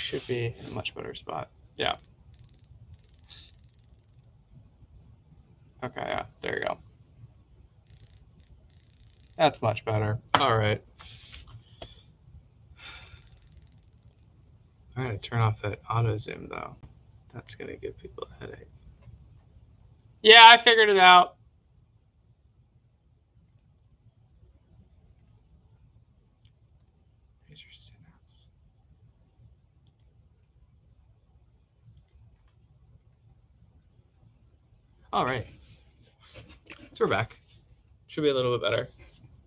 should be in a much better spot. Yeah. Okay, yeah, there you go. That's much better. All right. I'm going to turn off that auto zoom, though. That's going to give people a headache. Yeah, I figured it out. These are synapse. All right. So we're back. Should be a little bit better.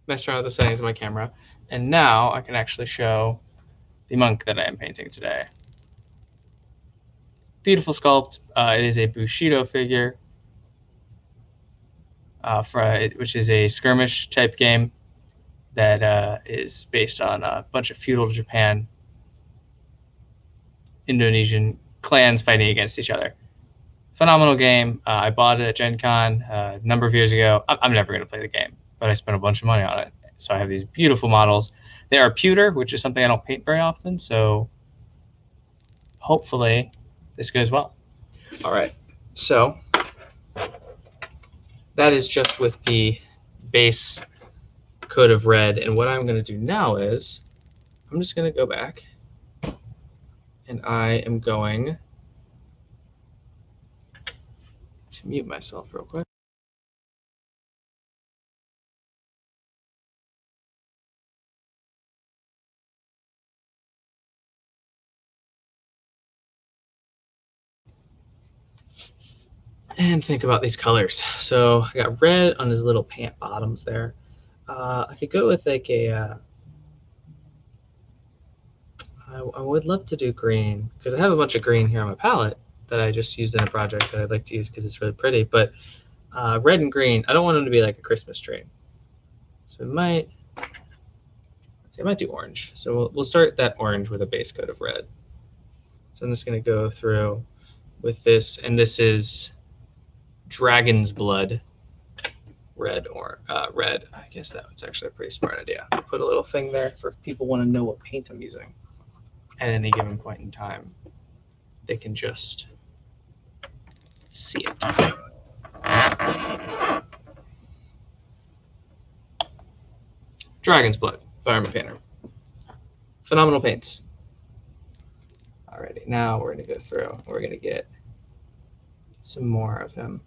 Messed around with the settings of my camera. And now I can actually show the monk that I am painting today. Beautiful sculpt. It is a Bushido figure, which is a skirmish type game that is based on a bunch of feudal Japan, Indonesian clans fighting against each other. Phenomenal game. I bought it at Gen Con a number of years ago. I'm never going to play the game, but I spent a bunch of money on it. So I have these beautiful models. They are pewter, which is something I don't paint very often. So hopefully this goes well. All right. So that is just with the base coat of red. And what I'm going to do now is I'm just going to go back and I am going to mute myself real quick. And think about these colors. So I got red on his little pant bottoms there. I could go with like I would love to do green because I have a bunch of green here on my palette that I just used in a project that I'd like to use because it's really pretty. But red and green, I don't want them to be like a Christmas tree. So I might do orange. So we'll start that orange with a base coat of red. So I'm just going to go through with this, and this is Dragon's Blood red or red. I guess that was actually a pretty smart idea. I'll put a little thing there for if people want to know what paint I'm using. At any given point in time, they can just see it. Dragon's Blood by Arma Painter. Phenomenal paints. Alrighty, now we're going to go through. We're going to get some more of him.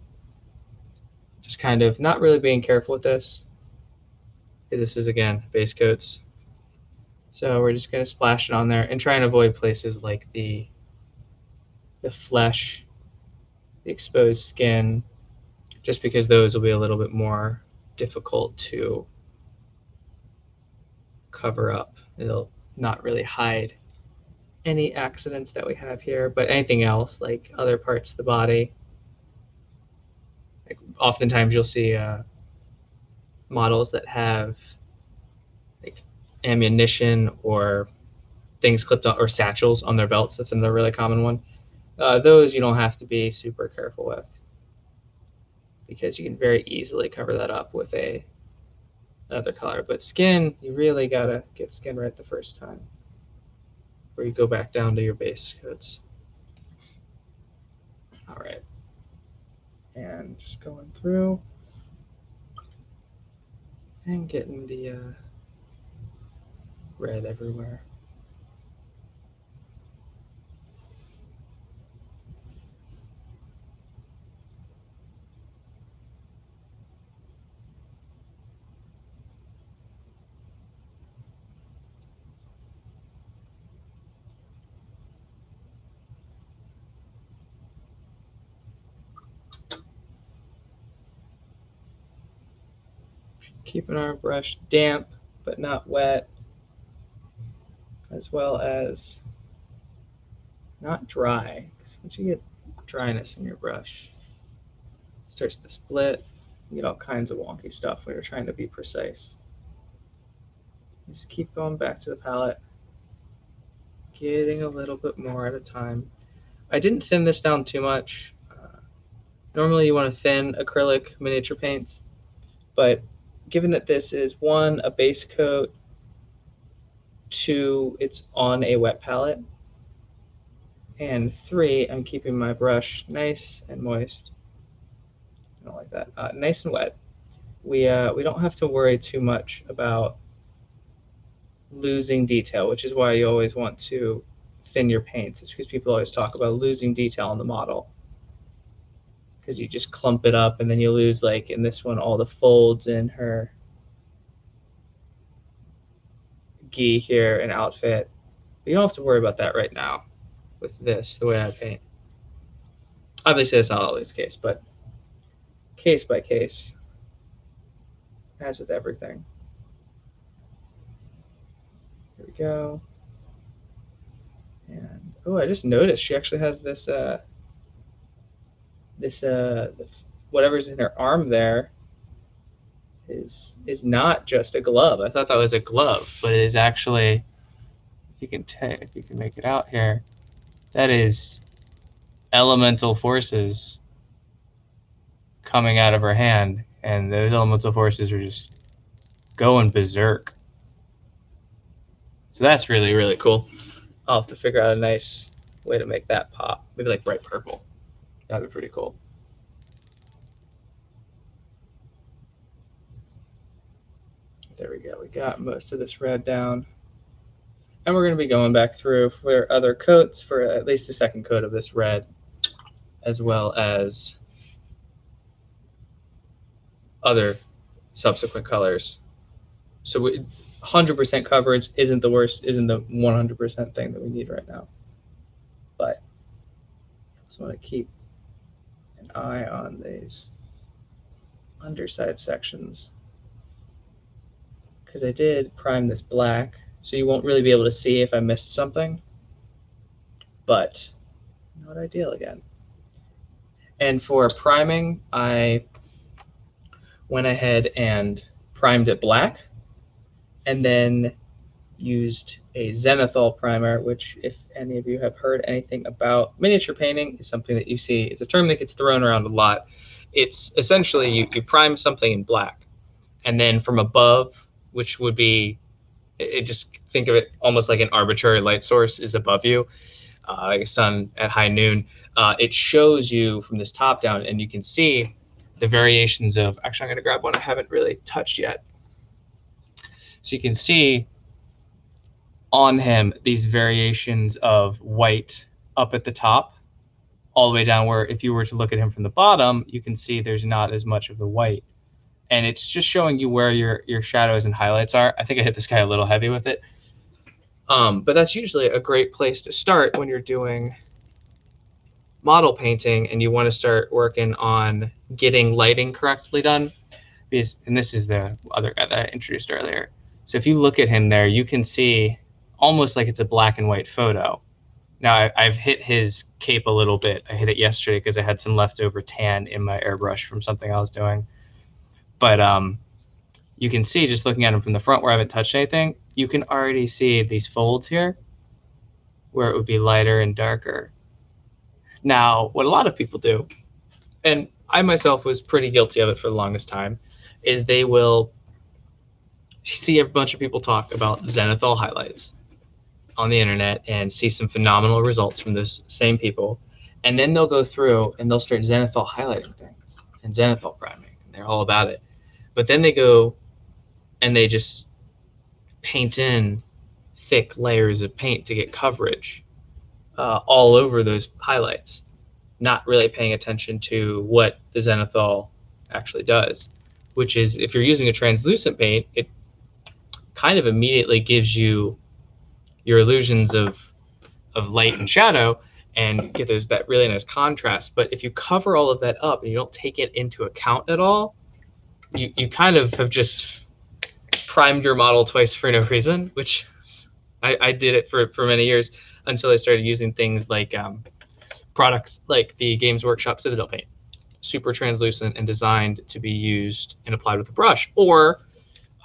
Just kind of not really being careful with this, because this is, again, base coats. So we're just going to splash it on there and try and avoid places like the flesh, the exposed skin, just because those will be a little bit more difficult to cover up. It'll not really hide any accidents that we have here, but anything else, like other parts of the body, like oftentimes you'll see models that have like ammunition or things clipped on, or satchels on their belts. That's another really common one. Those you don't have to be super careful with because you can very easily cover that up with another color. But skin, you really gotta get skin right the first time, where you go back down to your base coats. All right, and just going through and getting the red everywhere. Keeping our brush damp but not wet, as well as not dry, because once you get dryness in your brush, it starts to split. You get all kinds of wonky stuff when you're trying to be precise. Just keep going back to the palette, getting a little bit more at a time. I didn't thin this down too much. Normally you want to thin acrylic miniature paints, but given that this is one, a base coat, two, it's on a wet palette, And 3, I'm keeping my brush nice and moist. I don't like that. Nice and wet. We don't have to worry too much about losing detail, which is why you always want to thin your paints. It's because people always talk about losing detail on the model, because you just clump it up and then you lose, like in this one, all the folds in her gi here and outfit. But you don't have to worry about that right now with this, the way I paint. Obviously, that's not always the case, but case by case, as with everything. Here we go. And oh, I just noticed she actually has this whatever's in her arm there is not just a glove. I thought that was a glove, but it is actually, if you can make it out here, that is elemental forces coming out of her hand, and those elemental forces are just going berserk. So that's really, really cool. I'll have to figure out a nice way to make that pop. Maybe like bright purple. That'd be pretty cool. There we go. We got most of this red down. And we're going to be going back through for other coats, for at least the second coat of this red, as well as other subsequent colors. So 100% coverage isn't the worst, isn't the 100% thing that we need right now. But I just want to keep an eye on these underside sections, because I did prime this black, so you won't really be able to see if I missed something, but not ideal again. And for priming, I went ahead and primed it black, and then used a zenithal primer, which, if any of you have heard anything about miniature painting, is something that you see. It's a term that gets thrown around a lot. It's essentially you prime something in black, and then from above, which would be, just think of it almost like an arbitrary light source is above you, like a sun at high noon. It shows you from this top down, and you can see the variations of, actually I'm going to grab one I haven't really touched yet. So you can see on him these variations of white up at the top, all the way down, where if you were to look at him from the bottom, you can see there's not as much of the white. And it's just showing you where your shadows and highlights are. I think I hit this guy a little heavy with it. But that's usually a great place to start when you're doing model painting and you want to start working on getting lighting correctly done. Because, and this is the other guy that I introduced earlier. So if you look at him there, you can see almost like it's a black and white photo. Now I've hit his cape a little bit. I hit it yesterday because I had some leftover tan in my airbrush from something I was doing. But you can see, just looking at him from the front where I haven't touched anything, you can already see these folds here where it would be lighter and darker. Now, what a lot of people do, and I myself was pretty guilty of it for the longest time, is they will see a bunch of people talk about zenithal highlights on the internet and see some phenomenal results from those same people. And then they'll go through and they'll start zenithal highlighting things and zenithal priming. And they're all about it. But then they go and they just paint in thick layers of paint to get coverage all over those highlights, not really paying attention to what the zenithal actually does, which is, if you're using a translucent paint, it kind of immediately gives you your illusions of light and shadow and get that really nice contrast. But if you cover all of that up and you don't take it into account at all, you kind of have just primed your model twice for no reason, which I did it for many years until I started using things like products like the Games Workshop Citadel paint, super translucent and designed to be used and applied with a brush. Or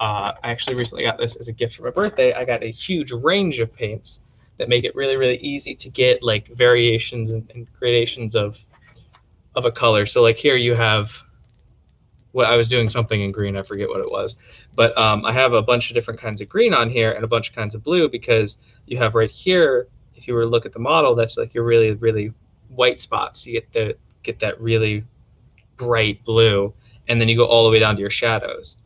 I actually recently got this as a gift for my birthday. I got a huge range of paints that make it really, really easy to get like variations and gradations of a color. So like here you have, what I was doing something in green, I forget what it was, but I have a bunch of different kinds of green on here and a bunch of kinds of blue, because you have right here if you were to look at the model, that's like your really, really white spots. You get that really bright blue, and then you go all the way down to your shadows.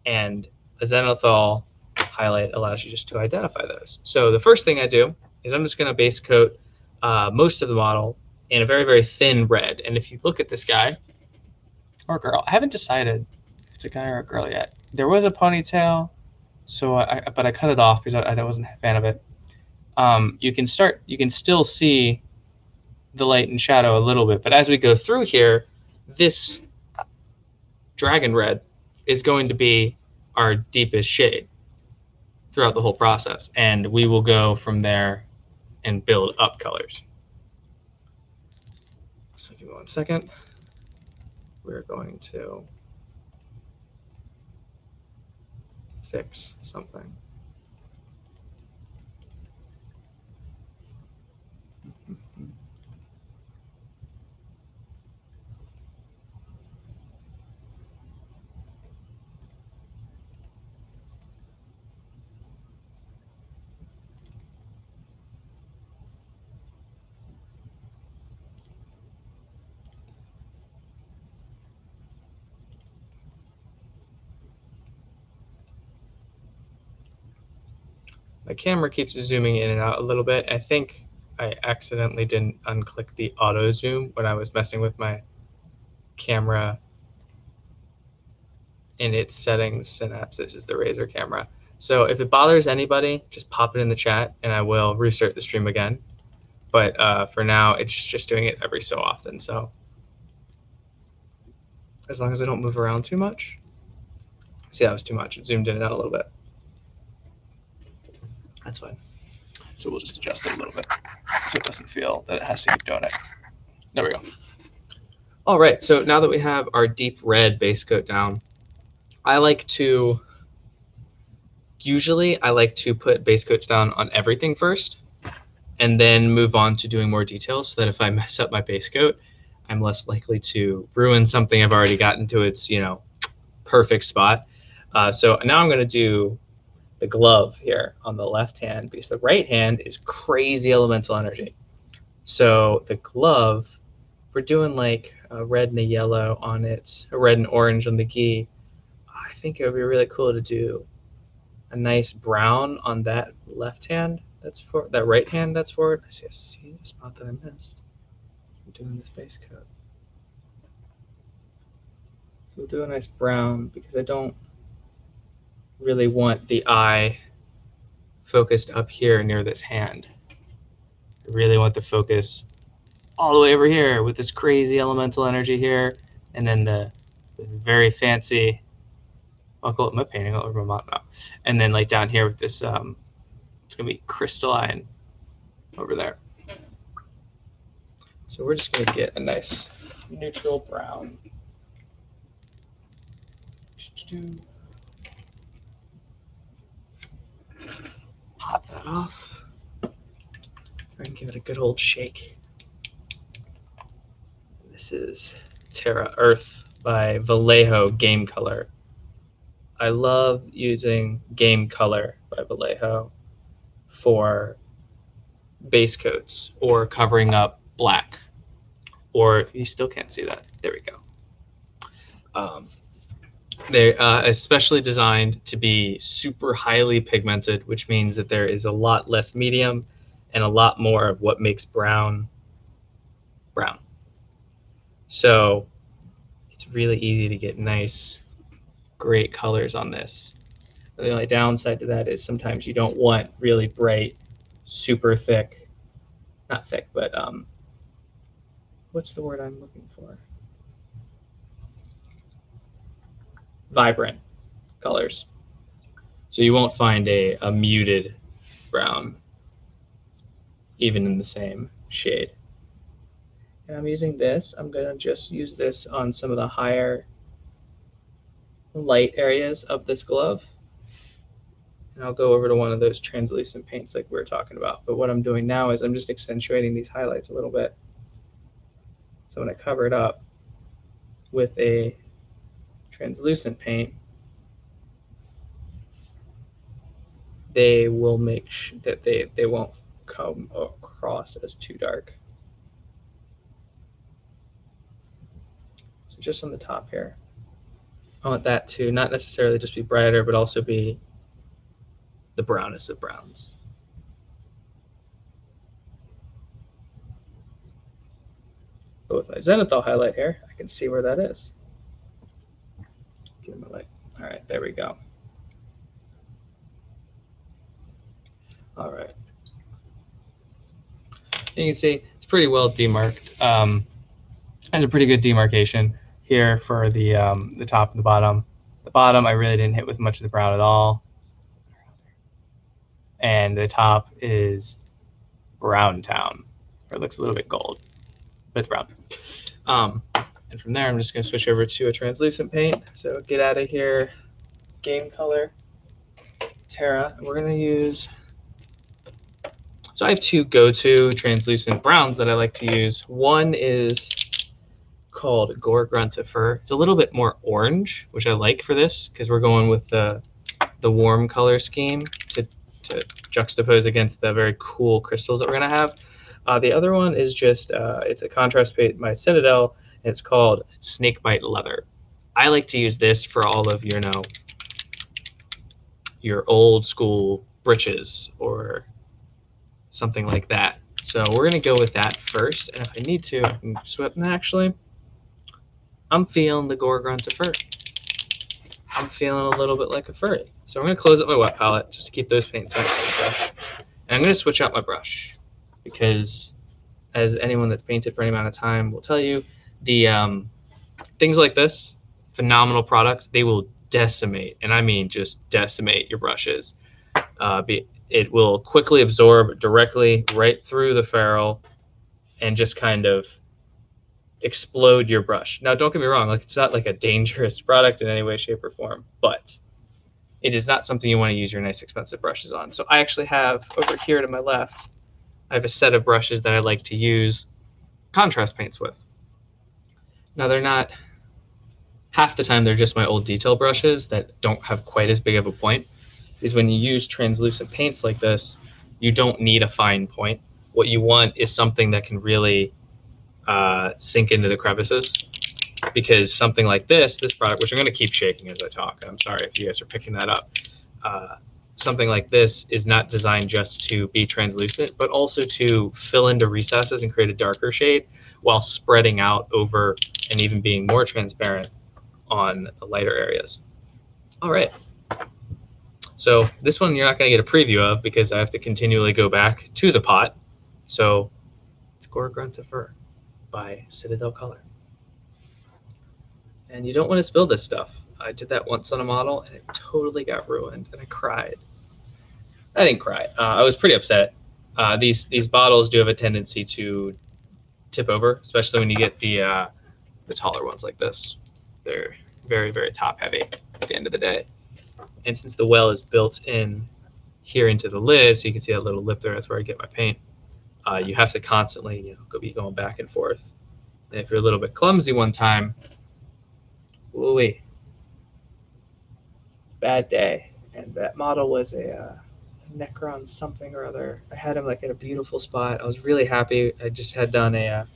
And a zenithal highlight allows you just to identify those. So the first thing I do is I'm just going to base coat most of the model in a very, very thin red. And if you look at this guy or girl, I haven't decided if it's a guy or a girl yet. There was a ponytail, so but I cut it off because I wasn't a fan of it. You can still see the light and shadow a little bit, but as we go through here, this dragon red is going to be our deepest shade throughout the whole process, and we will go from there and build up colors. So give me 1 second. We're going to fix something. My camera keeps zooming in and out a little bit. I think I accidentally didn't unclick the auto zoom when I was messing with my camera in its settings. Synapse, this is the Razer camera. So if it bothers anybody, just pop it in the chat and I will restart the stream again. But for now, it's just doing it every so often. So as long as I don't move around too much. See, that was too much. It zoomed in and out a little bit. That's fine. So we'll just adjust it a little bit so it doesn't feel that it has to keep doing it. There we go. All right, so now that we have our deep red base coat down, usually I like to put base coats down on everything first and then move on to doing more details so that if I mess up my base coat, I'm less likely to ruin something I've already gotten to its, perfect spot. So now I'm going to do the glove here on the left hand because the right hand is crazy elemental energy. So the glove, we're doing like a red and a yellow on it, a red and orange on the gi. I think it would be really cool to do a nice brown on that left hand. That's for that right hand. That's for it. I see the spot that I missed. I'm doing this base coat. So we'll do a nice brown because I don't really want the eye focused up here near this hand. I really want the focus all the way over here with this crazy elemental energy here, and then the very fancy. I'll call it my painting. I'll my model now, and then like down here with this. It's gonna be crystalline over there. So we're just gonna get a nice neutral brown. Pop that off and give it a good old shake. This is Terra Earth by Vallejo Game Color. I love using Game Color by Vallejo for base coats or covering up black. Or if you still can't see that, there we go. They're especially designed to be super highly pigmented, which means that there is a lot less medium and a lot more of what makes brown brown. So it's really easy to get nice, great colors on this. The only downside to that is sometimes you don't want really bright, super thick, not thick, but what's the word I'm looking for? Vibrant colors. So you won't find a muted brown even in the same shade. And I'm using this. I'm going to just use this on some of the higher light areas of this glove. And I'll go over to one of those translucent paints like we were talking about. But what I'm doing now is I'm just accentuating these highlights a little bit. So when I cover it up with a translucent paint, they will make that they won't come across as too dark. So just on the top here. I want that to not necessarily just be brighter, but also be the brownest of browns. But with my zenithal highlight here, I can see where that is. Give him a light. All right, there we go. All right. You can see it's pretty well demarked. Has a pretty good demarcation here for the top and the bottom. The bottom I really didn't hit with much of the brown at all. And the top is Brown Town, or it looks a little bit gold, but it's brown. And from there, I'm just going to switch over to a translucent paint. So get out of here, Game Color, Terra. And we're going to use, so I have two go-to translucent browns that I like to use. One is called Gorgruntifer. It's a little bit more orange, which I like for this because we're going with the warm color scheme to juxtapose against the very cool crystals that we're going to have. The other one is just, it's a contrast paint by Citadel. And it's called Snakebite Leather. I like to use this for all of your old school breeches or something like that. So we're going to go with that first. And if I need to, I can swip. And actually, I'm feeling the Gorgruntifer. I'm feeling a little bit like a furry. So I'm going to close up my wet palette just to keep those paints nice and fresh. And I'm going to switch out my brush because, as anyone that's painted for any amount of time will tell you, the things like this, phenomenal products, they will decimate, and I mean just decimate your brushes. It will quickly absorb directly right through the ferrule and just kind of explode your brush. Now, don't get me wrong, like it's not like a dangerous product in any way, shape, or form, but it is not something you want to use your nice expensive brushes on. So I actually have over here to my left, I have a set of brushes that I like to use contrast paints with. Now they're not, half the time they're just my old detail brushes that don't have quite as big of a point. Because when you use translucent paints like this, you don't need a fine point. What you want is something that can really sink into the crevices. Because something like this product, which I'm going to keep shaking as I talk, I'm sorry if you guys are picking that up. Something like this is not designed just to be translucent, but also to fill into recesses and create a darker shade while spreading out over and even being more transparent on the lighter areas. All right. So this one you're not going to get a preview of because I have to continually go back to the pot. So it's Gorgruntifer by Citadel Color. And you don't want to spill this stuff. I did that once on a model and it totally got ruined and I cried. I didn't cry. I was pretty upset. These bottles do have a tendency to tip over, especially when you get the taller ones like this. They're very, very top heavy at the end of the day. And since the well is built in here into the lid, so you can see that little lip there, that's where I get my paint. You have to constantly, be going back and forth. And if you're a little bit clumsy one time, ooh-wee, bad day. And that model was a Necron something or other. I had him like in a beautiful spot. I was really happy. I just had done a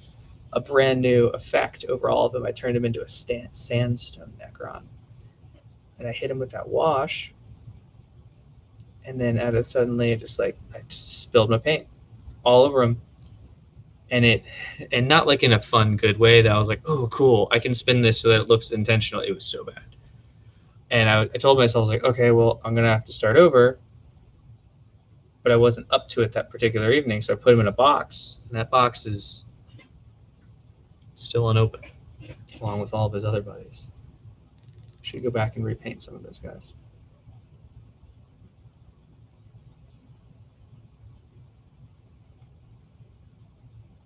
brand new effect over all of them. I turned him into a sandstone Necron. And I hit him with that wash. And then suddenly I just spilled my paint all over him. And not like in a fun, good way that I was like, oh, cool, I can spin this so that it looks intentional. It was so bad. And I told myself, I was like, okay, well, I'm going to have to start over. But I wasn't up to it that particular evening, so I put him in a box. And that box is still unopened, along with all of his other buddies. Should go back and repaint some of those guys.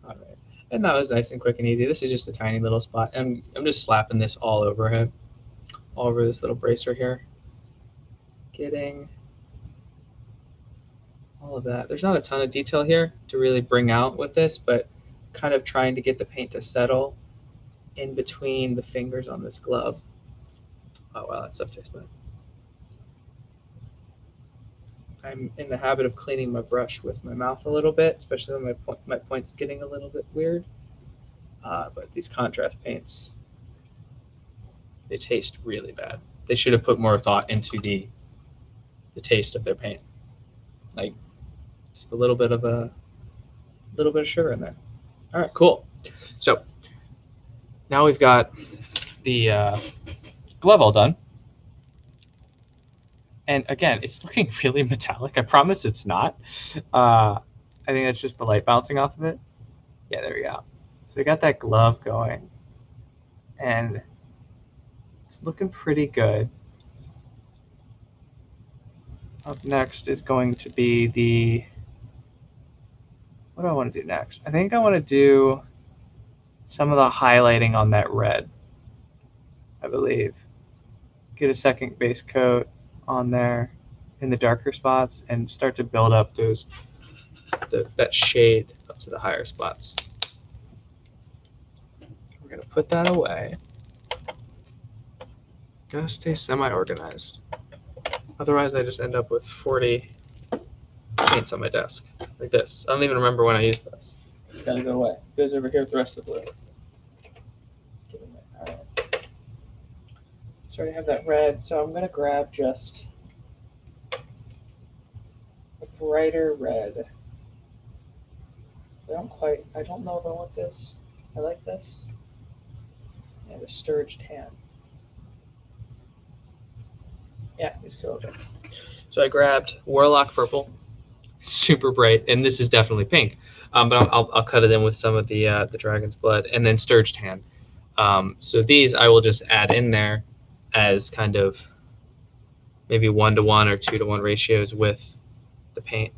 All right. And that was nice and quick and easy. This is just a tiny little spot. I'm just slapping this all over him, all over this little bracer here. Getting all of that. There's not a ton of detail here to really bring out with this, but kind of trying to get the paint to settle in between the fingers on this glove. Oh, wow, that stuff tastes bad. I'm in the habit of cleaning my brush with my mouth a little bit, especially when my point's getting a little bit weird. But these contrast paints, they taste really bad. They should have put more thought into the taste of their paint, like just a little bit of sugar in there. All right, cool. So now we've got the glove all done. And again, it's looking really metallic. I promise it's not. I think that's just the light bouncing off of it. Yeah, there we go. So we got that glove going. And it's looking pretty good. Up next is going to be the... What do I want to do next? I think I want to do some of the highlighting on that red, I believe. Get a second base coat on there in the darker spots and start to build up that shade up to the higher spots. We're going to put that away. Gotta stay semi-organized. Otherwise, I just end up with 40 paints on my desk, like this. I don't even remember when I used this. It's gotta go away. It goes over here with the rest of the blue. All right. So I already have that red, so I'm gonna grab just a brighter red. I don't know if I want this. I like this. And a Sturge tan. Yeah, these two are okay. So I grabbed Warlock Purple, super bright, and this is definitely pink. But I'll cut it in with some of the Dragon's Blood, and then Sturge Tan. So these I will just add in there as kind of maybe 1-to-1 or 2-to-1 ratios with the paint.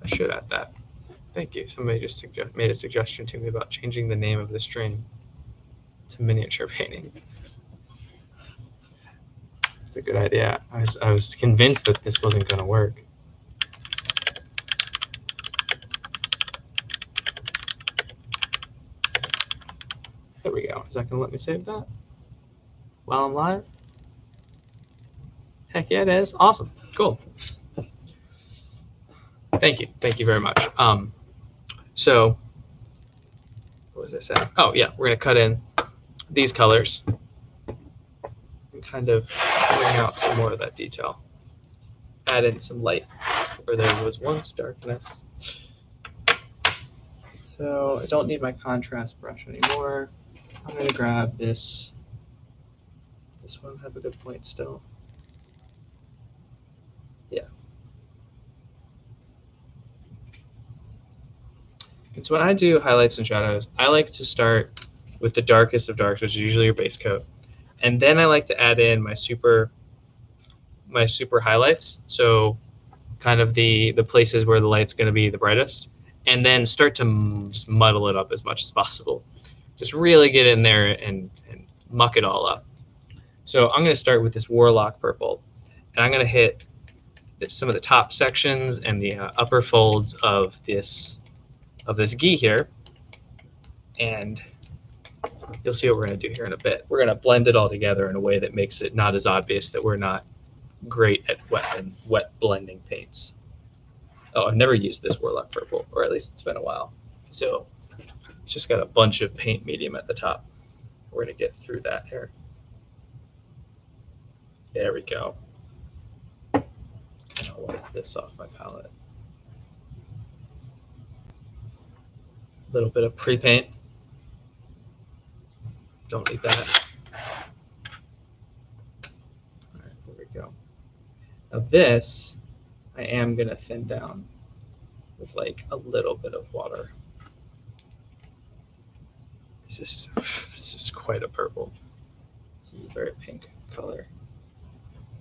I should add that. Thank you. Somebody just made a suggestion to me about changing the name of the stream to miniature painting. It's a good idea. I was convinced that this wasn't going to work. There we go. Is that going to let me save that while I'm live? Heck yeah, it is. Awesome. Cool. Thank you. Thank you very much. So what was I saying? Oh, yeah. We're going to cut in these colors and kind of bring out some more of that detail. Add in some light where there was once darkness. So I don't need my contrast brush anymore. I'm going to grab this. This one have a good point still. Yeah. And so when I do highlights and shadows, I like to start with the darkest of darks, which is usually your base coat. And then I like to add in my super highlights. So kind of the places where the light's going to be the brightest. And then start to just muddle it up as much as possible. Just really get in there and muck it all up. So I'm going to start with this Warlock Purple. And I'm going to hit some of the top sections and the upper folds of this gi here. And you'll see what we're going to do here in a bit. We're going to blend it all together in a way that makes it not as obvious that we're not great at wet blending paints. Oh, I've never used this Warlock Purple, or at least it's been a while. So it's just got a bunch of paint medium at the top. We're going to get through that here. There we go. And I'll wipe this off my palette. A little bit of pre-paint. Don't need that. All right, there we go. Now this, I am going to thin down with like a little bit of water. This is quite a purple. This is a very pink color.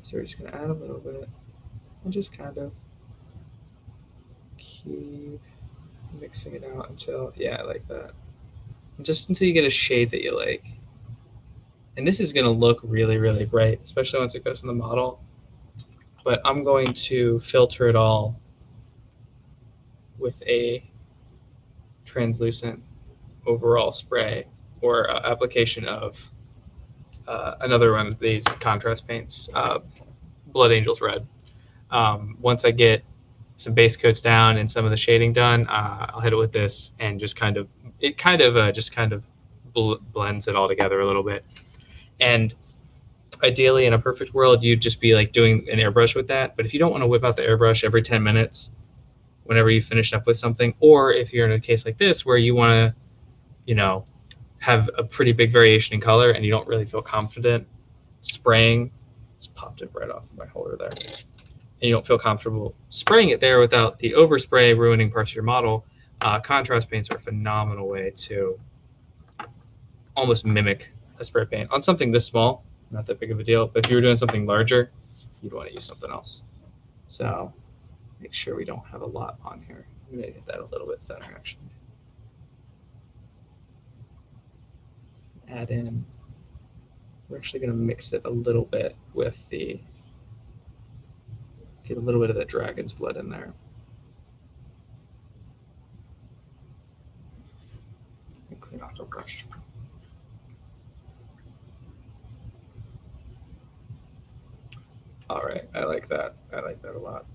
So we're just going to add a little bit and just kind of keep mixing it out until, yeah, like that. And just until you get a shade that you like. And this is going to look really, really bright, especially once it goes in the model. But I'm going to filter it all with a translucent overall spray or application of another one of these contrast paints, Blood Angels Red. Once I get some base coats down and some of the shading done, I'll hit it with this and just kind of blends it all together a little bit. And ideally, in a perfect world, you'd just be like doing an airbrush with that. But if you don't want to whip out the airbrush every 10 minutes, whenever you finish up with something, or if you're in a case like this where you want to, have a pretty big variation in color and you don't really feel confident spraying, just popped it right off of my holder there, and you don't feel comfortable spraying it there without the overspray ruining parts of your model, contrast paints are a phenomenal way to almost mimic a spray paint on something this small. Not that big of a deal, but if you were doing something larger, you'd want to use something else. So make sure we don't have a lot on here. I'm going to get that a little bit thinner, actually. Add in, we're actually going to mix it a little bit with get a little bit of that dragon's blood in there. And clean off the brush. All right, I like that. I like that a lot.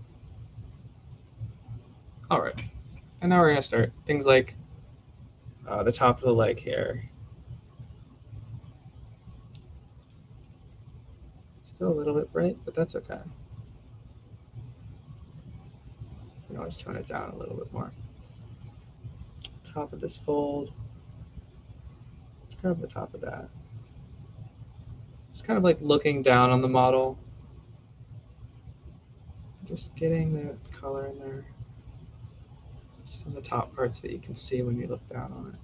All right, and now we're going to start things like the top of the leg here. Still a little bit bright, but that's okay. You can always tone it down a little bit more. Top of this fold. Let's grab the top of that. Just kind of like looking down on the model. Just getting the color in there. Just in the top parts that you can see when you look down on it.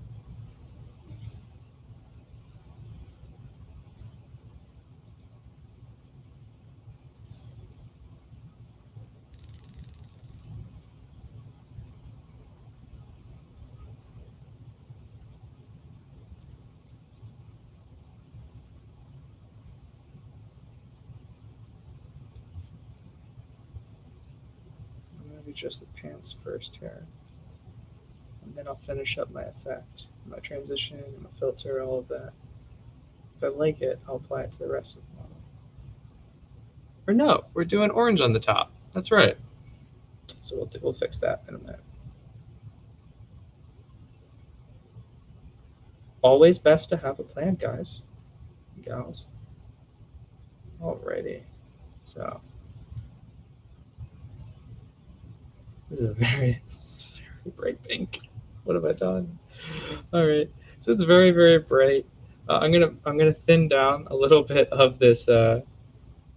Just the pants first here, and then I'll finish up my effect, my transition, my filter, all of that. If I like it, I'll apply it to the rest of the model. Or no, we're doing orange on the top. That's right. So we'll fix that in a minute. Always best to have a plan, guys and gals. Alrighty, so this is a very bright pink. What have I done? All right, so it's very, very bright. I'm gonna thin down a little bit of this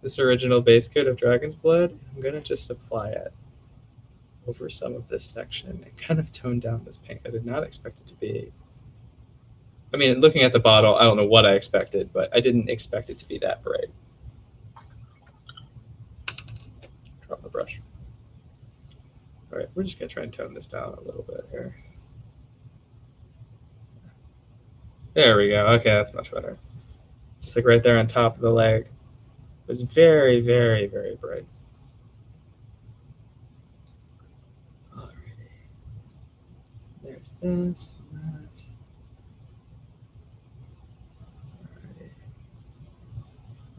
this original base coat of Dragon's Blood. I'm gonna just apply it over some of this section and kind of tone down this pink. I did not expect it to be. I mean, looking at the bottle, I don't know what I expected, but I didn't expect it to be that bright. Drop the brush. All right, we're just gonna try and tone this down a little bit here. There we go. Okay, that's much better. Just like right there on top of the leg. It was very, very, very bright. Alrighty. There's this and that. Alrighty.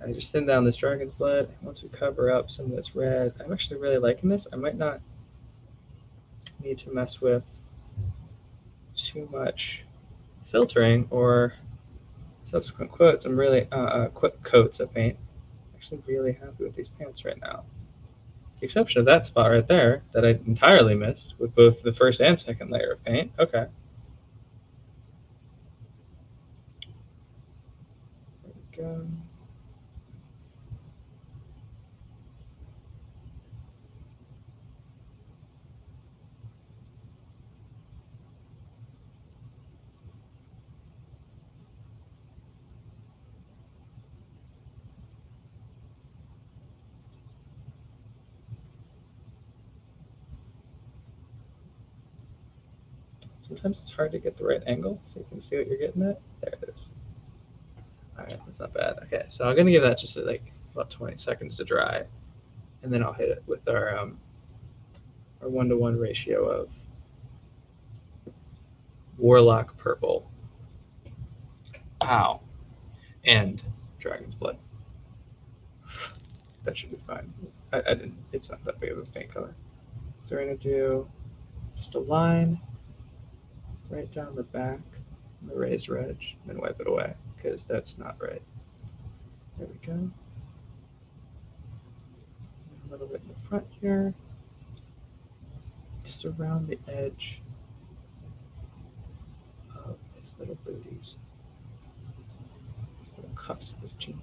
I just thin down this Dragon's Blood. Once we cover up some of this red, I'm actually really liking this. I might not need to mess with too much filtering or subsequent quotes. I'm really quick coats of paint. I'm actually really happy with these pants right now. The exception of that spot right there that I entirely missed with both the first and second layer of paint. Okay. There we go. Sometimes it's hard to get the right angle so you can see what you're getting at. There it is. All right, that's not bad. Okay, so I'm gonna give that just like about 20 seconds to dry, and then I'll hit it with our 1-to-1 ratio of Warlock Purple. Ow. And Dragon's Blood. That should be fine. I didn't. It's not that big of a paint color. So we're gonna do just a line right down the back, the raised red, and then wipe it away because that's not right. There we go. A little bit in the front here, just around the edge of his little booties, little cuffs of his jeans.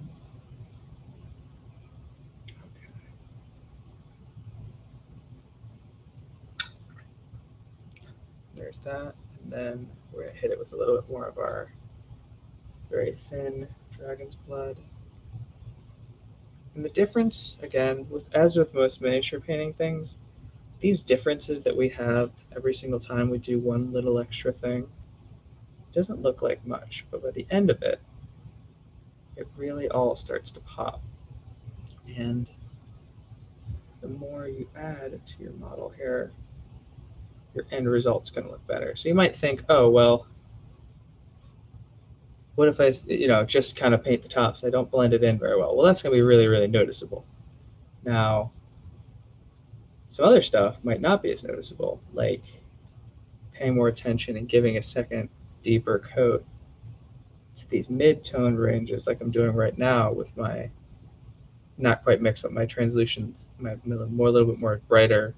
Okay. There's that, and then we're gonna hit it with a little bit more of our very thin Dragon's Blood. And the difference, again, as with most miniature painting things, these differences that we have every single time we do one little extra thing doesn't look like much, but by the end of it, it really all starts to pop. And the more you add to your model here, your end result's going to look better. So you might think, oh, well, what if I, just kind of paint the tops? I don't blend it in very well. Well, that's going to be really, really noticeable. Now, some other stuff might not be as noticeable, like paying more attention and giving a second, deeper coat to these mid-tone ranges like I'm doing right now with my, not quite mixed, but my translucents, my little bit more brighter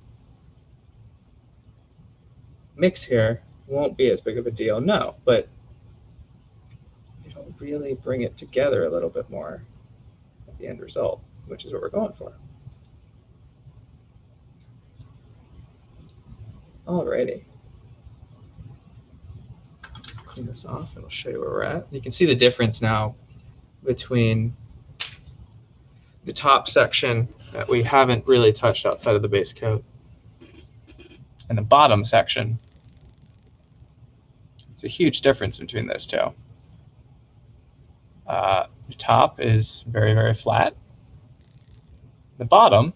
mix here won't be as big of a deal, no, but it'll really bring it together a little bit more at the end result, which is what we're going for. Alrighty. Clean this off and I'll show you where we're at. You can see the difference now between the top section that we haven't really touched outside of the base coat and the bottom section. There's a huge difference between those two. The top is very, very flat. The bottom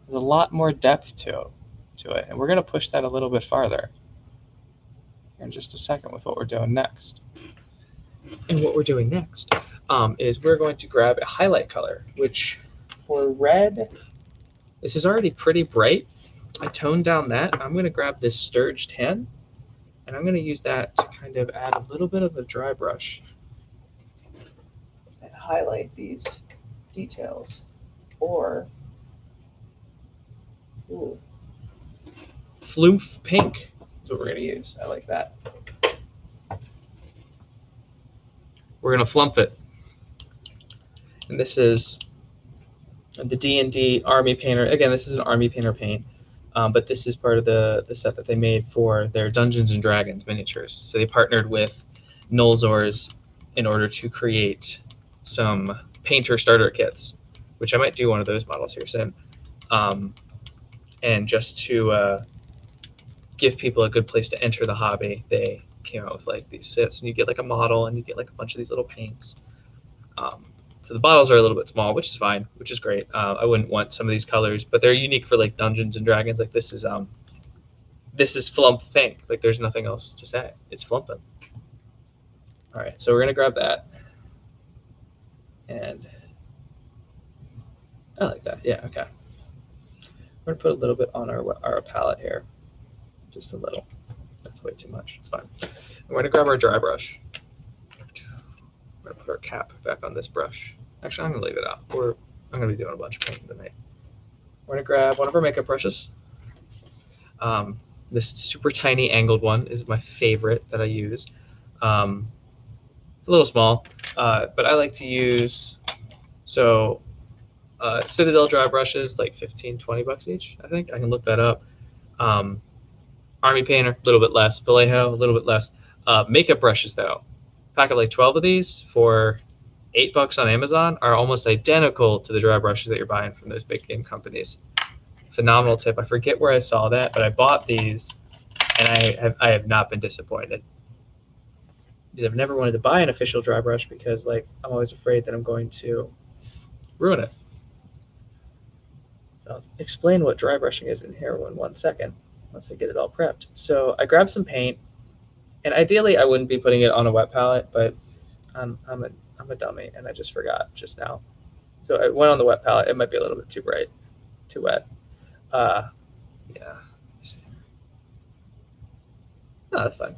has a lot more depth to it, and we're going to push that a little bit farther in just a second with what we're doing next. And what we're doing next is we're going to grab a highlight color, which for red, this is already pretty bright. I toned down that. I'm going to grab this Sturge Tan, and I'm going to use that to kind of add a little bit of a dry brush and highlight these details. Or, ooh, Flumph Pink is what we're going to use. I like that. We're going to flump it. And this is the D&D Army Painter. Again, this is an Army Painter paint, but this is part of the set that they made for their Dungeons & Dragons miniatures. So they partnered with Nolzur's in order to create some painter starter kits, which I might do one of those models here soon. And just to give people a good place to enter the hobby, they came out with like these sets, and you get like a model and you get like a bunch of these little paints. So the bottles are a little bit small, which is fine, which is great. I wouldn't want some of these colors, but they're unique for like Dungeons and Dragons. Like this is Flumph Pink. Like there's nothing else to say. It's Flumpin'. All right, so we're gonna grab that, and I like that. Yeah, okay. We're gonna put a little bit on our palette here, just a little. That's way too much. It's fine. And we're gonna grab our dry brush. We're gonna put our cap back on this brush. Actually, I'm gonna leave it out. I'm gonna be doing a bunch of painting tonight. We're gonna grab one of our makeup brushes. This super tiny angled one is my favorite that I use. It's a little small, but I like to use, Citadel dry brushes, like 15, 20 bucks each, I think. I can look that up. Army Painter, a little bit less. Vallejo, a little bit less. Makeup brushes, though. Pack of like 12 of these for $8 on Amazon are almost identical to the dry brushes that you're buying from those big game companies. Phenomenal tip. I forget where I saw that, but I bought these, and I have not been disappointed. Because I've never wanted to buy an official dry brush because like I'm always afraid that I'm going to ruin it. I'll explain what dry brushing is in here in 1 second once I get it all prepped. So I grabbed some paint, and ideally I wouldn't be putting it on a wet palette, but I'm a I'm a dummy and I just forgot just now. So I went on the wet palette. It might be a little bit too bright, too wet. Yeah. No, that's fine.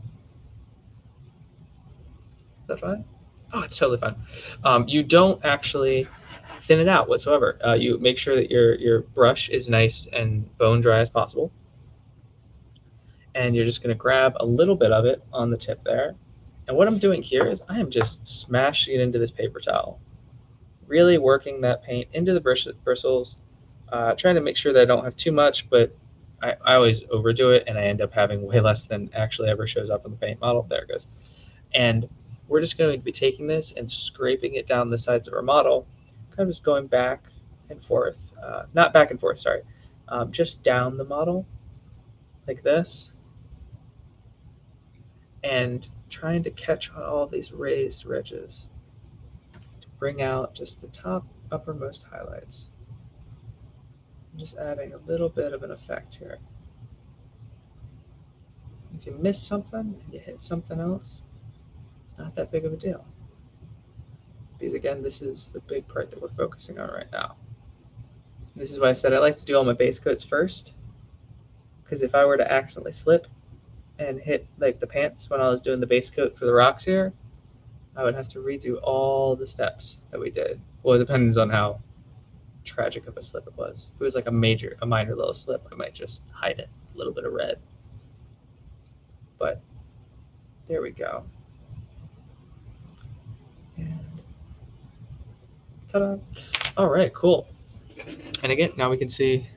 Is that fine? Oh, it's totally fine. You don't actually thin it out whatsoever. You make sure that your brush is nice and bone dry as possible. And you're just going to grab a little bit of it on the tip there. And what I'm doing here is I am just smashing it into this paper towel, really working that paint into the bristles, trying to make sure that I don't have too much, but I always overdo it and I end up having way less than actually ever shows up in the paint model. There it goes. And we're just going to be taking this and scraping it down the sides of our model, kind of just going back and forth, not back and forth, sorry, just down the model like this, and trying to catch on all these raised ridges to bring out just the top uppermost highlights. I'm just adding a little bit of an effect here. If you miss something and you hit something else, not that big of a deal. Because again, this is the big part that we're focusing on right now. This is why I said I like to do all my base coats first, because if I were to accidentally slip and hit like the pants when I was doing the base coat for the rocks here, I would have to redo all the steps that we did. Well, it depends on how tragic of a slip it was. If it was like a minor little slip, I might just hide it, a little bit of red. But there we go. And ta-da! All right, cool. And again, now we can see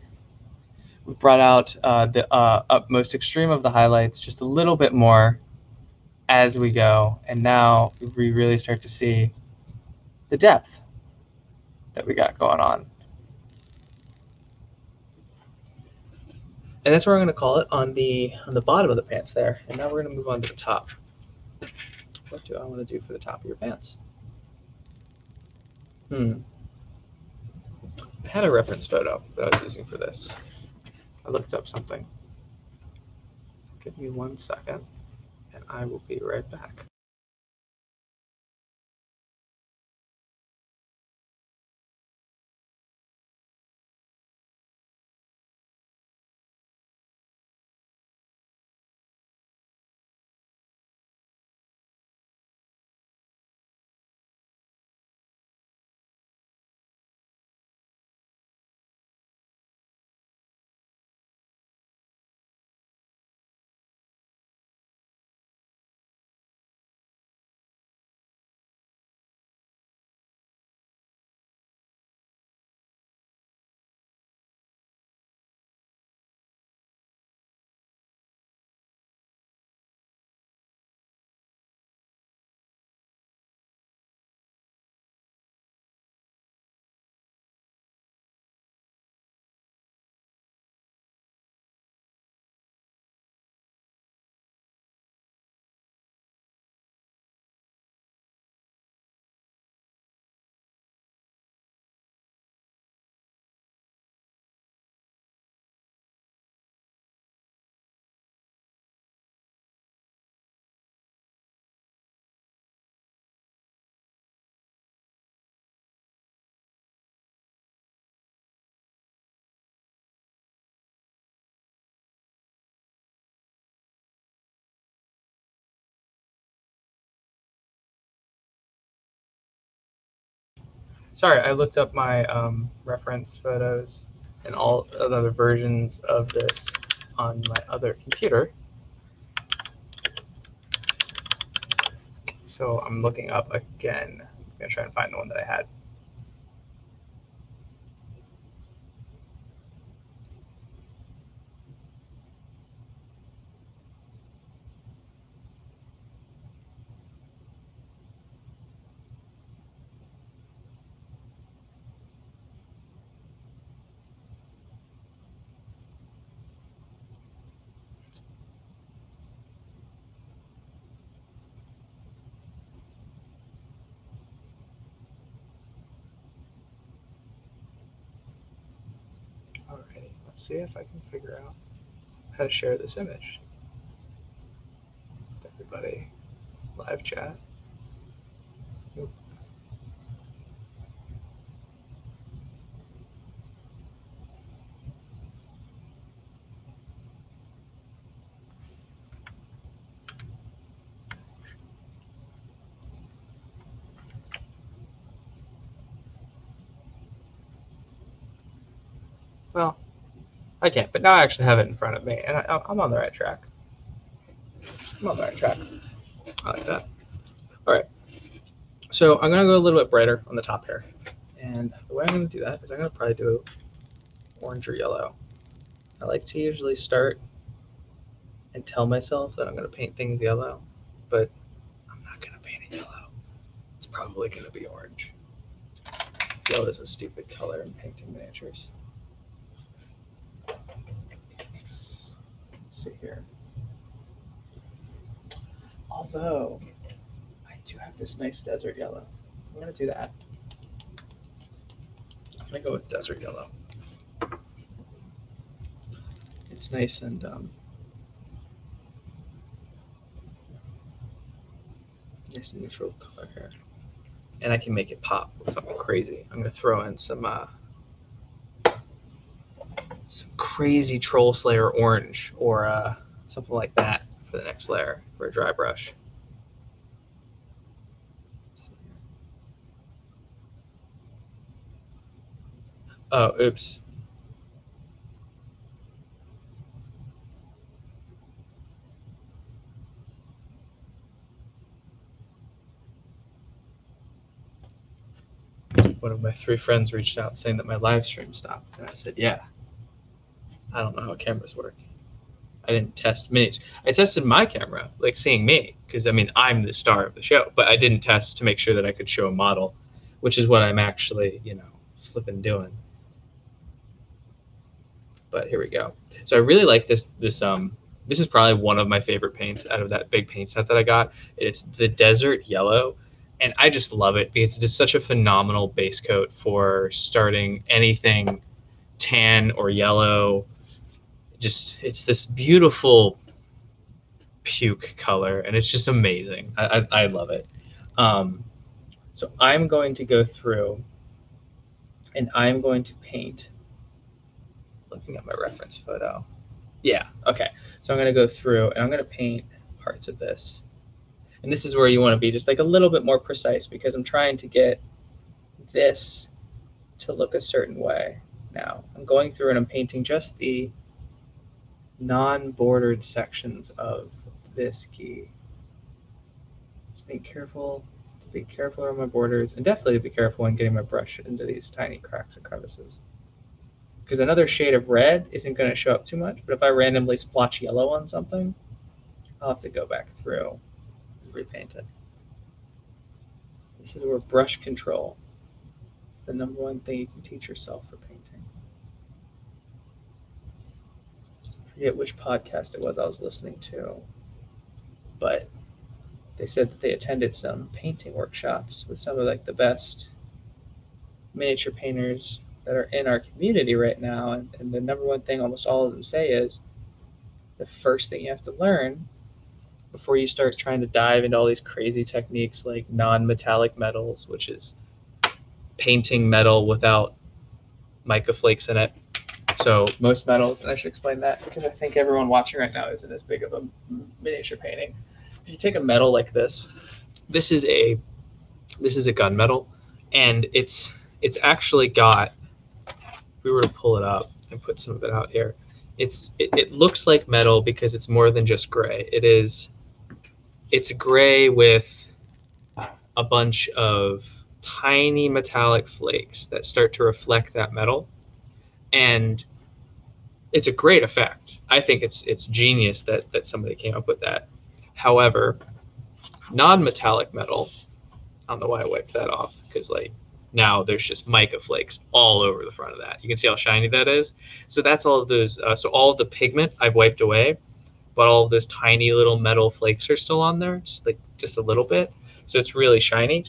we've brought out the utmost extreme of the highlights just a little bit more as we go. And now we really start to see the depth that we got going on. And that's where I'm going to call it on the bottom of the pants there. And now we're going to move on to the top. What do I want to do for the top of your pants? I had a reference photo that I was using for this. I looked up something. So give me 1 second, and I will be right back. Sorry, I looked up my reference photos and all other versions of this on my other computer. So I'm looking up again. I'm going to try and find the one that I had. Alrighty, let's see if I can figure out how to share this image with everybody. Live chat. Nope. Well, I can't, but now I actually have it in front of me, and I'm on the right track. I'm on the right track. I like that. All right. So I'm gonna go a little bit brighter on the top here, and the way I'm gonna do that is I'm gonna probably do orange or yellow. I like to usually start and tell myself that I'm gonna paint things yellow, but I'm not gonna paint it yellow. It's probably gonna be orange. Yellow is a stupid color in painting miniatures. Let's see here. Although I do have this nice desert yellow. I'm gonna do that. I'm gonna go with desert yellow. It's nice and nice and neutral color here, and I can make it pop with something crazy. I'm gonna throw in some crazy Troll Slayer orange or something like that for the next layer for a dry brush. Oh, oops. One of my 3 friends reached out saying that my live stream stopped, and I said, "Yeah, I don't know how cameras work. I didn't test minis. I tested my camera, like seeing me, because I mean I'm the star of the show, but I didn't test to make sure that I could show a model, which is what I'm actually, flipping doing." But here we go. So I really like this is probably one of my favorite paints out of that big paint set that I got. It's the desert yellow, and I just love it because it is such a phenomenal base coat for starting anything tan or yellow. Just it's this beautiful puke color, and it's just amazing. I love it. Um, so I'm going to go through and I'm going to paint. Looking at my reference photo. Yeah, okay. So I'm going to go through and I'm going to paint parts of this. And this is where you want to be just like a little bit more precise because I'm trying to get this to look a certain way. Now, I'm going through and I'm painting just the non-bordered sections of this key. Just be careful around my borders, and definitely be careful when getting my brush into these tiny cracks and crevices. Because another shade of red isn't going to show up too much, but if I randomly splotch yellow on something, I'll have to go back through and repaint it. This is where brush control is the number one thing you can teach yourself for painting. I forget which podcast it was I was listening to, but they said that they attended some painting workshops with some of like the best miniature painters that are in our community right now, and the number one thing almost all of them say is the first thing you have to learn before you start trying to dive into all these crazy techniques like non-metallic metals, which is painting metal without mica flakes in it. So most metals, and I should explain that because I think everyone watching right now isn't as big of a miniature painting. If you take a metal like this is a gunmetal, and it's actually got. If we were to pull it up and put some of it out here, it looks like metal because it's more than just gray. It's gray with a bunch of tiny metallic flakes that start to reflect that metal, and it's a great effect. I think it's genius that somebody came up with that. However, non-metallic metal, I don't know why I wiped that off because like now there's just mica flakes all over the front of that. You can see how shiny that is. So that's all of those. So all of the pigment I've wiped away, but all of those tiny little metal flakes are still on there, just a little bit. So it's really shiny.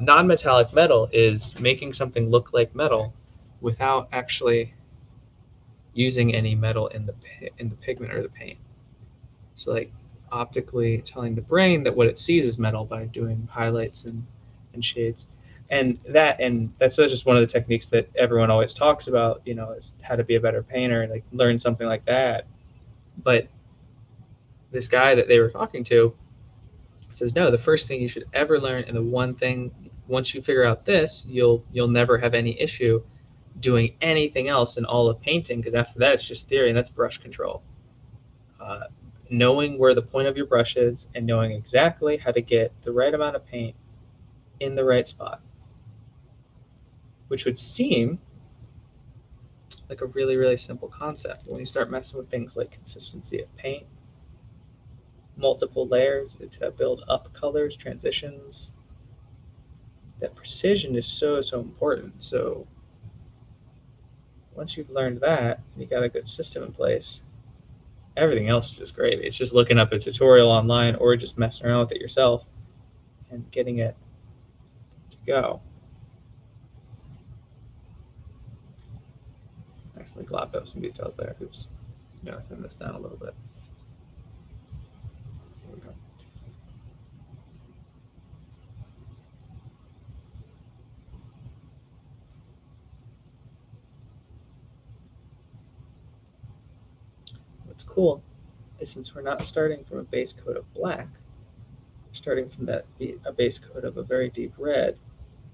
Non-metallic metal is making something look like metal without actually using any metal in the pigment or the paint. So like optically telling the brain that what it sees is metal by doing highlights and shades. And that's just one of the techniques that everyone always talks about, is how to be a better painter, like learn something like that. But this guy that they were talking to says, no, the first thing you should ever learn, and the one thing, once you figure out this, you'll never have any issue, doing anything else in all of painting, because after that it's just theory, and that's brush control. Knowing where the point of your brush is and knowing exactly how to get the right amount of paint in the right spot, which would seem like a really, really simple concept. When you start messing with things like consistency of paint, multiple layers to build up colors, transitions, that precision is so, so important. So once you've learned that, you got a good system in place, everything else is just great. It's just looking up a tutorial online or just messing around with it yourself and getting it to go. Actually glopped up some details there. Oops. Gotta thin this down a little bit. There we go. What's cool is since we're not starting from a base coat of black, we're starting from a base coat of a very deep red.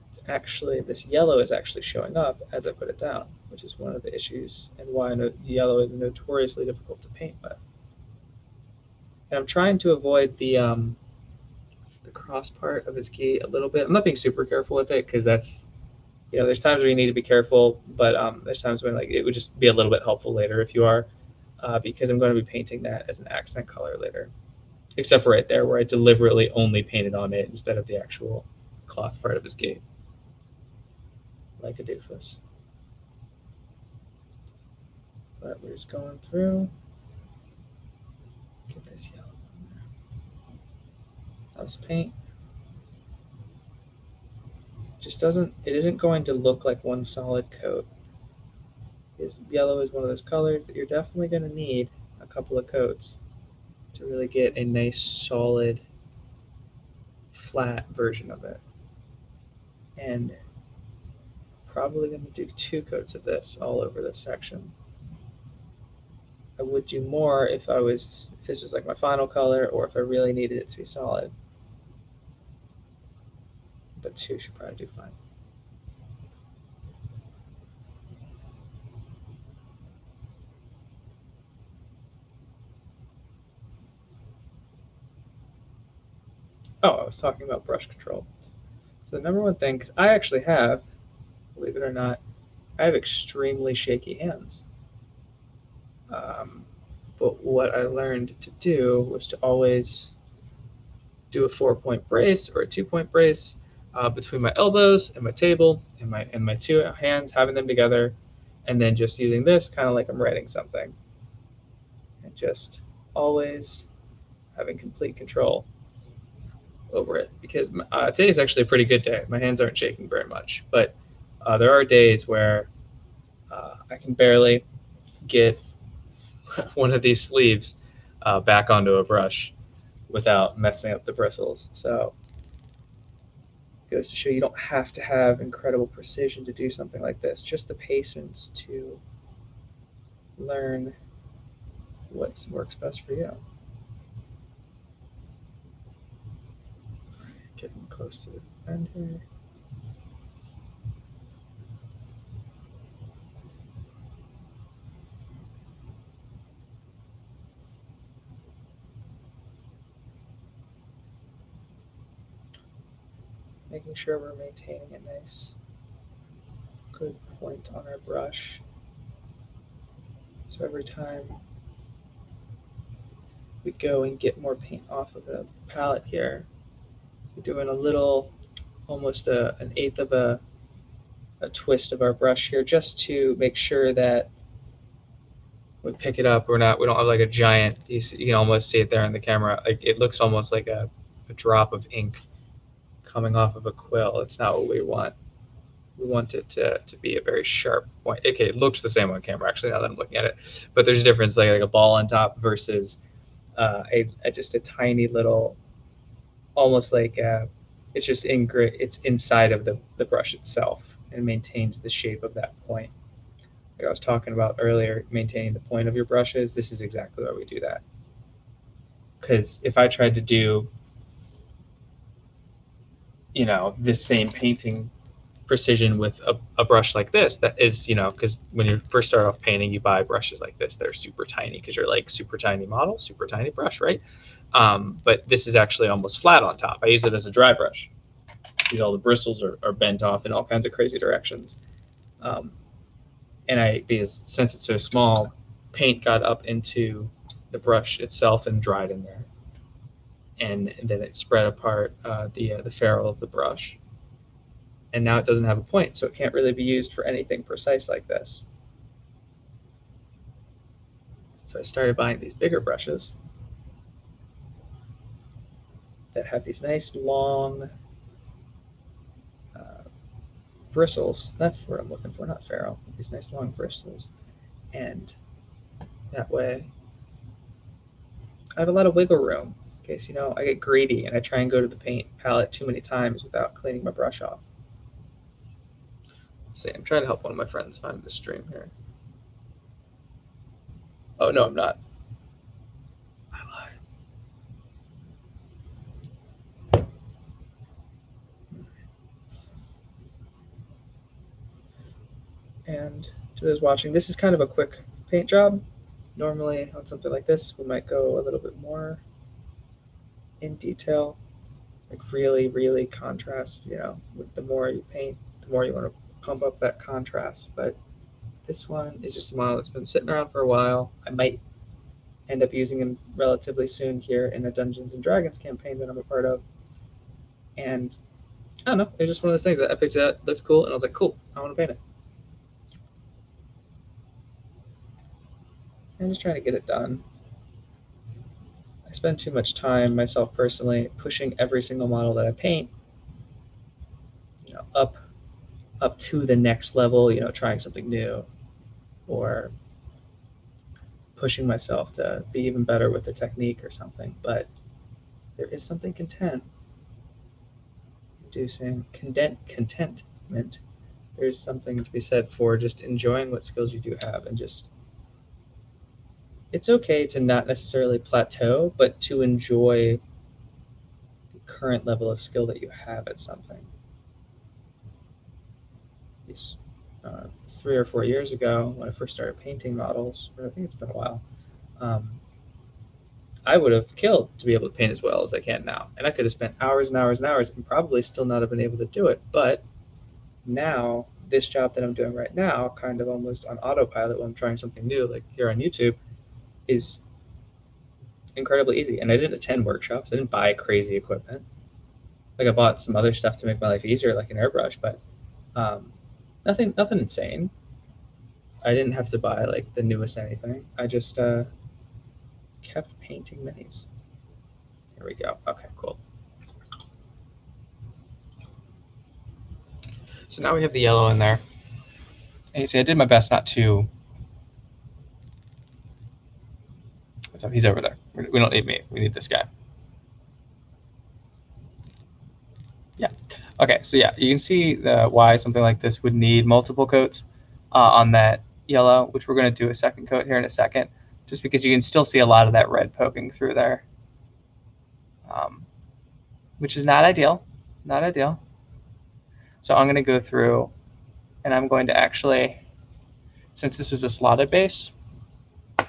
It's actually, this yellow is actually showing up as I put it down, which is one of the issues and why yellow is notoriously difficult to paint with. And I'm trying to avoid the cross part of his gi a little bit. I'm not being super careful with it because that's, there's times where you need to be careful, but there's times when like it would just be a little bit helpful later if you are, because I'm going to be painting that as an accent color later. Except for right there where I deliberately only painted on it instead of the actual cloth part of his gi. Like a doofus. But we're just going through. Get this yellow on there. Let's paint. It isn't going to look like one solid coat. Yellow is one of those colors that you're definitely going to need a couple of coats to really get a nice solid flat version of it. And probably going to do 2 coats of this all over this section. I would do more if this was like my final color or if I really needed it to be solid. But 2 should probably do fine. Oh, I was talking about brush control. So the number one thing, because I actually have, believe it or not, I have extremely shaky hands. But what I learned to do was to always do a 4-point brace or a 2-point brace between my elbows and my table and my 2 hands, having them together, and then just using this kind of like I'm writing something, and just always having complete control over it. Because today is actually a pretty good day. My hands aren't shaking very much, but there are days where I can barely get one of these sleeves back onto a brush without messing up the bristles. So it goes to show you don't have to have incredible precision to do something like this. Just the patience to learn what works best for you. Getting close to the end here. Making sure we're maintaining a nice, good point on our brush. So every time we go and get more paint off of the palette here, we're doing a little, almost an eighth of a twist of our brush here, just to make sure that we pick it up. We don't have like a giant, you can almost see it there in the camera. Like it looks almost like a drop of ink coming off of a quill. It's not what we want. We want it to be a very sharp point. Okay, it looks the same on camera actually now that I'm looking at it, but there's a difference, like a ball on top versus just a tiny little, almost like it's just it's inside of the brush itself and maintains the shape of that point. Like I was talking about earlier, maintaining the point of your brushes, this is exactly why we do that. Because if I tried to do, this same painting precision with a brush like this that is, because when you first start off painting, you buy brushes like this. They're super tiny because you're like super tiny model, super tiny brush, right? But this is actually almost flat on top. I use it as a dry brush. Because all the bristles are bent off in all kinds of crazy directions. And because since it's so small, paint got up into the brush itself and dried in there. And then it spread apart the ferrule of the brush. And now it doesn't have a point, so it can't really be used for anything precise like this. So I started buying these bigger brushes that have these nice long bristles. That's what I'm looking for, not ferrule. These nice long bristles. And that way I have a lot of wiggle room in case, I get greedy and I try and go to the paint palette too many times without cleaning my brush off. Let's see, I'm trying to help one of my friends find the stream here. Oh, no, I'm not. I lied. And to those watching, this is kind of a quick paint job. Normally on something like this, we might go a little bit more in detail, like really, really contrast, with the more you paint, the more you want to pump up that contrast. But this one is just a model that's been sitting around for a while. I might end up using him relatively soon here in a Dungeons and Dragons campaign that I'm a part of. And I don't know, it's just one of those things that I picked it up, looked cool, and I was like, cool, I want to paint it. I'm just trying to get it done. I spend too much time myself personally pushing every single model that I paint, up to the next level, trying something new, or pushing myself to be even better with the technique or something. But there is something inducing contentment. There's something to be said for just enjoying what skills you do have, and just, it's okay to not necessarily plateau, but to enjoy the current level of skill that you have at something. 3 or 4 years ago, when I first started painting models, or I think it's been a while, I would have killed to be able to paint as well as I can now. And I could have spent hours and hours and hours and probably still not have been able to do it. But now, this job that I'm doing right now, kind of almost on autopilot when I'm trying something new, like here on YouTube, is incredibly easy. And I didn't attend workshops. I didn't buy crazy equipment. Like, I bought some other stuff to make my life easier, like an airbrush, but nothing insane. I didn't have to buy like the newest anything. I just kept painting minis. Here we go. Okay, cool. So now we have the yellow in there. And you see, I did my best not to. What's up? He's over there. We don't need me. We need this guy. Yeah. Okay, so yeah, you can see why something like this would need multiple coats on that yellow, which we're going to do a second coat here in a second, just because you can still see a lot of that red poking through there, which is not ideal. Not ideal. So I'm going to go through, and I'm going to actually, since this is a slotted base,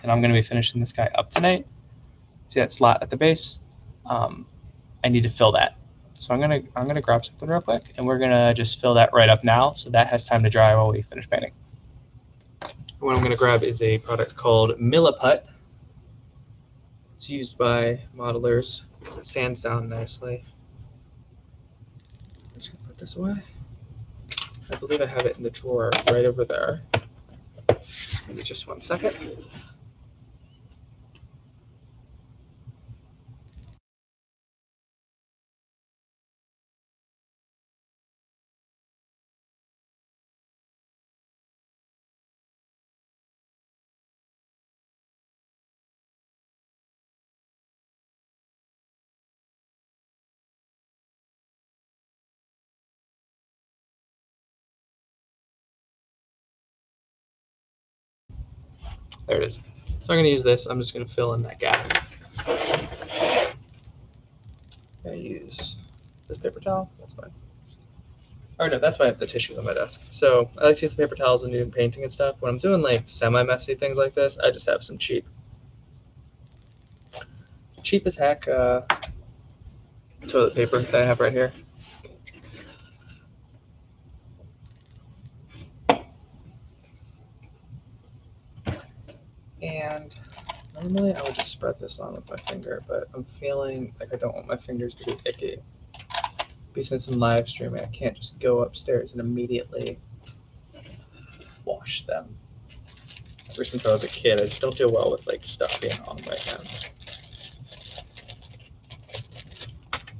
and I'm going to be finishing this guy up tonight, see that slot at the base? I need to fill that. So I'm gonna grab something real quick, and we're gonna just fill that right up now, so that has time to dry while we finish painting. What I'm gonna grab is a product called Milliput. It's used by modelers because it sands down nicely. I'm just gonna put this away. I believe I have it in the drawer right over there. Give me just 1 second. There it is. So I'm going to use this. I'm just going to fill in that gap. I'm going to use this paper towel. That's fine. Or no, that's why I have the tissues on my desk. So I like to use the paper towels when doing painting and stuff. When I'm doing like semi-messy things like this, I just have some cheap as heck toilet paper that I have right here. And normally I would just spread this on with my finger, but I'm feeling like I don't want my fingers to be icky. Because since I'm live streaming, I can't just go upstairs and immediately wash them. Ever since I was a kid, I just don't do well with like stuff being on my hands.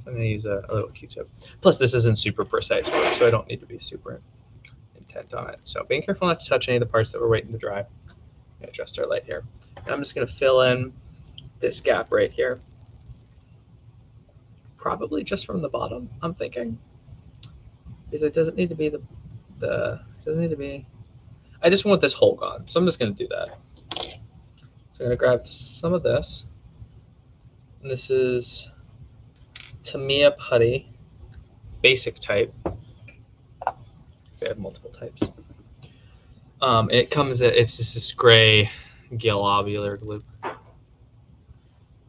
I'm gonna use a little Q-tip. Plus, this isn't super precise work, so I don't need to be super intent on it. So being careful not to touch any of the parts that we're waiting to dry. Adjust our light here. And I'm just gonna fill in this gap right here. Probably just from the bottom, I'm thinking. Because it doesn't need to be doesn't need to be, I just want this hole gone. So I'm just gonna do that. So I'm gonna grab some of this. And this is Tamiya putty, basic type. We have multiple types. It's just this gray globular glue.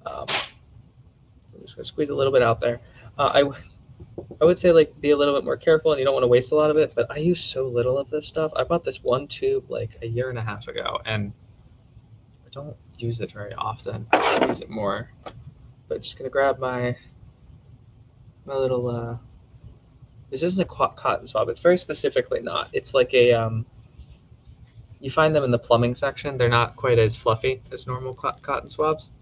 So I'm just gonna squeeze a little bit out there. I would say like be a little bit more careful, and you don't want to waste a lot of it. But I use so little of this stuff. I bought this one tube like a year and a half ago, and I don't use it very often. I should use it more. But just gonna grab my little. This isn't a cotton swab. It's very specifically not. It's like a you find them in the plumbing section. They're not quite as fluffy as normal cotton swabs.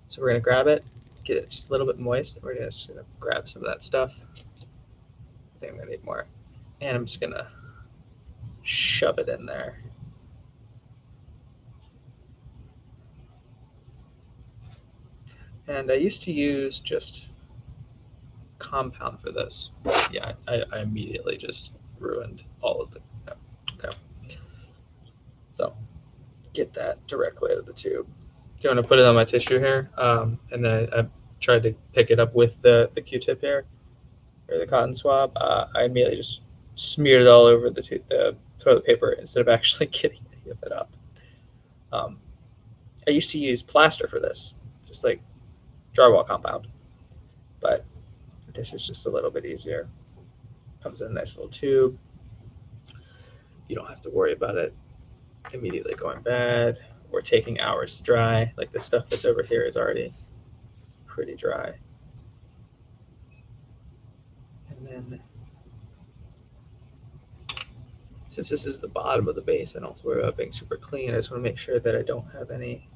So we're gonna grab it, get it just a little bit moist. We're just gonna grab some of that stuff. I think I'm gonna need more. And I'm just gonna shove it in there. And I used to use just compound for this. Yeah, I immediately just ruined all of the. Okay. So get that directly out of the tube. So I'm gonna put it on my tissue here, and then I tried to pick it up with the Q-tip here, or the cotton swab. I immediately just smeared it all over the toilet paper instead of actually getting any of it up. I used to use plaster for this, just like drywall compound, but this is just a little bit easier. Comes in a nice little tube. You don't have to worry about it immediately going bad or taking hours to dry. Like the stuff that's over here is already pretty dry. And then, since this is the bottom of the base, I don't have to worry about being super clean. I just want to make sure that I don't have any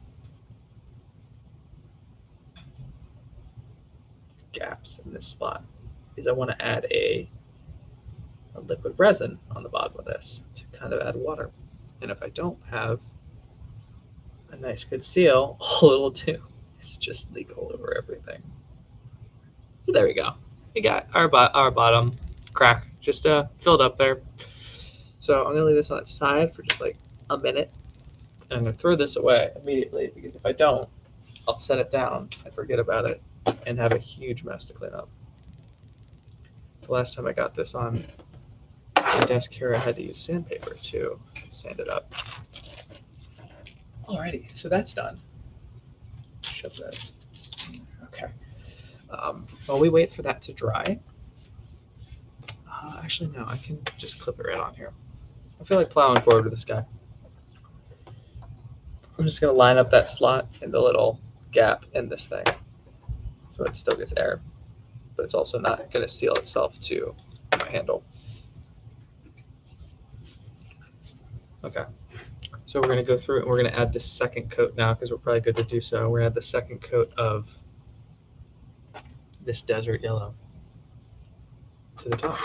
gaps in this slot, because I want to add a liquid resin on the bottom of this to kind of add water. And if I don't have a nice good seal, all it'll do is just leak all over everything. So there we go. We got our bottom crack just filled up there. So I'm gonna leave this on its side for just like a minute. And I'm gonna throw this away immediately, because if I don't, I'll set it down and forget about it and have a huge mess to clean up. The last time I got this on my desk here, I had to use sandpaper to sand it up. Alrighty, so that's done. Shove that. Okay. While we wait for that to dry, actually no, I can just clip it right on here. I feel like plowing forward with this guy. I'm just gonna line up that slot in the little gap in this thing, so it still gets air, but it's also not gonna seal itself to my handle. Okay. So we're going to go through and we're going to add this second coat now, because we're probably good to do so. We're going to add the second coat of this desert yellow to the top.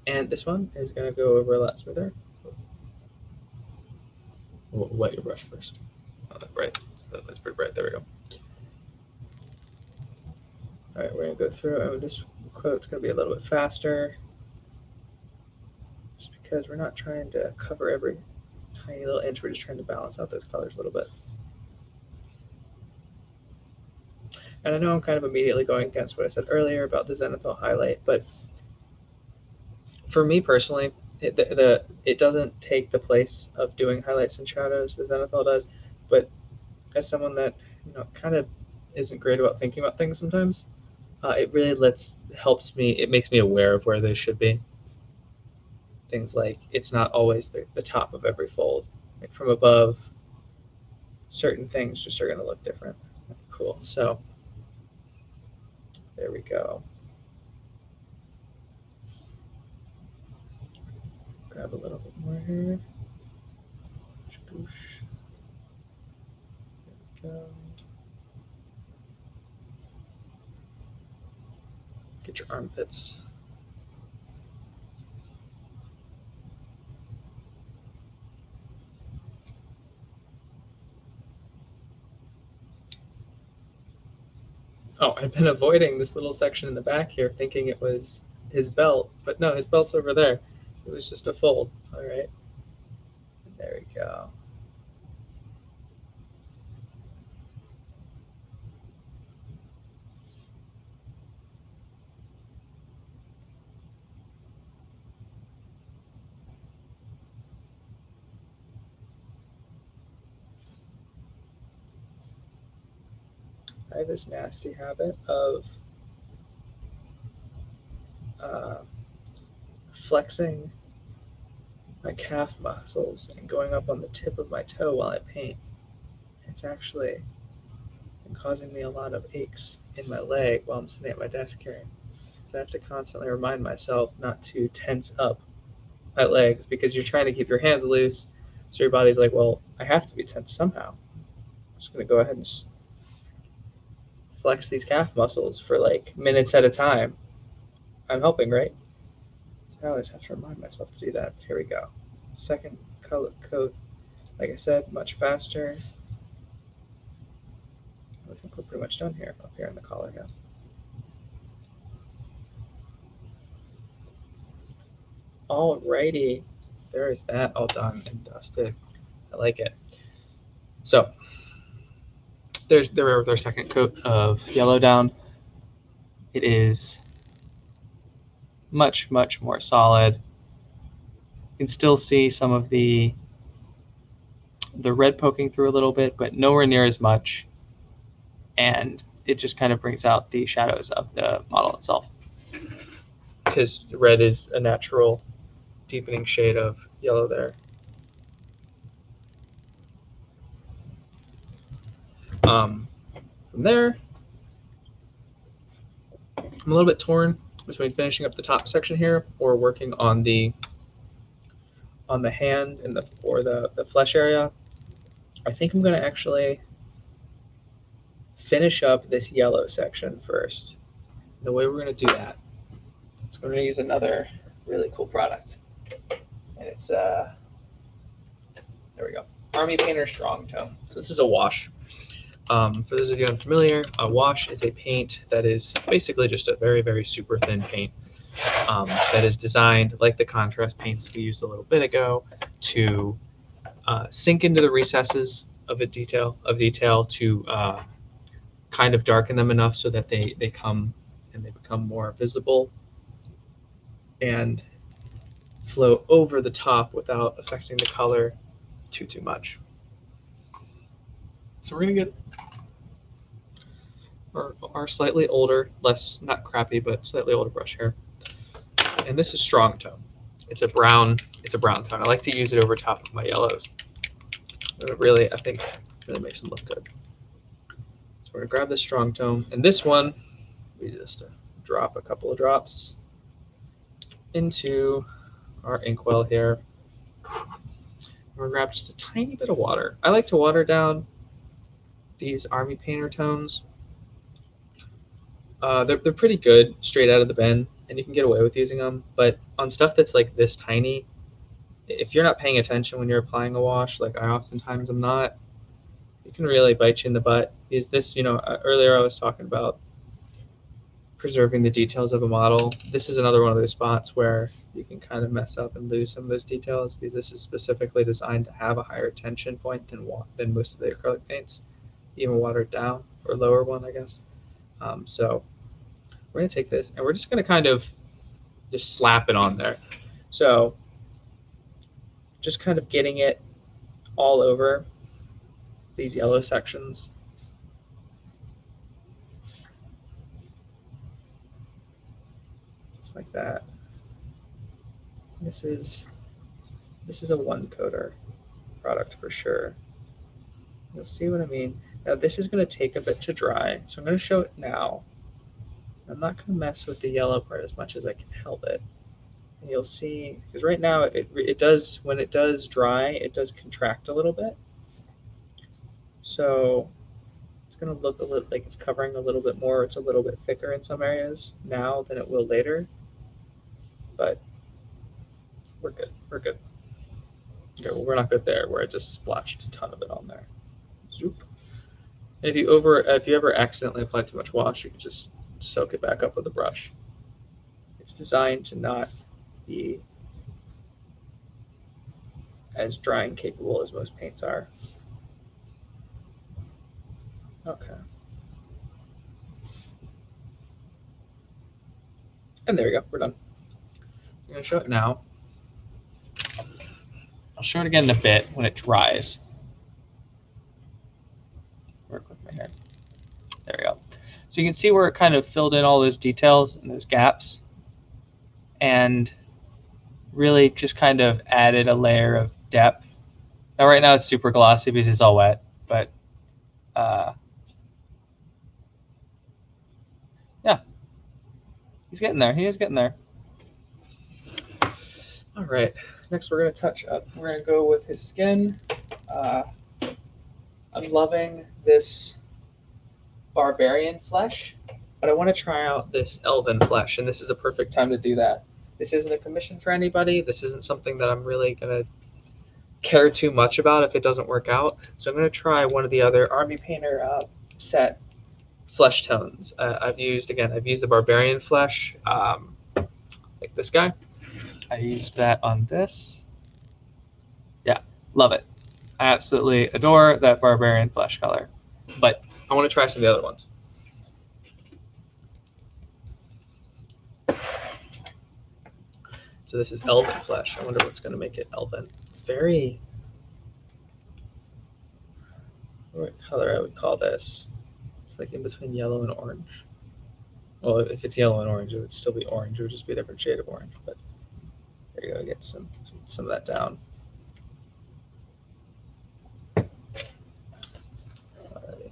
And this one is going to go over a lot smoother. We'll wet your brush first. Oh, that's bright. That's pretty bright. There we go. All right, we're going to go through, and this quote's going to be a little bit faster, just because we're not trying to cover every tiny little inch. We're just trying to balance out those colors a little bit. And I know I'm kind of immediately going against what I said earlier about the Zenithal highlight, but for me personally, it doesn't take the place of doing highlights and shadows. The Zenithal does, but as someone that kind of isn't great about thinking about things sometimes, it really helps me. It makes me aware of where they should be. Things like it's not always the top of every fold. Like from above, certain things just are going to look different. Cool. So there we go. Grab a little bit more here. There we go. Get your armpits. Oh, I've been avoiding this little section in the back here, thinking it was his belt, but no, his belt's over there. It was just a fold. All right. There we go. I have this nasty habit of uh, flexing my calf muscles and going up on the tip of my toe while I paint. It's actually causing me a lot of aches in my leg while I'm sitting at my desk here. So I have to constantly remind myself not to tense up my legs because you're trying to keep your hands loose. So your body's like, well, I have to be tense somehow. I'm just going to go ahead and flex these calf muscles for like minutes at a time. I'm helping, right? So I always have to remind myself to do that. Here we go. Second color coat, like I said, much faster. I think we're pretty much done here, up here in the collar now. Alrighty, there is that all done and dusted. I like it. So there's their second coat of yellow down. It is much more solid. You can still see some of the red poking through a little bit, but nowhere near as much. And it just kind of brings out the shadows of the model itself. Because red is a natural deepening shade of yellow there. From there, I'm a little bit torn between finishing up the top section here or working on the hand and the flesh area. I think I'm going to actually finish up this yellow section first. The way we're going to do that is we're going to use another really cool product. And it's, there we go, Army Painter Strong Tone. So this is a wash. For those of you unfamiliar, a wash is a paint that is basically just a very super thin paint that is designed, like the contrast paints we used a little bit ago, to sink into the recesses of detail to kind of darken them enough so that they come and they become more visible and flow over the top without affecting the color too much. So we're gonna get our slightly older, not crappy, but slightly older brush here. And this is Strong Tone. It's a brown tone. I like to use it over top of my yellows. And it really, I think, really makes them look good. So we're gonna grab this Strong Tone, and this one, we just drop a couple of drops into our inkwell here. We're gonna grab just a tiny bit of water. I like to water down these Army Painter tones. They're pretty good straight out of the bin, and you can get away with using them. But on stuff that's like this tiny, if you're not paying attention when you're applying a wash, like I oftentimes am not, it can really bite you in the butt. Is this, earlier I was talking about preserving the details of a model. This is another one of those spots where you can kind of mess up and lose some of those details because this is specifically designed to have a higher tension point than most of the acrylic paints, even watered down, or lower one, I guess. So we're going to take this and we're just going to kind of just slap it on there. So just kind of getting it all over these yellow sections. Just like that. This is a one coater product for sure. You'll see what I mean. Now this is going to take a bit to dry, so I'm going to show it now. I'm not going to mess with the yellow part as much as I can help it. And you'll see, because right now it does, when it does dry, it does contract a little bit. So it's going to look a little like it's covering a little bit more. It's a little bit thicker in some areas now than it will later. But we're good. We're good. Okay, well, we're not good there, where I just splashed a ton of it on there. Zoop. And if you ever accidentally apply too much wash, you can just soak it back up with a brush. It's designed to not be as drying capable as most paints are. Okay. And there we go, we're done. I'm gonna show it now. I'll show it again in a bit when it dries. Work with my hair. There we go. So you can see where it kind of filled in all those details and those gaps, and really just kind of added a layer of depth. Now right now it's super glossy because it's all wet, but yeah, he's getting there. He is getting there. All right, next we're going to touch up. We're going to go with his skin. I'm loving this barbarian flesh, but I want to try out this elven flesh, and this is a perfect time to do that. This isn't a commission for anybody. This isn't something that I'm really going to care too much about if it doesn't work out. So I'm going to try one of the other Army Painter set flesh tones. I've used the barbarian flesh, like this guy. I used that on this. Yeah, love it. I absolutely adore that barbarian flesh color. But I want to try some of the other ones. So this is elven flesh. I wonder what's going to make it elven. It's very... what color I would call this? It's like in between yellow and orange. Well, if it's yellow and orange, it would still be orange. It would just be a different shade of orange. But there you go. Get some of that down. Alrighty.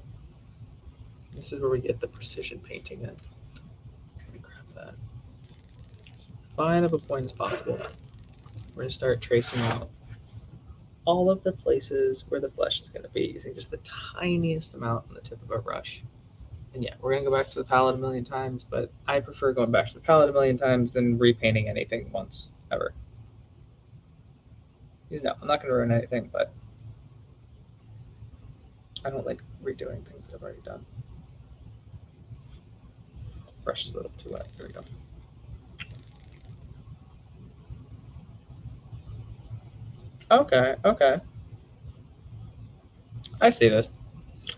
This is where we get the precision painting in. Let me grab that. As fine of a point as possible. We're going to start tracing out all of the places where the flesh is going to be using just the tiniest amount on the tip of our brush. And yeah, we're going to go back to the palette a million times, but I prefer going back to the palette a million times than repainting anything once, ever. Because no, I'm not going to ruin anything, but I don't like redoing things that I've already done. Brush is a little too wet. There we go. Okay, okay. I see this.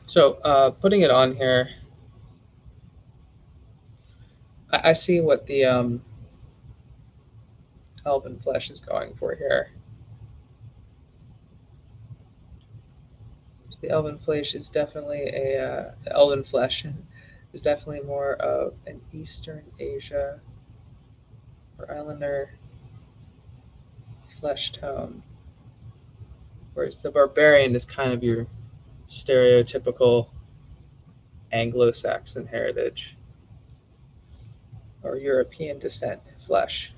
So putting it on here, I see what the elven flesh is going for here. The elven flesh is definitely elven flesh is definitely more of an Eastern Asia or Islander flesh tone, whereas the barbarian is kind of your stereotypical Anglo-Saxon heritage or European descent flesh.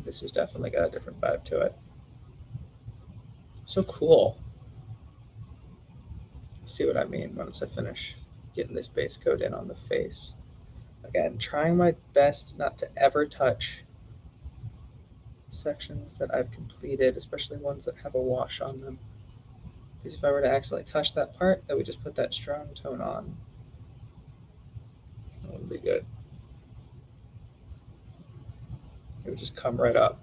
This has definitely got a different vibe to it. So cool. See what I mean once I finish getting this base coat in on the face. Again, trying my best not to ever touch sections that I've completed, especially ones that have a wash on them. Because if I were to accidentally touch that part, that would just put that strong tone on. That wouldn't be good. It would just come right up.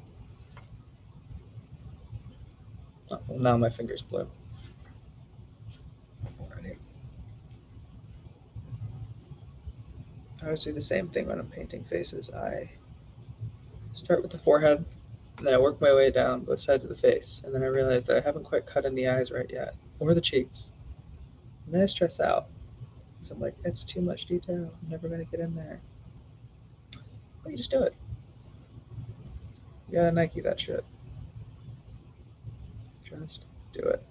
Oh, well, now my finger's blue. Alrighty. I always do the same thing when I'm painting faces. I start with the forehead, and then I work my way down both sides of the face, and then I realize that I haven't quite cut in the eyes right yet, or the cheeks. And then I stress out. So I'm like, it's too much detail. I'm never going to get in there. But you just do it. You gotta Nike that shit. Just do it.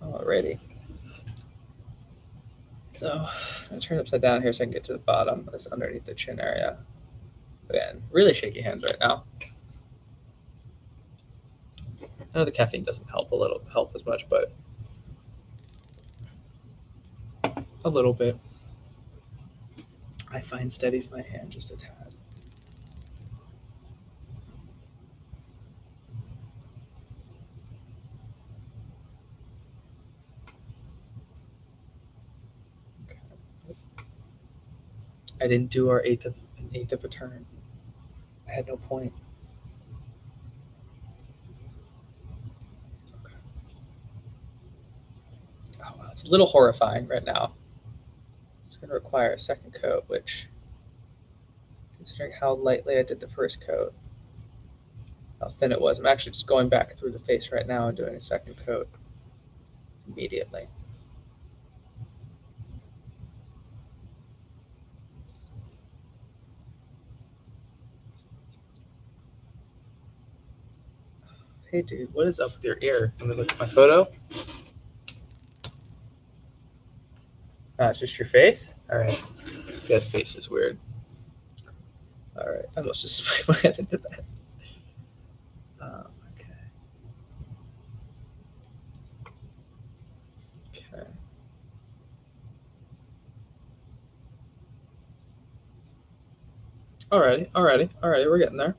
Alrighty. So I'm gonna turn it upside down here so I can get to the bottom. That's underneath the chin area. Again, really shaky hands right now. I know the caffeine doesn't help as much, but a little bit. I find steadies my hand just a tad. Okay. I didn't do our eighth of a turn. I had no point. Okay. Oh wow, it's a little horrifying right now. It's going to require a second coat, which, considering how lightly I did the first coat, how thin it was, I'm actually just going back through the face right now and doing a second coat immediately. Hey dude, what is up with your ear? Let me look at my photo. It's just your face? Alright. See, his face is weird. Alright, I must just smack my head into that. Okay. Okay. Alrighty, we're getting there.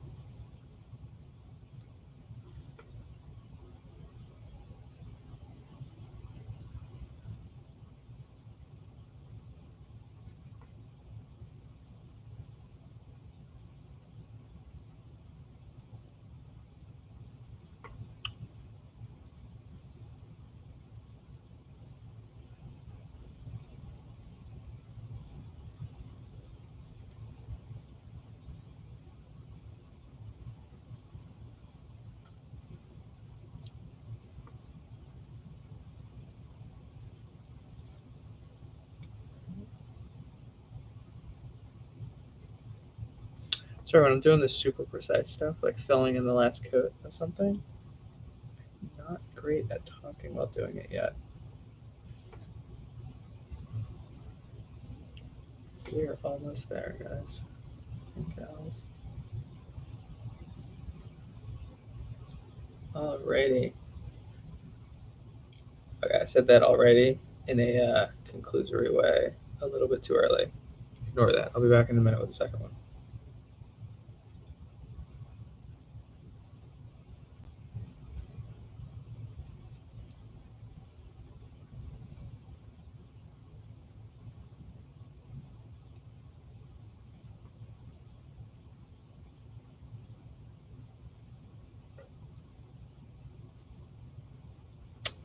Sorry, when I'm doing this super precise stuff, like filling in the last coat of something, I'm not great at talking while doing it yet. We are almost there, guys and gals. Alrighty. Okay, I said that already in a conclusory way, a little bit too early. Ignore that. I'll be back in a minute with the second one.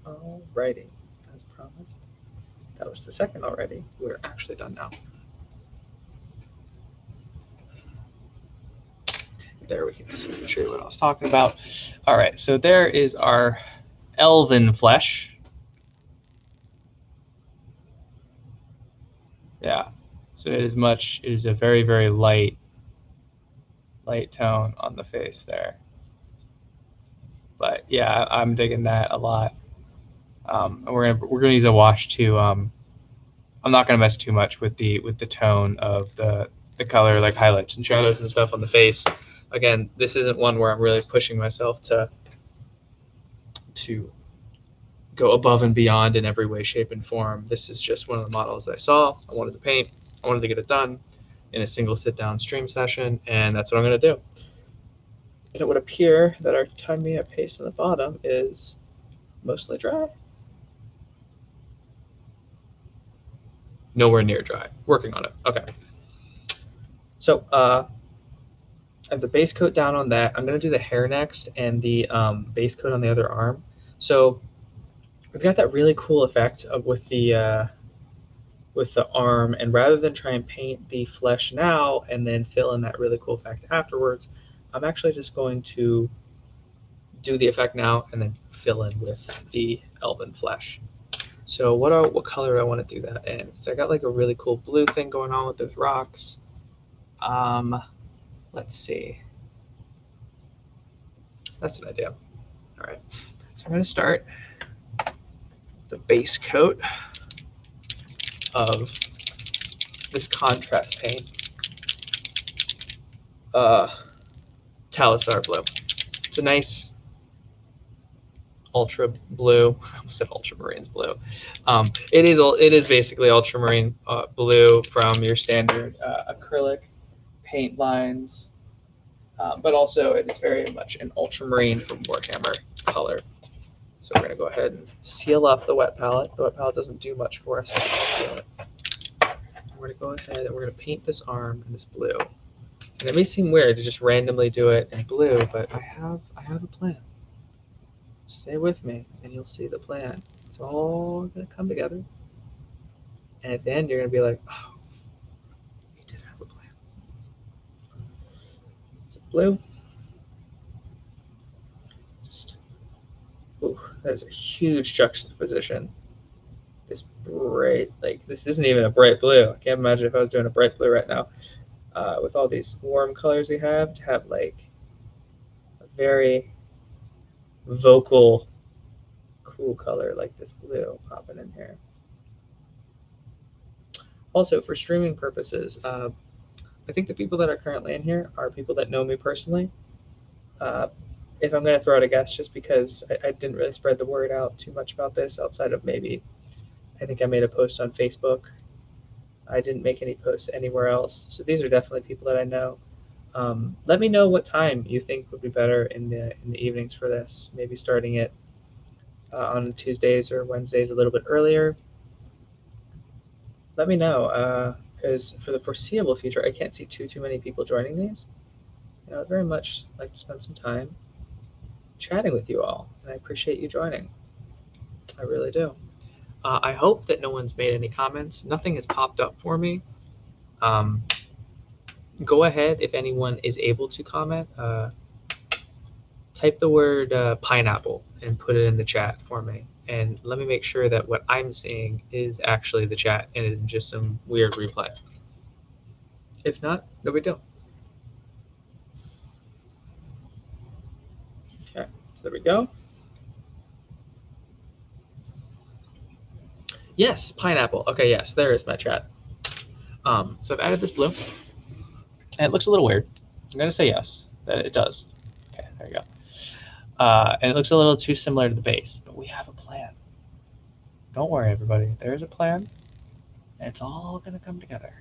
Alrighty, as promised. That was the second already. We're actually done now. There we can show you what I was talking about. All right, so there is our elven flesh. Yeah, so it is a very, very light tone on the face there. But yeah, I'm digging that a lot. And we're gonna use a wash to. I'm not gonna mess too much with the tone of the color, like highlights and shadows and stuff on the face. Again, this isn't one where I'm really pushing myself to go above and beyond in every way, shape, and form. This is just one of the models I saw. I wanted to paint. I wanted to get it done in a single sit-down stream session, and that's what I'm going to do. And it would appear that our time me at paste on the bottom is mostly dry. Nowhere near dry. Working on it. Okay. So I have the base coat down on that. I'm going to do the hair next and the base coat on the other arm. So we've got that really cool effect of with the with the arm, and rather than try and paint the flesh now and then fill in that really cool effect afterwards, I'm actually just going to do the effect now and then fill in with the elven flesh. So what color do I want to do that in? So I got like a really cool blue thing going on with those rocks. Let's see. That's an idea. All right. So I'm going to start the base coat of this contrast paint. Talassar blue. It's a nice ultra blue. I almost said ultramarines blue. It is basically ultramarine blue from your standard acrylic paint lines, but also it is very much an ultramarine from Warhammer color. So we're going to go ahead and seal up the wet palette. The wet palette doesn't do much for us. So I'll seal it. We're going to go ahead and we're going to paint this arm in this blue. And it may seem weird to just randomly do it in blue, but I have a plan. Stay with me, and you'll see the plan. It's all going to come together. And at the end, you're going to be like, oh, you did have a plan. So blue. Ooh, that is a huge juxtaposition. This bright, like, this isn't even a bright blue. I can't imagine if I was doing a bright blue right now. With all these warm colors we have, to have like a very vocal, cool color like this blue popping in here. Also, for streaming purposes, I think the people that are currently in here are people that know me personally. If I'm going to throw out a guess, just because I didn't really spread the word out too much about this outside of maybe, I think I made a post on Facebook. I didn't make any posts anywhere else. So these are definitely people that I know. Let me know what time you think would be better in the evenings for this. Maybe starting it on Tuesdays or Wednesdays a little bit earlier. Let me know, because for the foreseeable future, I can't see too many people joining these. I would very much like to spend some time chatting with you all, and I appreciate you joining. I really do. I hope that no one's made any comments. Nothing has popped up for me. Go ahead, if anyone is able to comment, type the word pineapple and put it in the chat for me. And let me make sure that what I'm seeing is actually the chat and isn't just some weird replay. If not, no big deal. Okay, so there we go. Yes, pineapple. Okay, yes, there is my chat. So I've added this blue, and it looks a little weird. I'm going to say yes, that it does. Okay, there you go. And it looks a little too similar to the base, but we have a plan. Don't worry, everybody. There's a plan, and it's all going to come together.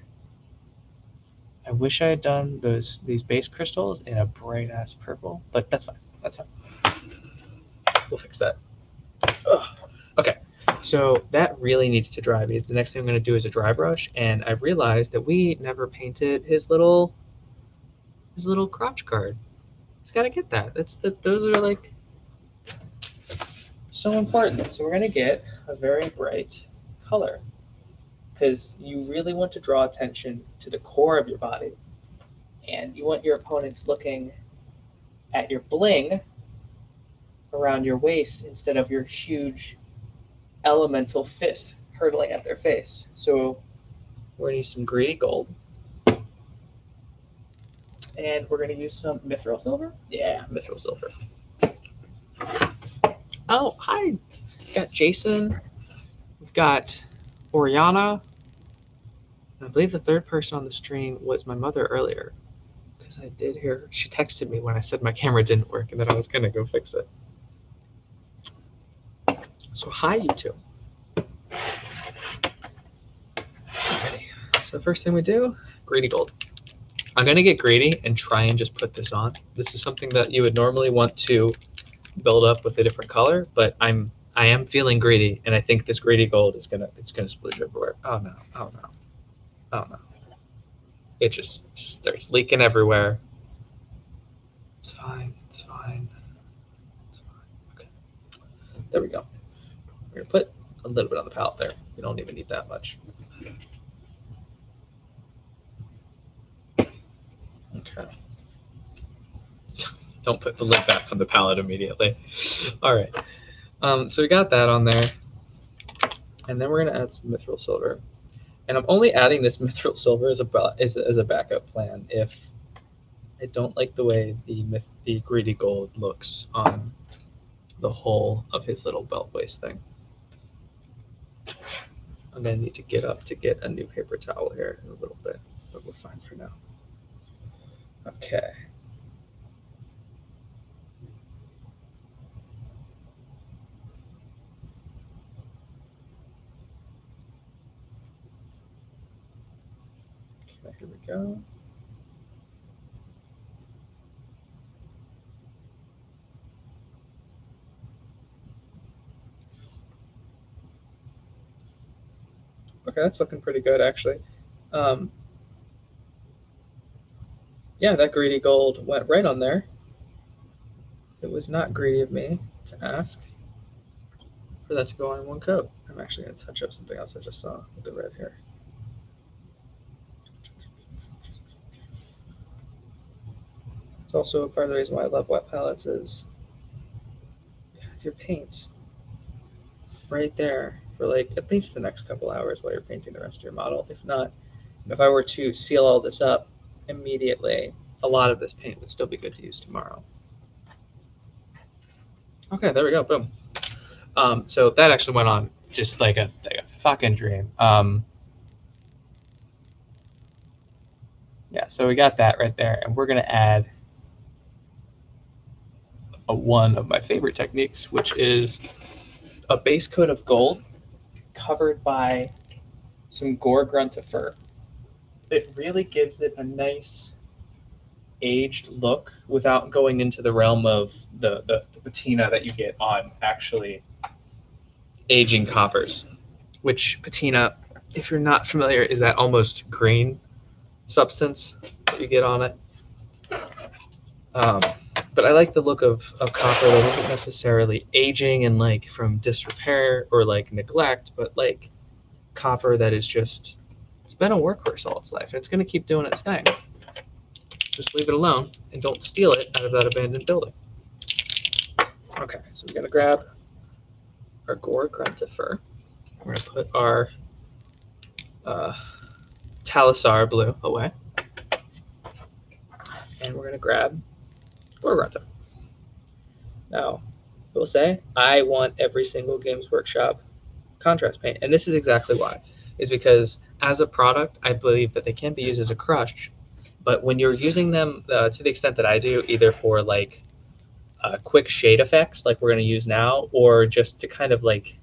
I wish I had done these base crystals in a bright-ass purple, but that's fine. That's fine. We'll fix that. Ugh. Okay, so that really needs to dry because the next thing I'm going to do is a dry brush, and I realized that we never painted his little crotch guard. It's got to get that. Those are like so important. So we're going to get a very bright color because you really want to draw attention to the core of your body, and you want your opponents looking at your bling around your waist instead of your huge elemental fist hurtling at their face. So we're going to use some greedy gold. And we're going to use some mithril silver. Yeah, mithril silver. Oh, hi. We've got Jason. We've got Oriana. I believe the third person on the stream was my mother earlier. Because I did hear her. She texted me when I said my camera didn't work and that I was going to go fix it. So hi, you two. Okay. So the first thing we do, greedy gold. I'm going to get greedy and try and just put this on. This is something that you would normally want to build up with a different color, but I am feeling greedy, and I think this greedy gold is gonna splooge everywhere. Oh no! Oh no! Oh no! It just starts leaking everywhere. It's fine. It's fine. It's fine. Okay. There we go. We're gonna put a little bit on the palette there. We don't even need that much. Okay. Don't put the lid back on the palette immediately. All right. So we got that on there. And then we're going to add some mithril silver. And I'm only adding this mithril silver as a backup plan if I don't like the way the greedy gold looks on the whole of his little belt waist thing. I'm going to need to get up to get a new paper towel here in a little bit, but we're fine for now. Okay. Okay, here we go. Okay, that's looking pretty good, actually. Yeah, that greedy gold went right on there. It was not greedy of me to ask for that to go on in one coat. I'm actually going to touch up something else I just saw with the red here. It's also part of the reason why I love wet palettes is you have your paint right there for like at least the next couple hours while you're painting the rest of your model. If not, if I were to seal all this up immediately, a lot of this paint would still be good to use tomorrow. Okay, there we go. Boom. So that actually went on just like a fucking dream. Yeah, so we got that right there, and we're gonna add one of my favorite techniques, which is a base coat of gold covered by some Gore-Grunta. It really gives it a nice aged look without going into the realm of the patina that you get on actually aging coppers, which patina, if you're not familiar, is that almost green substance that you get on it. But I like the look of copper that isn't necessarily aging and like from disrepair or like neglect, but like copper that is just, it's been a workhorse all its life and it's going to keep doing its thing. Just leave it alone and don't steal it out of that abandoned building. Okay, so we're going to grab our Gore-Grunta. We're going to put our Talassar blue away. And we're going to grab Gore-Grunta. Now, I will say, I want every single Games Workshop contrast paint. And this is exactly why. Is because as a product, I believe that they can be used as a crush. But when you're using them to the extent that I do, either for like quick shade effects like we're going to use now, or just to kind of like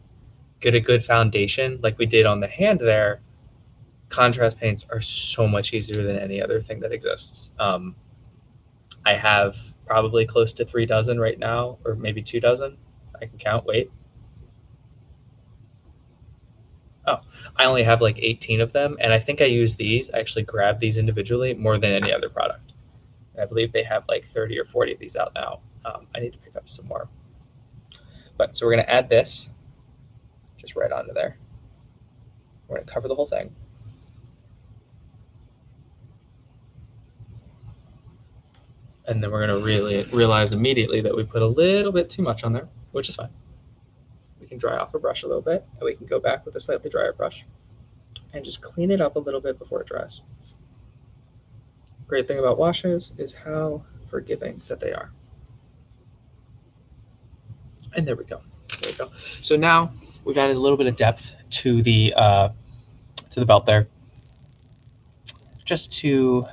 get a good foundation like we did on the hand there, contrast paints are so much easier than any other thing that exists. I have probably close to 3 dozen right now, or maybe 2 dozen. I can count. Wait. Oh, I only have like 18 of them, and I think I use these. I actually grab these individually more than any other product. And I believe they have like 30 or 40 of these out now. I need to pick up some more. But so we're going to add this just right onto there. We're going to cover the whole thing. And then we're going to really realize immediately that we put a little bit too much on there, which is fine. We can dry off a brush a little bit, and we can go back with a slightly drier brush and just clean it up a little bit before it dries. Great thing about washes is how forgiving that they are. And there we go. There we go. So now we've added a little bit of depth to the belt there. Just to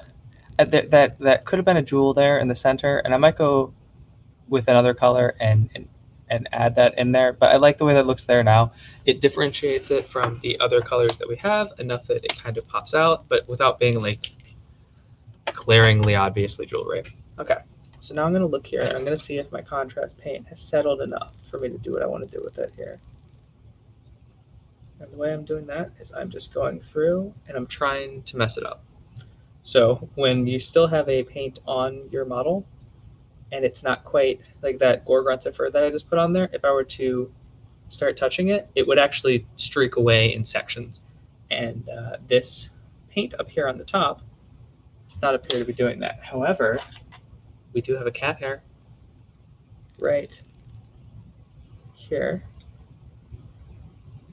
that could have been a jewel there in the center, and I might go with another color and add that in there. But I like the way that looks there now. It differentiates it from the other colors that we have enough that it kind of pops out, but without being like glaringly obviously jewelry. Okay. So now I'm going to look here and I'm going to see if my contrast paint has settled enough for me to do what I want to do with it here. And the way I'm doing that is I'm just going through and I'm trying to mess it up. So when you still have a paint on your model and it's not quite like that Gore-Grunta fur that I just put on there, if I were to start touching it, it would actually streak away in sections. And this paint up here on the top does not appear to be doing that. However, we do have a cat hair right here.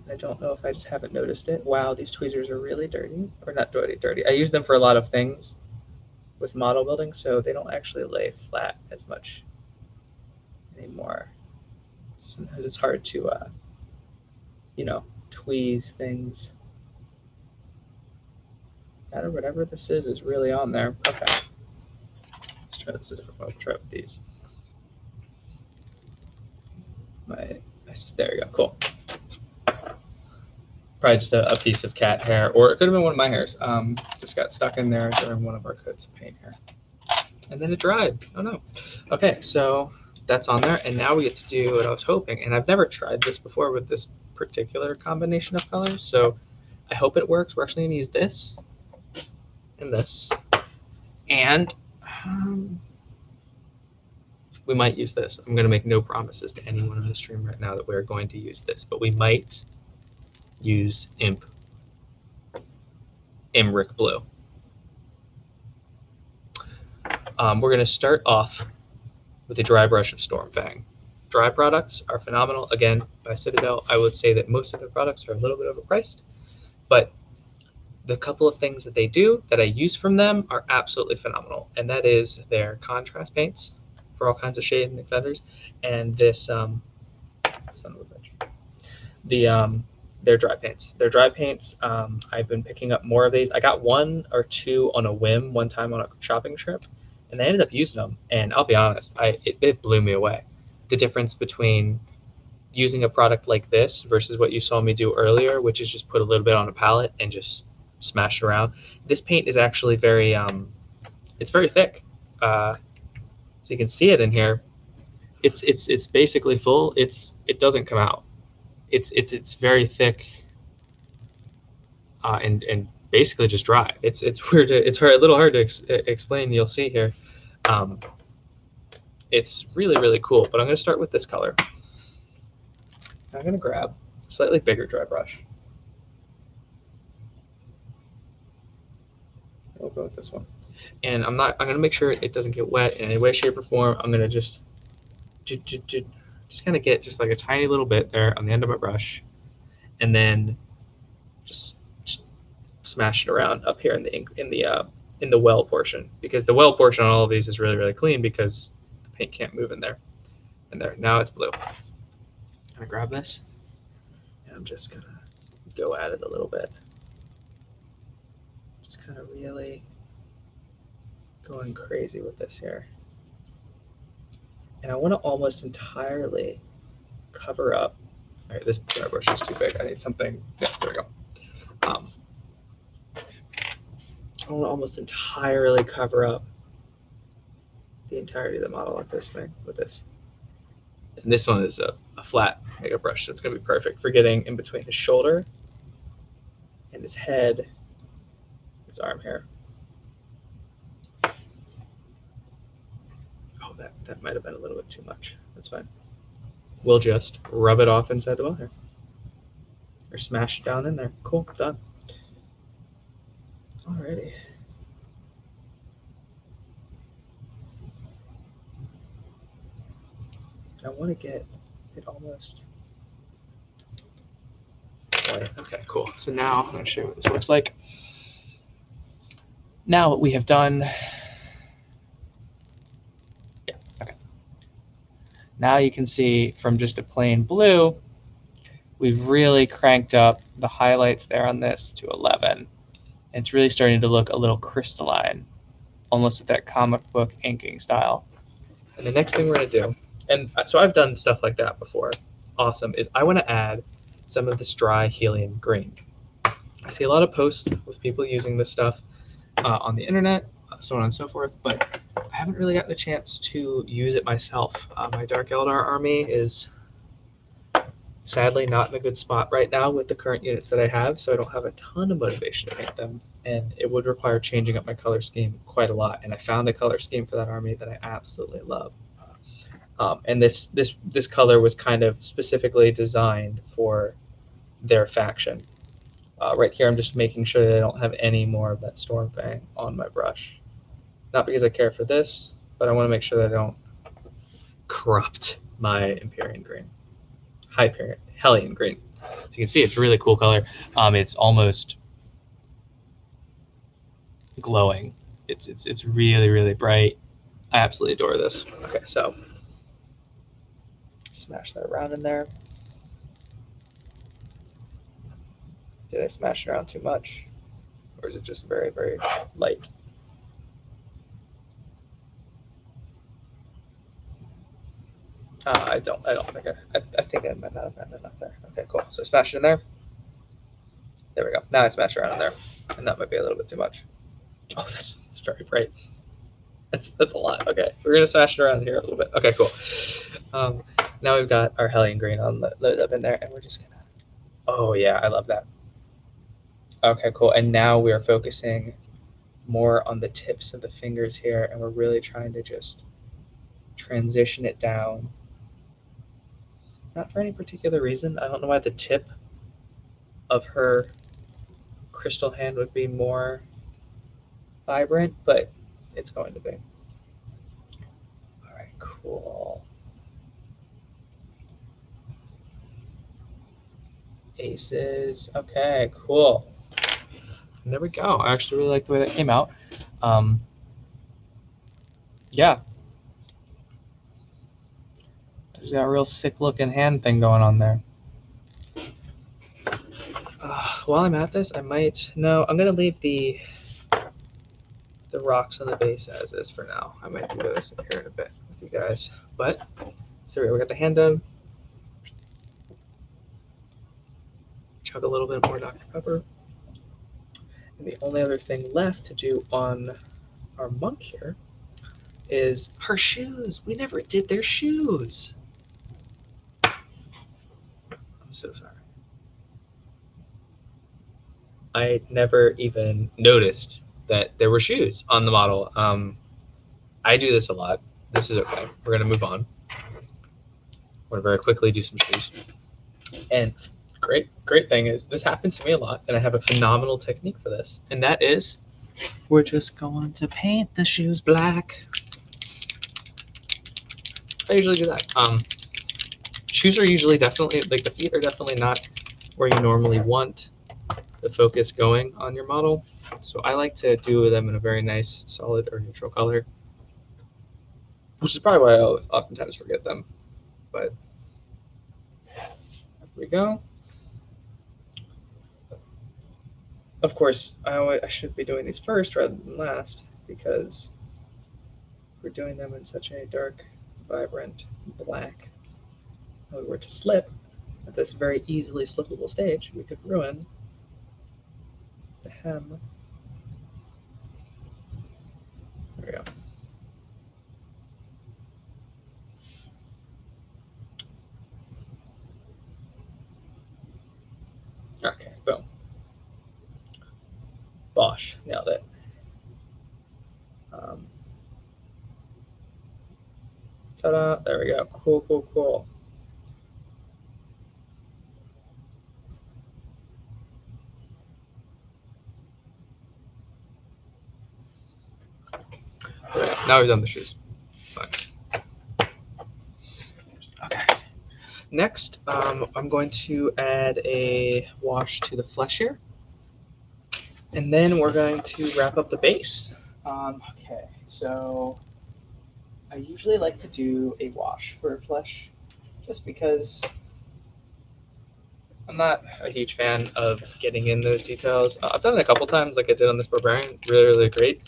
I don't know if I just haven't noticed it. Wow, these tweezers are really dirty. Or not dirty. I use them for a lot of things with model building, so they don't actually lay flat as much anymore. Sometimes it's hard to, tweeze things. That or whatever this is really on there. Okay. Let's try this a different way. I'll try it with these. There you go. Cool. Probably just a piece of cat hair, or it could have been one of my hairs. Just got stuck in there during one of our coats of paint here. And then it dried. Oh no. Okay, so that's on there, and now we get to do what I was hoping. And I've never tried this before with this particular combination of colors, so I hope it works. We're actually going to use this and this, and we might use this. I'm going to make no promises to anyone in the stream right now that we're going to use this, but we might use Imric Blue. We're going to start off with a dry brush of Stormfang. Dry products are phenomenal. Again, by Citadel, I would say that most of their products are a little bit overpriced, but the couple of things that they do that I use from them are absolutely phenomenal, and that is their contrast paints for all kinds of shade and defenders, and this son of a bitch, their dry paints. Their dry paints, I've been picking up more of these. I got 1 or 2 on a whim one time on a shopping trip, and I ended up using them. And I'll be honest, it blew me away. The difference between using a product like this versus what you saw me do earlier, which is just put a little bit on a palette and just smash it around. This paint is actually very, it's very thick. So you can see it in here. It's basically full. It doesn't come out. It's very thick and basically just dry. It's weird. It's a little hard to explain. You'll see here. It's really cool. But I'm going to start with this color. I'm going to grab a slightly bigger dry brush. We'll go with this one. And I'm going to make sure it doesn't get wet in any way, shape, or form. I'm going to just kind of get just like a tiny little bit there on the end of my brush, and then just smash it around up here in the well portion, because the well portion on all of these is really clean because the paint can't move in there. And there, now it's blue. I'm gonna grab this, and I'm just gonna go at it a little bit. Just kind of really going crazy with this here. And I want to almost entirely cover up. All right, this dry brush is too big. I need something. Yeah, there we go. I want to almost entirely cover up the entirety of the model with this thing, with this. And this one is a flat mega brush, so it's going to be perfect for getting in between his shoulder and his head, his arm hair. That might have been a little bit too much. That's fine. We'll just rub it off inside the well here. Or smash it down in there. Cool, done. Alrighty. I want to get it almost. Okay, cool. So now I'm going to show you what this looks like. Now what we have done. Now you can see from just a plain blue, we've really cranked up the highlights there on this to 11. And it's really starting to look a little crystalline, almost with that comic book inking style. And the next thing we're going to do, and so I've done stuff like that before, awesome, is I want to add some of this dry helium green. I see a lot of posts with people using this stuff on the internet, so on and so forth, but I haven't really gotten a chance to use it myself. My Dark Eldar army is sadly not in a good spot right now with the current units that I have, so I don't have a ton of motivation to paint them, and it would require changing up my color scheme quite a lot. And I found a color scheme for that army that I absolutely love. And this color was kind of specifically designed for their faction. Right here, I'm just making sure that I don't have any more of that Stormfang on my brush. Not because I care for this, but I want to make sure that I don't corrupt my Empyrean green. Hyperion, Hellion green. So you can see it's a really cool color. It's almost glowing. It's really, really bright. I absolutely adore this. Okay, so smash that around in there. Did I smash it around too much? Or is it just very, very light? I don't think I think I might not have gotten enough there. Okay, cool. So I smash it in there. There we go. Now I smash around in there. And that might be a little bit too much. Oh, that's very bright. That's a lot. Okay, we're gonna smash it around here a little bit. Okay, cool. Now we've got our Hellion green on loaded up in there, and we're just gonna. Oh yeah, I love that. Okay, cool. And now we are focusing more on the tips of the fingers here, and we're really trying to just transition it down. Not for any particular reason. I don't know why the tip of her crystal hand would be more vibrant, but it's going to be. All right, cool. Aces. Okay, cool. And there we go. I actually really like the way that came out. Yeah. There's got a real sick looking hand thing going on there. While I'm at this, I might. No, I'm going to leave the rocks on the base as is for now. I might do this here in a bit with you guys. But, so we got the hand done. Chug a little bit more Dr. Pepper. And the only other thing left to do on our monk here is her shoes. We never did their shoes. I'm so sorry. I never even noticed that there were shoes on the model. I do this a lot. This is okay. We're going to move on. We're going to very quickly do some shoes. And great thing is this happens to me a lot, and I have a phenomenal technique for this. And that is we're just going to paint the shoes black. I usually do that. Shoes are usually definitely, like the feet are definitely not where you normally want the focus going on your model. So I like to do them in a very nice solid or neutral color, which is probably why I oftentimes forget them. But there we go. Of course, I should be doing these first rather than last because we're doing them in such a dark, vibrant black. If we were to slip at this very easily slippable stage, we could ruin the hem. There we go. Okay, boom. Bosh, nailed it. Ta-da, there we go. Cool. Right, now we've done the shoes. It's fine. Okay. Next, I'm going to add a wash to the flesh here. And then we're going to wrap up the base. Okay, so I usually like to do a wash for flesh just because I'm not a huge fan of getting in those details. I've done it a couple times like I did on this Barbarian. Really great.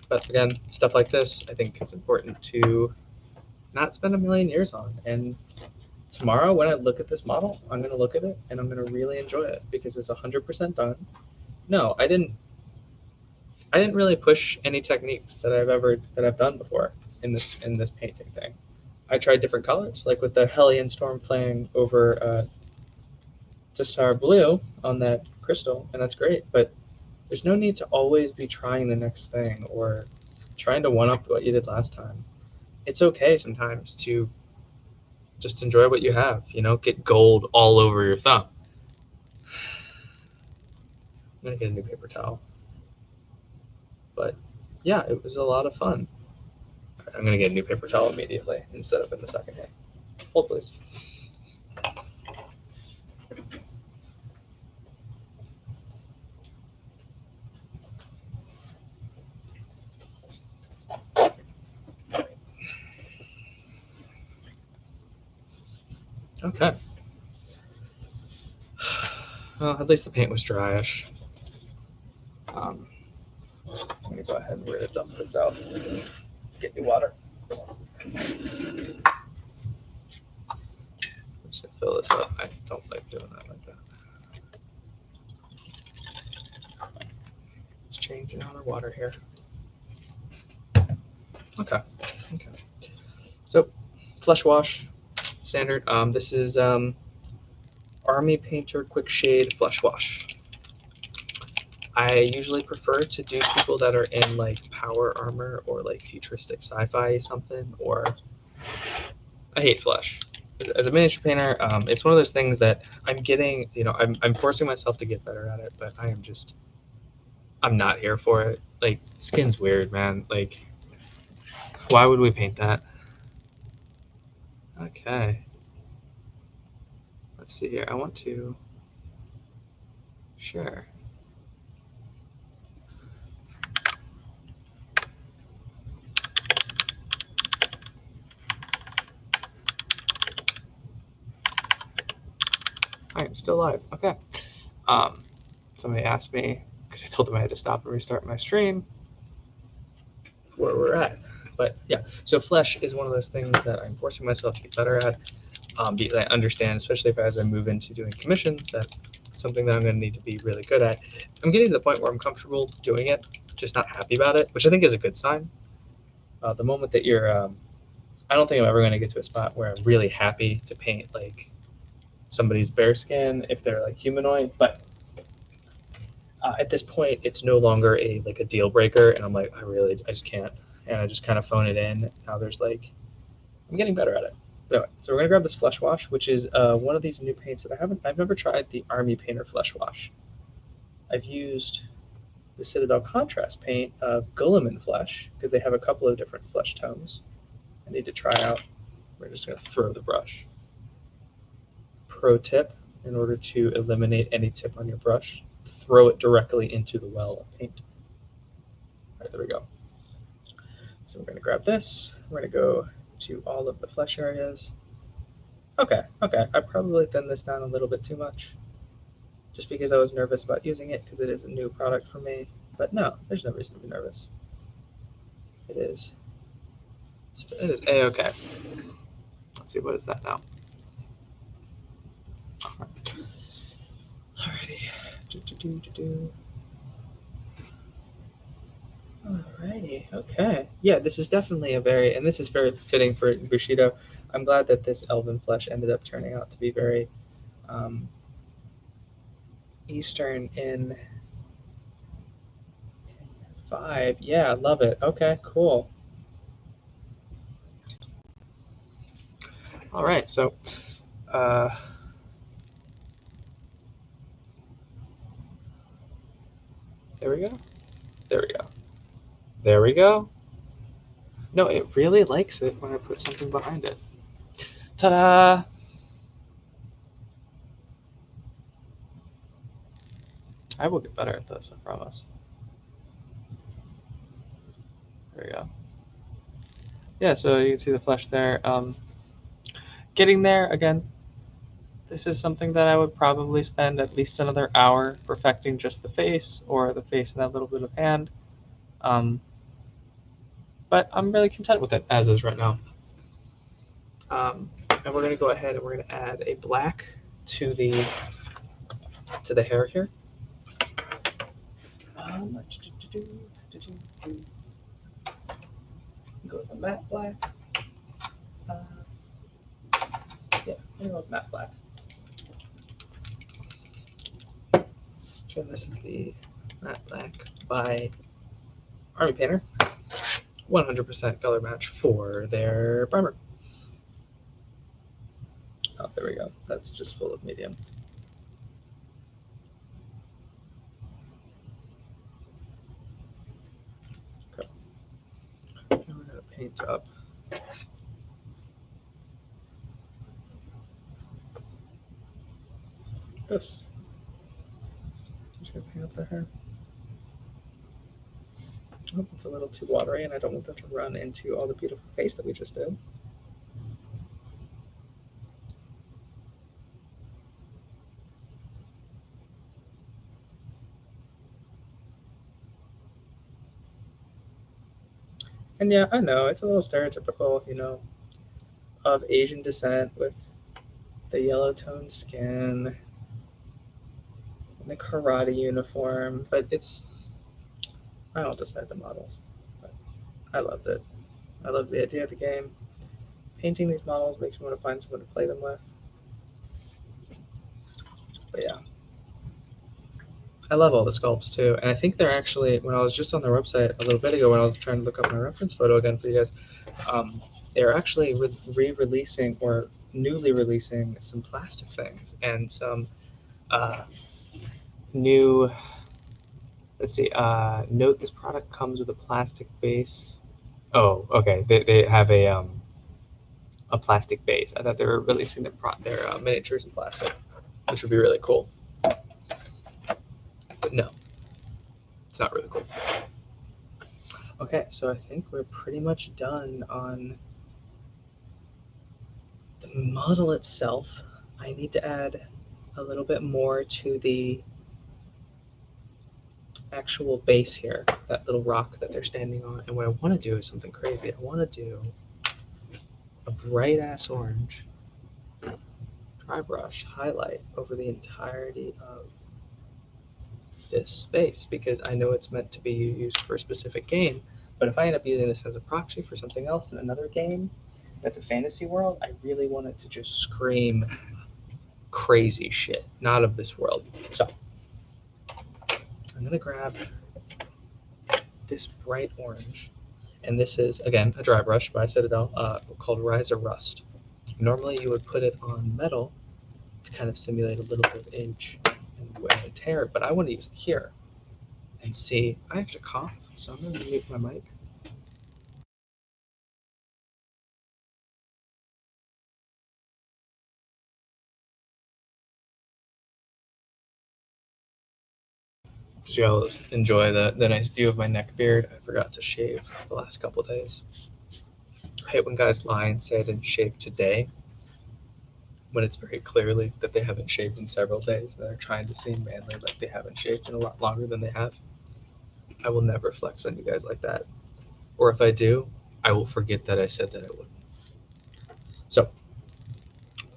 But again, stuff like this, I think it's important to not spend a million years on. And tomorrow when I look at this model, I'm going to look at it and I'm going to really enjoy it because it's 100% done. No, I didn't really push any techniques that I've done before in this painting thing. I tried different colors, like with the Hellion Stormfang over Tessar Blue on that crystal, and that's great. But there's no need to always be trying the next thing or trying to one up what you did last time. It's okay sometimes to just enjoy what you have. You know, get gold all over your thumb. I'm gonna get a new paper towel, but yeah, it was a lot of fun. I'm gonna get a new paper towel immediately instead of in the second hand. Hold please. Okay. Well, at least the paint was dryish. I'm gonna go ahead and we're gonna dump this out. Get new water. I'm just gonna fill this up. I don't like doing that like that. Just changing out our water here. Okay. Okay. So, flesh wash, standard. This is Army Painter Quick Shade Flesh Wash. I usually prefer to do people that are in like power armor or like futuristic sci-fi something, or I hate flesh. As a miniature painter, it's one of those things that I'm getting, I'm forcing myself to get better at it, but I'm not here for it. Like, skin's weird, man. Like, why would we paint that? Okay. Let's see here. I want to, sure. I am still alive. Okay. Somebody asked me, because I told them I had to stop and restart my stream, where we're at. But yeah, so flesh is one of those things that I'm forcing myself to get better at, because I understand, especially as I move into doing commissions, that it's something that I'm going to need to be really good at. I'm getting to the point where I'm comfortable doing it, just not happy about it, which I think is a good sign. The moment that you're, I don't think I'm ever going to get to a spot where I'm really happy to paint like somebody's bare skin if they're like humanoid, but at this point, it's no longer a deal breaker, and I'm like, I just can't, and I just kind of phone it in. Now there's like, I'm getting better at it. But anyway, so we're gonna grab this flesh wash, which is one of these new paints that I've never tried the Army Painter flesh wash. I've used the Citadel contrast paint of Guilliman flesh because they have a couple of different flesh tones. I need to try out. We're just gonna throw the brush. Pro tip: in order to eliminate any tip on your brush, throw it directly into the well of paint. All right, there we go. So we're going to grab this. We're going to go to all of the flesh areas. Okay. I probably thinned this down a little bit too much, just because I was nervous about using it because it is a new product for me. But no, there's no reason to be nervous. It is A-okay. Let's see, what is that now? Alrighty. Alrighty, okay. Yeah, this is definitely and this is very fitting for Bushido. I'm glad that this elven flesh ended up turning out to be very Eastern in vibe. Yeah, I love it. Okay, cool. All right, so there we go. There we go. There we go. No, it really likes it when I put something behind it. Ta-da! I will get better at this, I promise. There we go. Yeah, so you can see the flesh there. Getting there, again, this is something that I would probably spend at least another hour perfecting just the face, or the face and that little bit of hand. But I'm really content with it as is right now. And we're going to go ahead and we're going to add a black to the hair here. Go with a matte black. Yeah, I'm going to go with matte black. So this is the matte black by Army Painter. 100% color match for their primer. Oh, there we go. That's just full of medium. Okay. paint up. This. Just gonna paint up the hair. Oh, it's a little too watery, and I don't want that to run into all the beautiful face that we just did. And yeah, I know it's a little stereotypical, of Asian descent with the yellow toned skin and the karate uniform, but I don't decide the models. But I loved it. I loved the idea of the game. Painting these models makes me want to find someone to play them with. But yeah, I love all the sculpts too, and I think they're actually. When I was just on their website a little bit ago, when I was trying to look up my reference photo again for you guys, they're actually re-releasing or newly releasing some plastic things and some uh, new. Let's see. Note this product comes with a plastic base. Oh, okay. They have a plastic base. I thought they were releasing their miniatures in plastic, which would be really cool. But no, it's not really cool. Okay, so I think we're pretty much done on the model itself. I need to add a little bit more to the actual base here, that little rock that they're standing on. And what I want to do is something crazy. I want to do a bright ass orange dry brush highlight over the entirety of this space because I know it's meant to be used for a specific game. But if I end up using this as a proxy for something else in another game that's a fantasy world, I really want it to just scream crazy shit, not of this world. So I'm gonna grab this bright orange, and this is again a dry brush by Citadel called Riser Rust. Normally you would put it on metal to kind of simulate a little bit of age and wear and tear, but I want to use it here and see. I have to cough, so I'm gonna mute my mic. Did you all enjoy the nice view of my neck beard? I forgot to shave the last couple of days. I hate when guys lie and say I didn't shave today when it's very clearly that they haven't shaved in several days. They're trying to seem manly like they haven't shaved in a lot longer than they have. I will never flex on you guys like that. Or if I do, I will forget that I said that I would. So,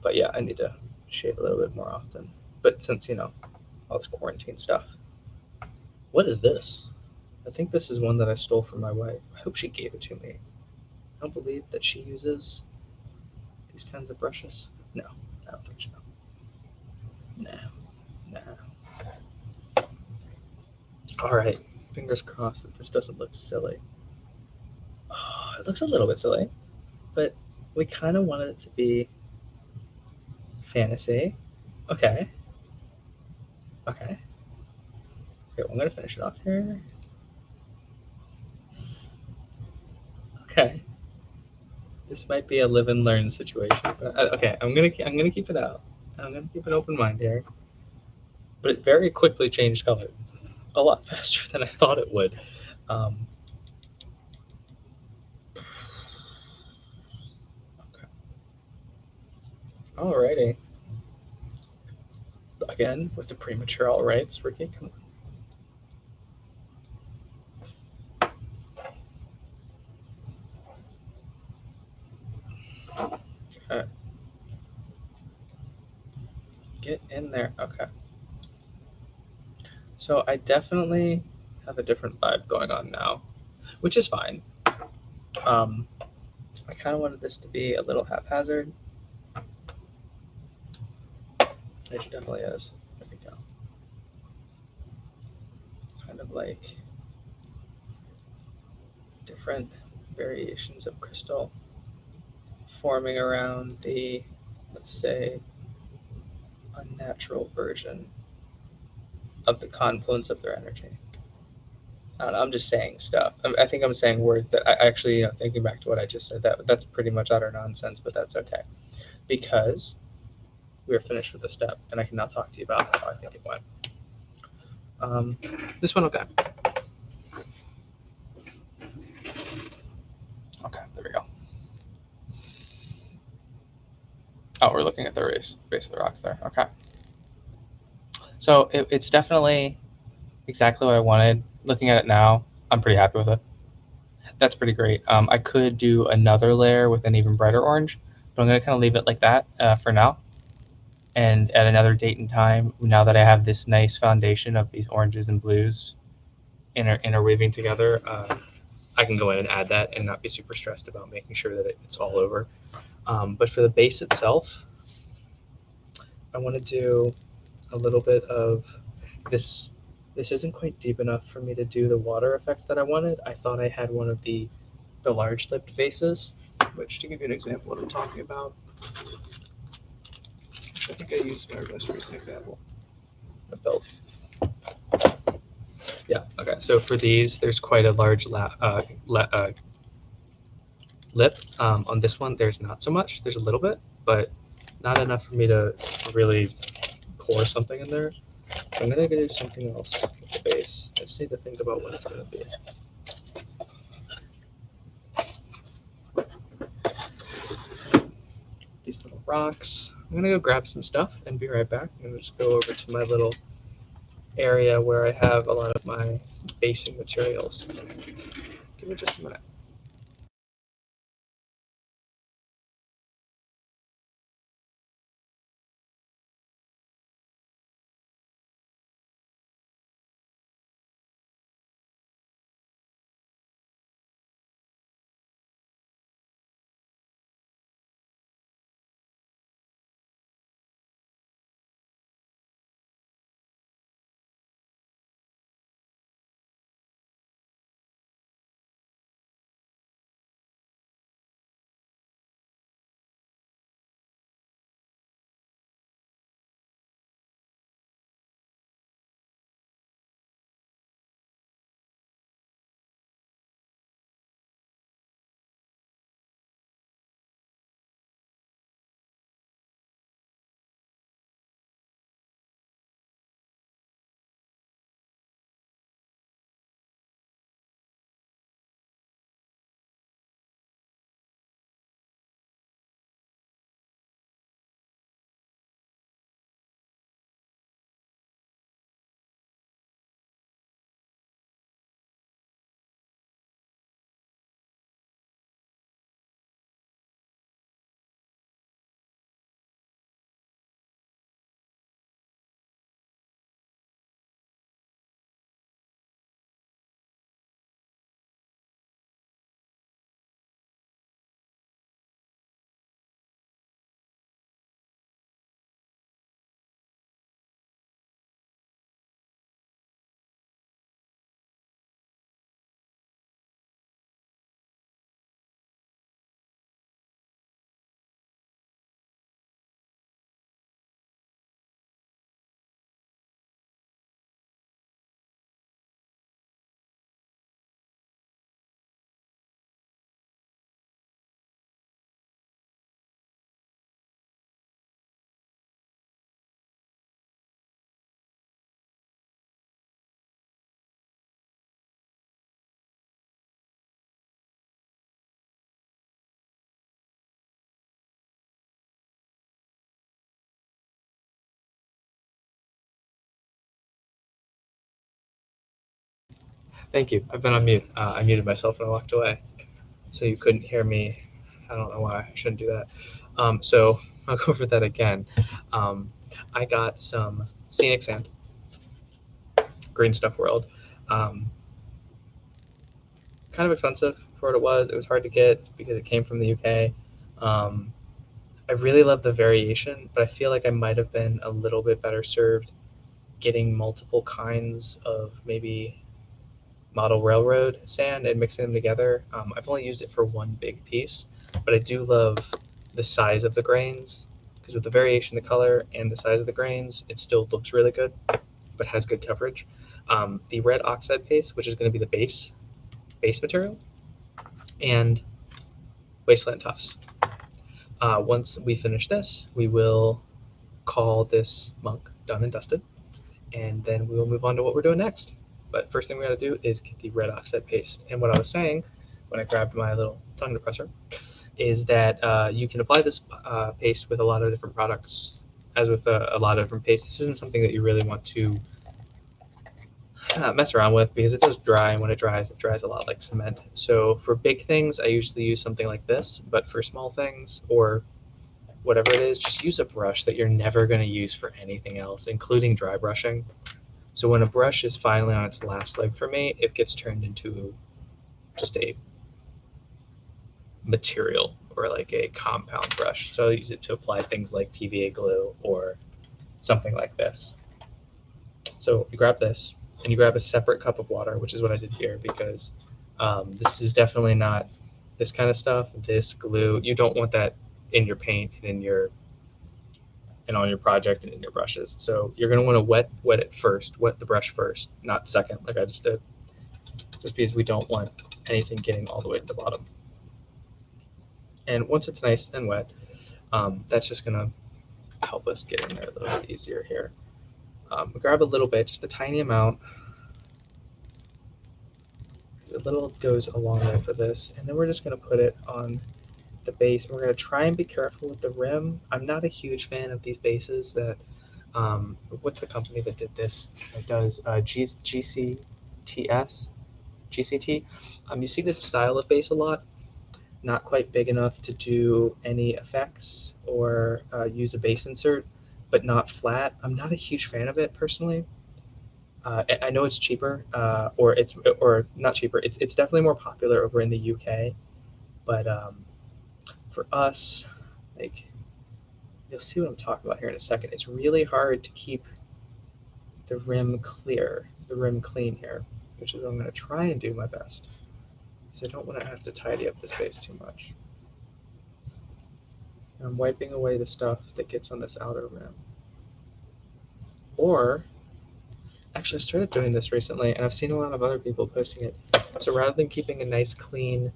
but yeah, I need to shave a little bit more often. But since, all this quarantine stuff. What is this? I think this is one that I stole from my wife. I hope she gave it to me. I don't believe that she uses these kinds of brushes. No, I don't think so. No, no. All right, fingers crossed that this doesn't look silly. Oh, it looks a little bit silly, but we kind of wanted it to be fantasy. Okay, okay. Okay, well, I'm gonna finish it off here. Okay, this might be a live and learn situation. But okay, I'm gonna keep it out. I'm gonna keep an open mind here. But it very quickly changed color, a lot faster than I thought it would. Um, okay. Alrighty. Again with the premature all rights, Ricky. Come on. Okay. Get in there. Okay. So I definitely have a different vibe going on now, which is fine. Um, I kind of wanted this to be a little haphazard. It definitely is. There we go. Kind of like different variations of crystal forming around the, let's say, unnatural version of the confluence of their energy. I don't know, I'm just saying stuff. I think I'm saying words that I actually, thinking back to what I just said, that's pretty much utter nonsense, but that's okay because we are finished with the step, and I can now talk to you about how I think it went. This one, okay. Okay, there we go. Oh, we're looking at the base of the rocks there. Okay. So it's definitely exactly what I wanted. Looking at it now, I'm pretty happy with it. That's pretty great. I could do another layer with an even brighter orange, but I'm going to kind of leave it like that for now. And at another date and time, now that I have this nice foundation of these oranges and blues interweaving together, I can go in and add that and not be super stressed about making sure that it's all over. But for the base itself, I want to do a little bit of this. This isn't quite deep enough for me to do the water effect that I wanted. I thought I had one of the large lipped vases, which, to give you an example of what I'm talking about, I think I used my most recent example. I built. Yeah. Okay. So for these, there's quite a large lip. On this one, there's not so much. There's a little bit, but not enough for me to really pour something in there. So I'm gonna do something else with the base. I just need to think about what it's gonna be. These little rocks. I'm gonna go grab some stuff and be right back. I'm gonna just go over to my little area where I have a lot of my basing materials. Give me just a minute. Thank you. I've been on mute. I muted myself and I walked away, so you couldn't hear me. I don't know why. I shouldn't do that. So I'll go over that again. I got some scenic sand, Green Stuff World. Kind of expensive for what it was. It was hard to get because it came from the UK. I really love the variation, but I feel like I might have been a little bit better served getting multiple kinds of maybe model railroad sand and mixing them together. I've only used it for one big piece, but I do love the size of the grains because with the variation, the color and the size of the grains, it still looks really good, but has good coverage. the red oxide paste, which is going to be the base material, and Wasteland Tufts. Once we finish this, we will call this monk done and dusted, and then we will move on to what we're doing next. But first thing we got to do is get the red oxide paste. And what I was saying when I grabbed my little tongue depressor is that you can apply this paste with a lot of different products. As with a lot of different pastes, this isn't something that you really want to mess around with because it does dry, and when it dries a lot like cement. So for big things, I usually use something like this, but for small things or whatever it is, just use a brush that you're never going to use for anything else, including dry brushing. So when a brush is finally on its last leg for me, it gets turned into just a material or like a compound brush. So I'll use it to apply things like PVA glue or something like this. So you grab this and you grab a separate cup of water, which is what I did here because this is definitely not this kind of stuff. This glue, you don't want that in your paint and on your project and in your brushes. So you're going to want to wet it first, wet the brush first, not second like I just did, just because we don't want anything getting all the way to the bottom. And once it's nice and wet, that's just going to help us get in there a little bit easier here. Grab a little bit, just a tiny amount. A little goes a long way for this. And then we're just going to put it on the base. We're going to try and be careful with the rim. I'm not a huge fan of these bases that, what's the company that did this? It does GCT. You see this style of base a lot. Not quite big enough to do any effects or use a base insert, but not flat. I'm not a huge fan of it personally. I know it's cheaper, or not cheaper. It's definitely more popular over in the UK, but for us, like you'll see what I'm talking about here in a second. It's really hard to keep the rim clean here, which is what I'm going to try and do my best. So I don't want to have to tidy up this base too much. And I'm wiping away the stuff that gets on this outer rim. Or, actually I started doing this recently, and I've seen a lot of other people posting it. So rather than keeping a nice clean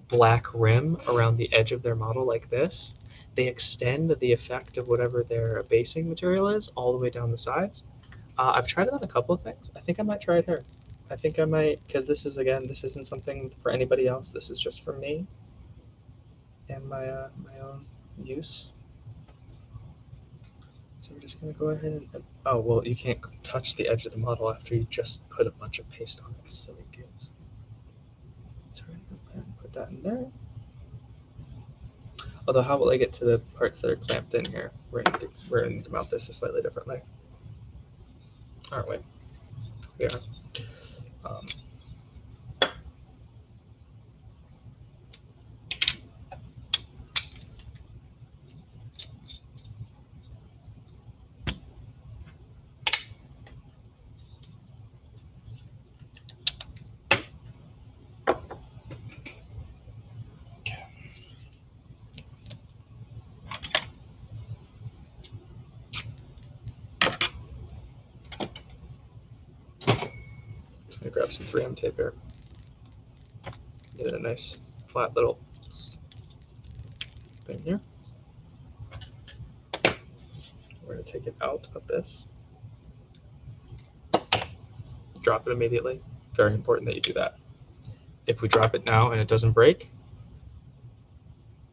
black rim around the edge of their model like this, they extend the effect of whatever their basing material is all the way down the sides. I've tried it on a couple of things. I think I might try it here. I think I might, because this isn't something for anybody else. This is just for me and my own use. So we're just going to go ahead and, oh, well, you can't touch the edge of the model after you just put a bunch of paste on it. Silly goose. So we're going to go ahead and put that in there. Although, how will I get to the parts that are clamped in here? We're going to need to mount this a slightly differently, aren't we? We are. Just going to grab some 3M tape here. Get it a nice flat little thing here. We're going to take it out of this. Drop it immediately. Very important that you do that. If we drop it now and it doesn't break,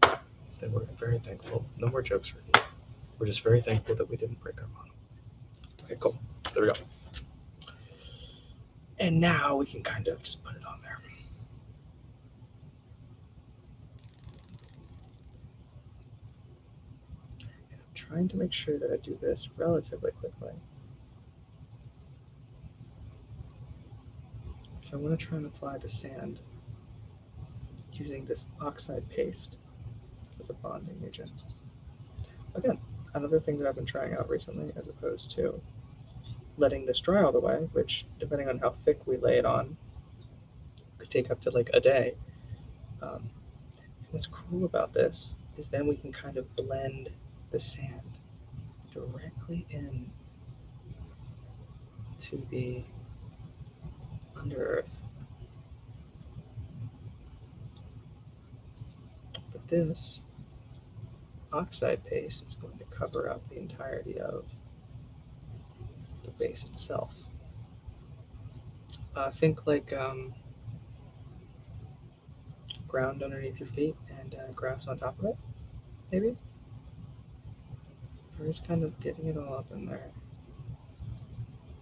then we're very thankful. No more jokes for you. We're just very thankful that we didn't break our model. Okay, cool. There we go. And now we can kind of just put it on there. And I'm trying to make sure that I do this relatively quickly. So I'm going to try and apply the sand using this oxide paste as a bonding agent. Again, another thing that I've been trying out recently as opposed to letting this dry all the way, which depending on how thick we lay it on, could take up to like a day. What's cool about this is then we can kind of blend the sand directly in to the under earth. But this oxide paste is going to cover up the entirety of the base itself. Think like ground underneath your feet and grass on top of it, maybe? Or just kind of getting it all up in there.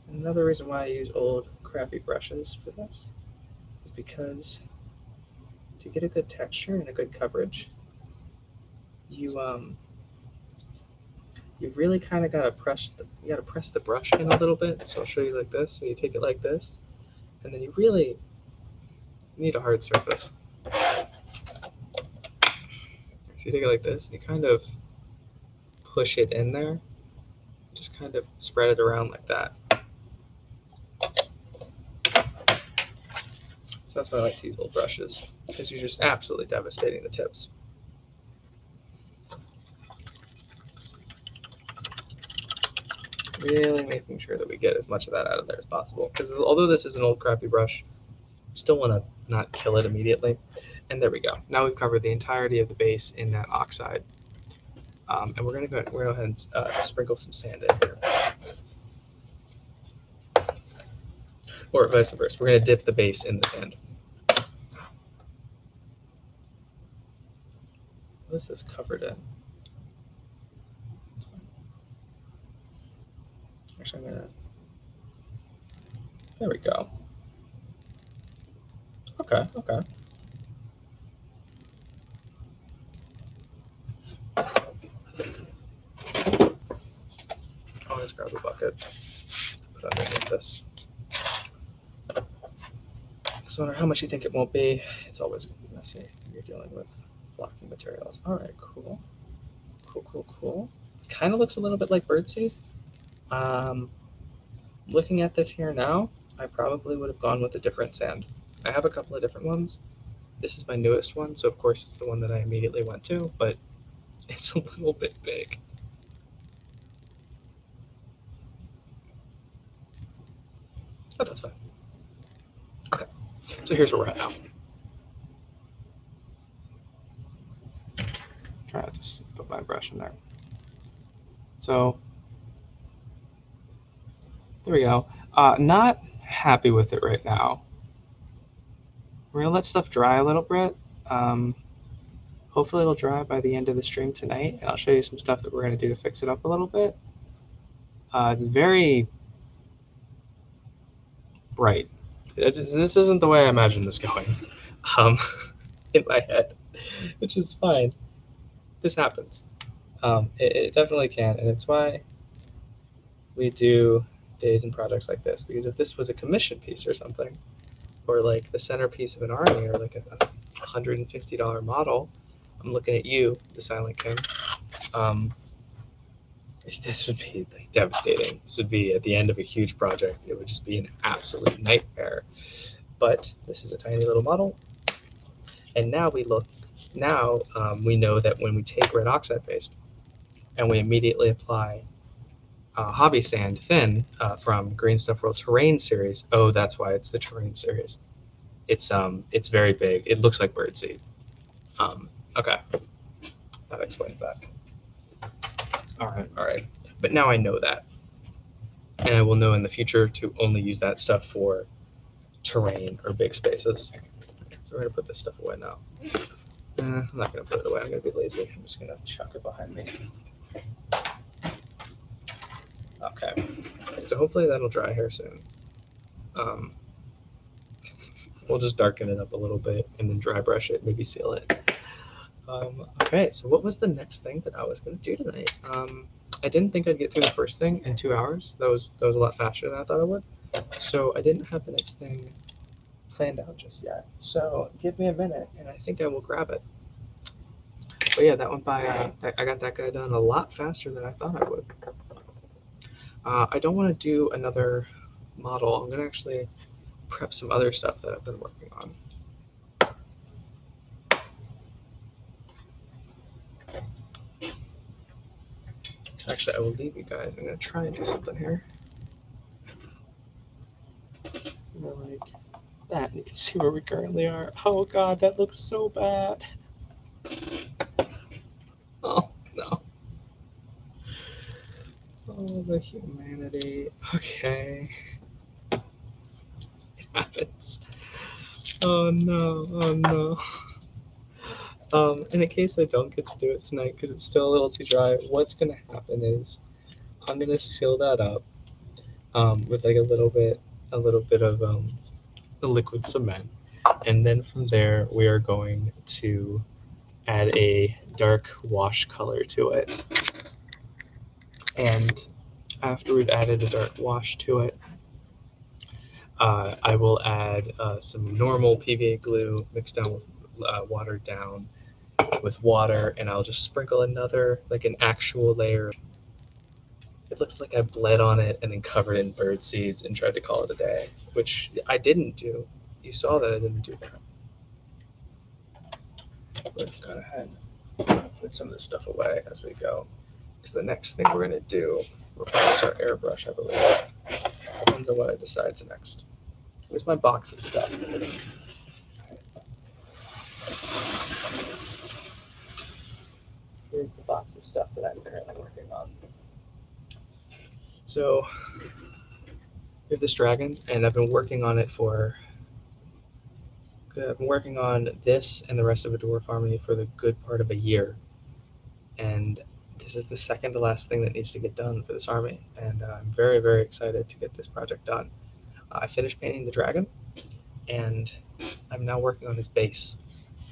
And another reason why I use old crappy brushes for this is because to get a good texture and a good coverage, you really kind of gotta press the brush in a little bit. So I'll show you like this. So you take it like this, and then you really need a hard surface. So you take it like this, and you kind of push it in there, just kind of spread it around like that. So that's why I like to use old brushes, because you're just absolutely devastating the tips. Really making sure that we get as much of that out of there as possible, because although this is an old crappy brush, we still want to not kill it immediately. And there we go. Now we've covered the entirety of the base in that oxide. And we're going to go ahead and sprinkle some sand in here. Or vice versa. We're going to dip the base in the sand. What is this covered in? Actually, I'm going to... There we go. Okay, okay. I'll just grab a bucket to put underneath this. So no matter how much you think it won't be, it's always going to be messy when you're dealing with blocking materials. All right, cool. Cool, cool, cool. It kind of looks a little bit like birdseed. Looking at this here now, I probably would have gone with a different sand. I have a couple of different ones. This is my newest one, so of course it's the one that I immediately went to, but it's a little bit big. Oh, that's fine. Okay, so here's where we're at now. Try to just put my brush in there. So there we go. Not happy with it right now. We're gonna let stuff dry a little bit. Hopefully it'll dry by the end of the stream tonight, and I'll show you some stuff that we're gonna do to fix it up a little bit. It's very bright. This isn't the way I imagined this going in my head, which is fine. This happens. It definitely can, and it's why we do days and projects like this, because if this was a commission piece or something, or like the centerpiece of an army, or like a $150 model, I'm looking at you, the Silent King. This would be like devastating. This would be at the end of a huge project. It would just be an absolute nightmare. But this is a tiny little model, and now we look. Now we know that when we take red oxide paste and we immediately apply Hobby Sand Thin from Green Stuff World Terrain series. Oh, that's why it's the Terrain series. It's very big. It looks like birdseed. Okay, that explains that. All right. But now I know that, and I will know in the future to only use that stuff for terrain or big spaces. So we're gonna put this stuff away now. I'm not gonna put it away. I'm gonna be lazy. I'm just gonna chuck it behind me. Okay. So hopefully that'll dry here soon. We'll just darken it up a little bit and then dry brush it, maybe seal it. Okay, so what was the next thing that I was going to do tonight? I didn't think I'd get through the first thing in 2 hours. That was a lot faster than I thought I would. So I didn't have the next thing planned out just yet. So give me a minute, and I think I will grab it. But yeah, that went by. I got that guy done a lot faster than I thought I would. I don't want to do another model. I'm going to actually prep some other stuff that I've been working on. Actually, I will leave you guys. I'm going to try and do something here. Like that. You can see where we currently are. Oh God, that looks so bad. Oh no. Oh, the humanity. Okay. It happens. Oh no, oh no. In case I don't get to do it tonight because it's still a little too dry, what's gonna happen is I'm gonna seal that up with like a little bit of a liquid cement, and then from there we are going to add a dark wash color to it. And after we've added a dark wash to it, I will add some normal PVA glue mixed down with watered down with water, and I'll just sprinkle another, like an actual layer. It looks like I bled on it and then covered in bird seeds and tried to call it a day, which I didn't do. You saw that I didn't do that. But go ahead, put some of this stuff away as we go, because the next thing we're gonna do requires our airbrush, I believe. Depends on what I decide next. Here's my box of stuff. Here's the box of stuff that I'm currently working on. So we have this dragon, and I've been working on it I've been working on this and the rest of a Dwarf Army for the good part of a year. And this is the second to last thing that needs to get done for this army. And I'm very, very excited to get this project done. I finished painting the dragon, and I'm now working on his base,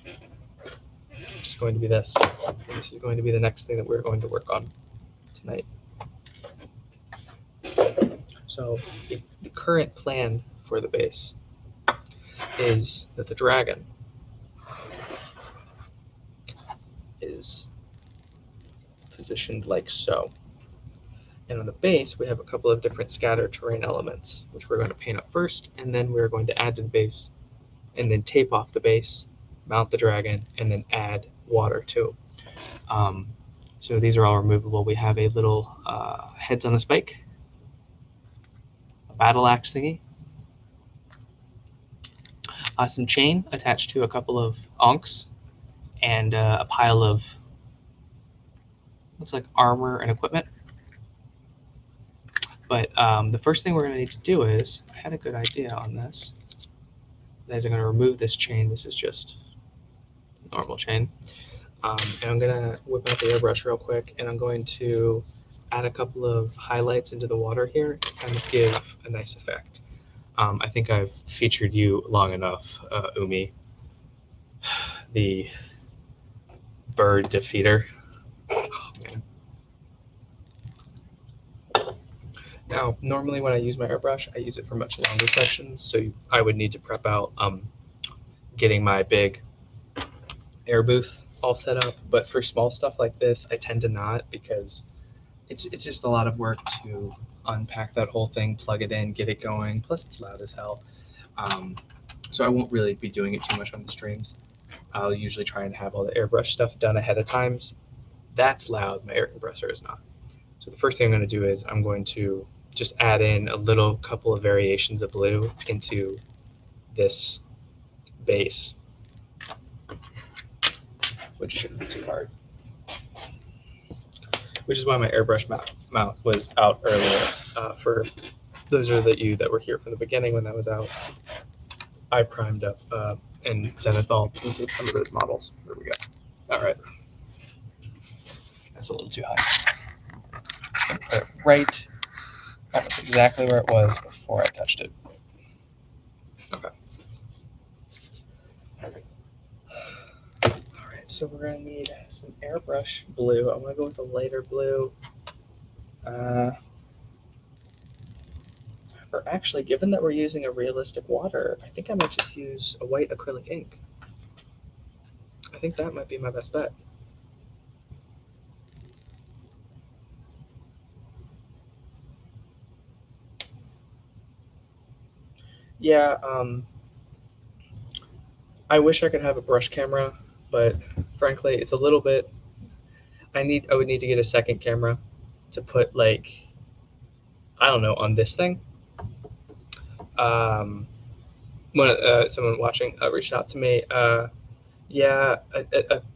which is going to be this. And this is going to be the next thing that we're going to work on tonight. So the current plan for the base is that the dragon is positioned like so. And on the base, we have a couple of different scatter terrain elements, which we're going to paint up first, and then we're going to add to the base, and then tape off the base, mount the dragon, and then add water to. So these are all removable. We have a little heads on a spike, a battle axe thingy, some chain attached to a couple of onks, and a pile of looks like armor and equipment. But the first thing we're going to need to do is, I had a good idea on this. That is, I'm going to remove this chain. This is just normal chain. And I'm going to whip out the airbrush real quick, and I'm going to add a couple of highlights into the water here to kind of give a nice effect. I think I've featured you long enough, Umi, the bird defeater. Oh, man. Now, normally when I use my airbrush, I use it for much longer sections, so I would need to prep out getting my big air booth all set up. But for small stuff like this, I tend to not, because it's just a lot of work to unpack that whole thing, plug it in, get it going. Plus, it's loud as hell. So I won't really be doing it too much on the streams. I'll usually try and have all the airbrush stuff done ahead of times. That's loud. My air compressor is not. So the first thing I'm going to do is I'm going to just add in a little couple of variations of blue into this base, which shouldn't be too hard. Which is why my airbrush mount was out earlier. For those of you that were here from the beginning when that was out, I primed up and Zenithal painted some of those models. There we go. All right. That's a little too high. Put it right almost exactly where it was before I touched it. Okay. All right, so we're gonna need some airbrush blue. I'm gonna go with a lighter blue. Or actually, given that we're using a realistic water, I think I might just use a white acrylic ink. I think that might be my best bet. Yeah, I wish I could have a brush camera, but frankly, it's a little bit. I would need to get a second camera to put, I don't know, on this thing. someone watching reached out to me. Yeah,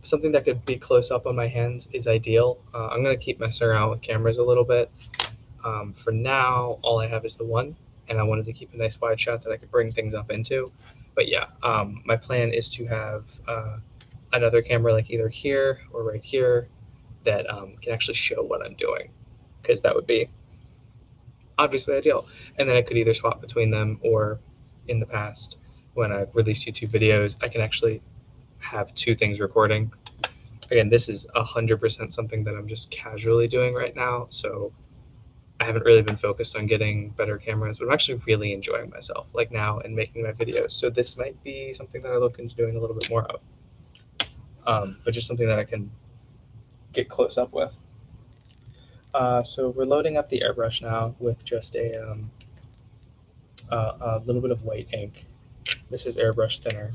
something that could be close up on my hands is ideal. I'm gonna keep messing around with cameras a little bit. For now, all I have is the one, and I wanted to keep a nice wide shot that I could bring things up into. But yeah, my plan is to have another camera like either here or right here that can actually show what I'm doing, because that would be obviously ideal. And then I could either swap between them, or in the past, when I've released YouTube videos, I can actually have two things recording. Again, this is 100% something that I'm just casually doing right now, so I haven't really been focused on getting better cameras, but I'm actually really enjoying myself like now and making my videos. So this might be something that I look into doing a little bit more of, but just something that I can get close up with. So we're loading up the airbrush now with just a little bit of white ink. This is airbrush thinner.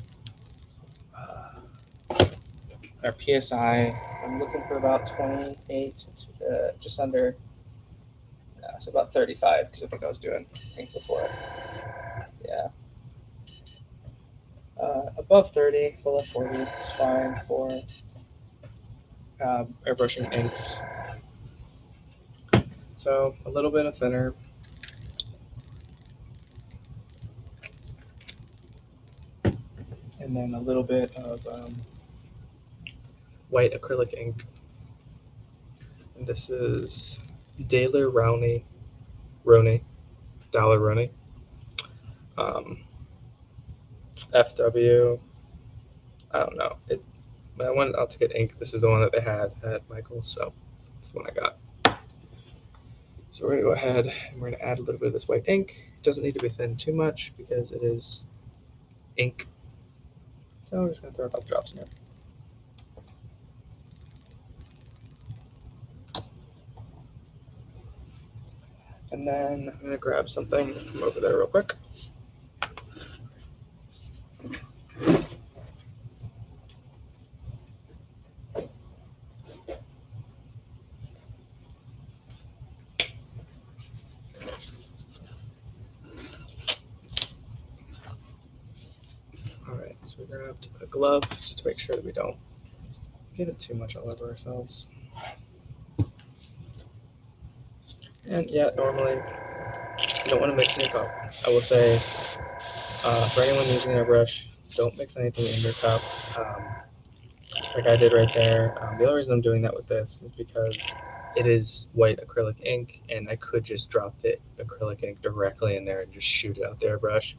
Our PSI, I'm looking for about 28, just under, so about 35, because I think I was doing ink before. Yeah. Above 30, below 40 is fine for airbrushing inks. So a little bit of thinner. And then a little bit of white acrylic ink. And this is Daler Rowney. FW. I don't know. When I went out to get ink, this is the one that they had at Michael's, so it's the one I got. So we're going to go ahead and we're going to add a little bit of this white ink. It doesn't need to be thin too much because it is ink. So we're just going to throw a couple drops in here. And then I'm going to grab something from over there real quick. All right, so we're going to have to put a glove just to make sure that we don't get it too much all over ourselves. And yeah, normally you don't want to mix ink up. I will say, for anyone using an airbrush, don't mix anything in your cup, like I did right there. The only reason I'm doing that with this is because it is white acrylic ink, and I could just drop the acrylic ink directly in there and just shoot it out the airbrush.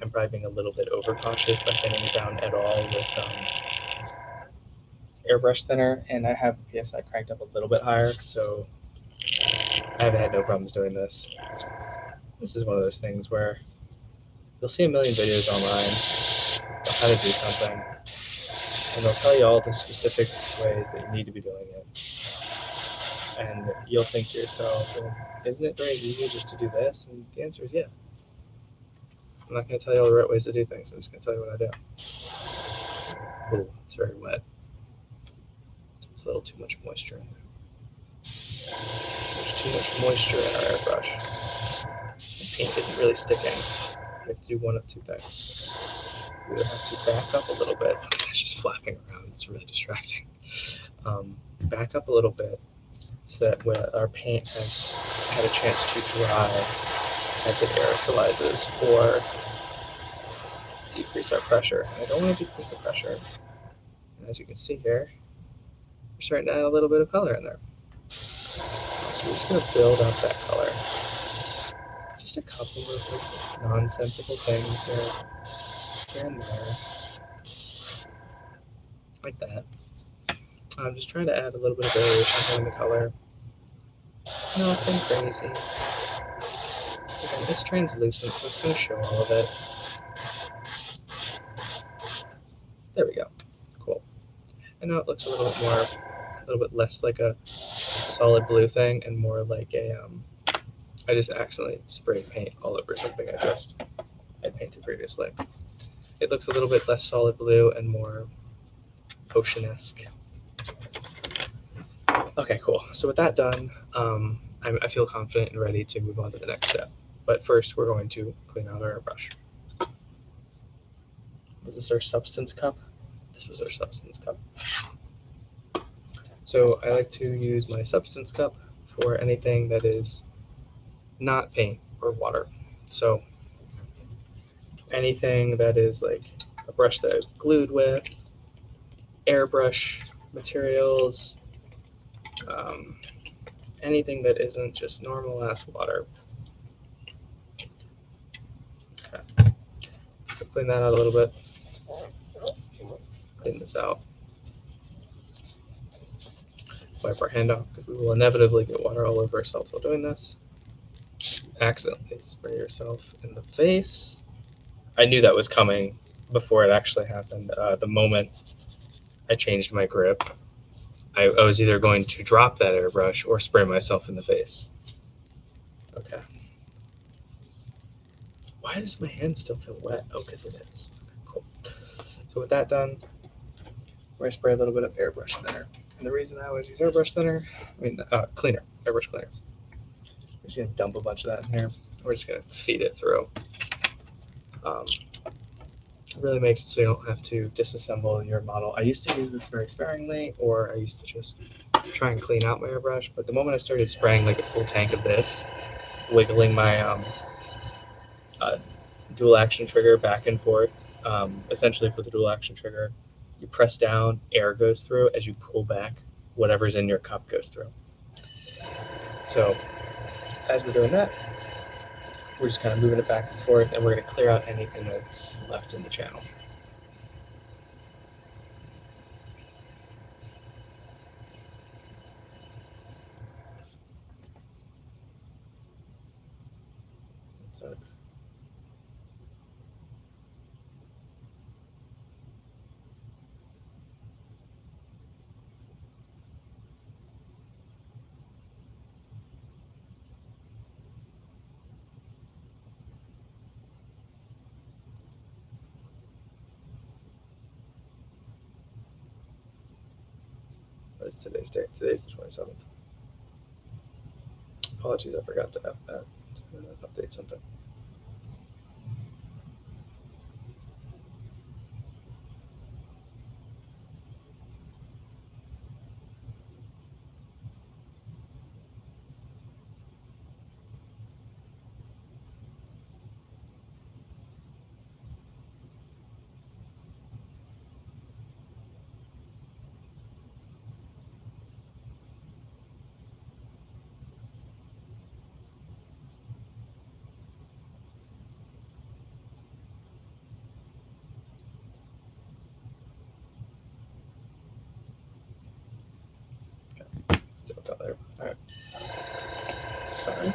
I'm probably being a little bit overcautious by thinning it down at all with airbrush thinner, and I have the PSI cranked up a little bit higher, so I have had no problems doing this. This is one of those things where you'll see a million videos online about how to do something, and they'll tell you all the specific ways that you need to be doing it. And you'll think to yourself, well, isn't it very easy just to do this? And the answer is yeah. I'm not going to tell you all the right ways to do things. I'm just going to tell you what I do. Ooh, it's very wet. It's a little too much moisture in there. There's too much moisture in our airbrush. The paint isn't really sticking. We have to do one of two things. We either have to back up a little bit. It's just flapping around. It's really distracting. Back up a little bit so that when our paint has had a chance to dry as it aerosolizes, or decrease our pressure. I don't want to decrease the pressure. And as you can see here, we're starting to add a little bit of color in there. So we're just going to build up that color. Just a couple of like nonsensical things here and there, like that. I'm just trying to add a little bit of variation here in the color. Nothing crazy. Again, it's translucent, so it's going to show all of it. There we go. Cool. And now it looks a little bit less like a solid blue thing and more like a, I just accidentally sprayed paint all over something I painted previously. It looks a little bit less solid blue and more ocean-esque. Okay, cool. So with that done, I feel confident and ready to move on to the next step. But first, we're going to clean out our brush. Was this our substance cup? This was our substance cup. So I like to use my substance cup for anything that is not paint or water. So anything that is like a brush that I've glued with, airbrush materials, um, anything that isn't just normal ass water. Okay. So clean that out a little bit. Clean this out. Wipe our hand off because we will inevitably get water all over ourselves while doing this. Accidentally spray yourself in the face. I knew that was coming before it actually happened. The moment I changed my grip, I was either going to drop that airbrush or spray myself in the face. Okay. Why does my hand still feel wet? Oh, because it is. Okay, cool. So with that done, we're going to spray a little bit of airbrush thinner. And the reason I always use airbrush thinner, cleaner, airbrush cleaner. We're just going to dump a bunch of that in here. We're just going to feed it through. It really makes it so you don't have to disassemble your model. I used to use this very sparingly, or I used to just try and clean out my airbrush. But the moment I started spraying like a full tank of this, wiggling my dual action trigger back and forth, essentially for the dual action trigger, you press down, air goes through. As you pull back, whatever's in your cup goes through. So as we're doing that, we're just kind of moving it back and forth, and we're going to clear out anything that's left in the channel. That's it. What's today's date? Today's the 27th. Apologies, I forgot to update something. There. All right. Sorry.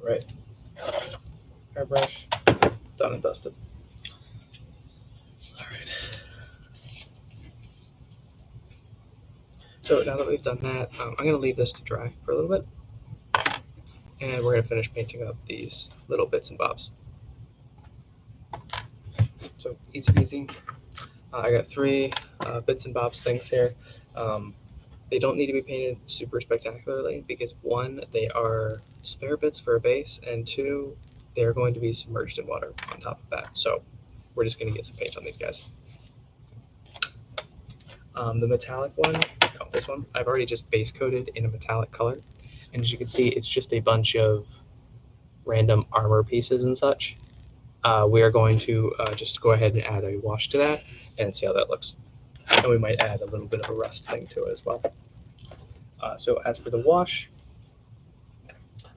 Right. Airbrush. Done and dusted. All right. So now that we've done that, I'm going to leave this to dry for a little bit. And we're going to finish painting up these little bits and bobs. So easy peasy. I got 3 bits and bobs things here. They don't need to be painted super spectacularly because 1, they are spare bits for a base, and 2, they're going to be submerged in water on top of that. So we're just going to get some paint on these guys. The metallic one, this one, I've already just base coated in a metallic color. And as you can see, it's just a bunch of random armor pieces and such. We are going to just go ahead and add a wash to that and see how that looks. And we might add a little bit of a rust thing to it as well. So as for the wash,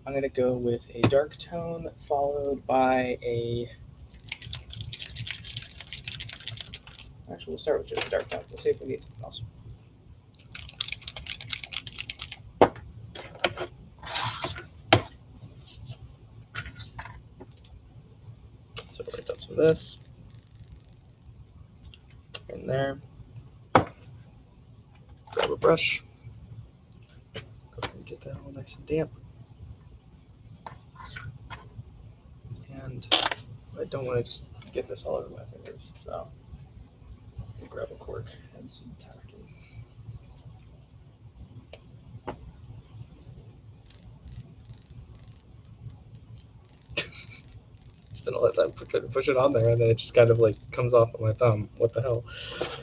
I'm going to go with a dark tone followed by a... Actually, we'll start with just a dark tone. We'll see if we need something else. of this in there. Grab a brush. Go ahead and get that all nice and damp. And I don't want to just get this all over my fingers, so I'll grab a cork and some tacky. Spend all that time trying to push it on there, and then it just kind of like comes off of my thumb. What the hell?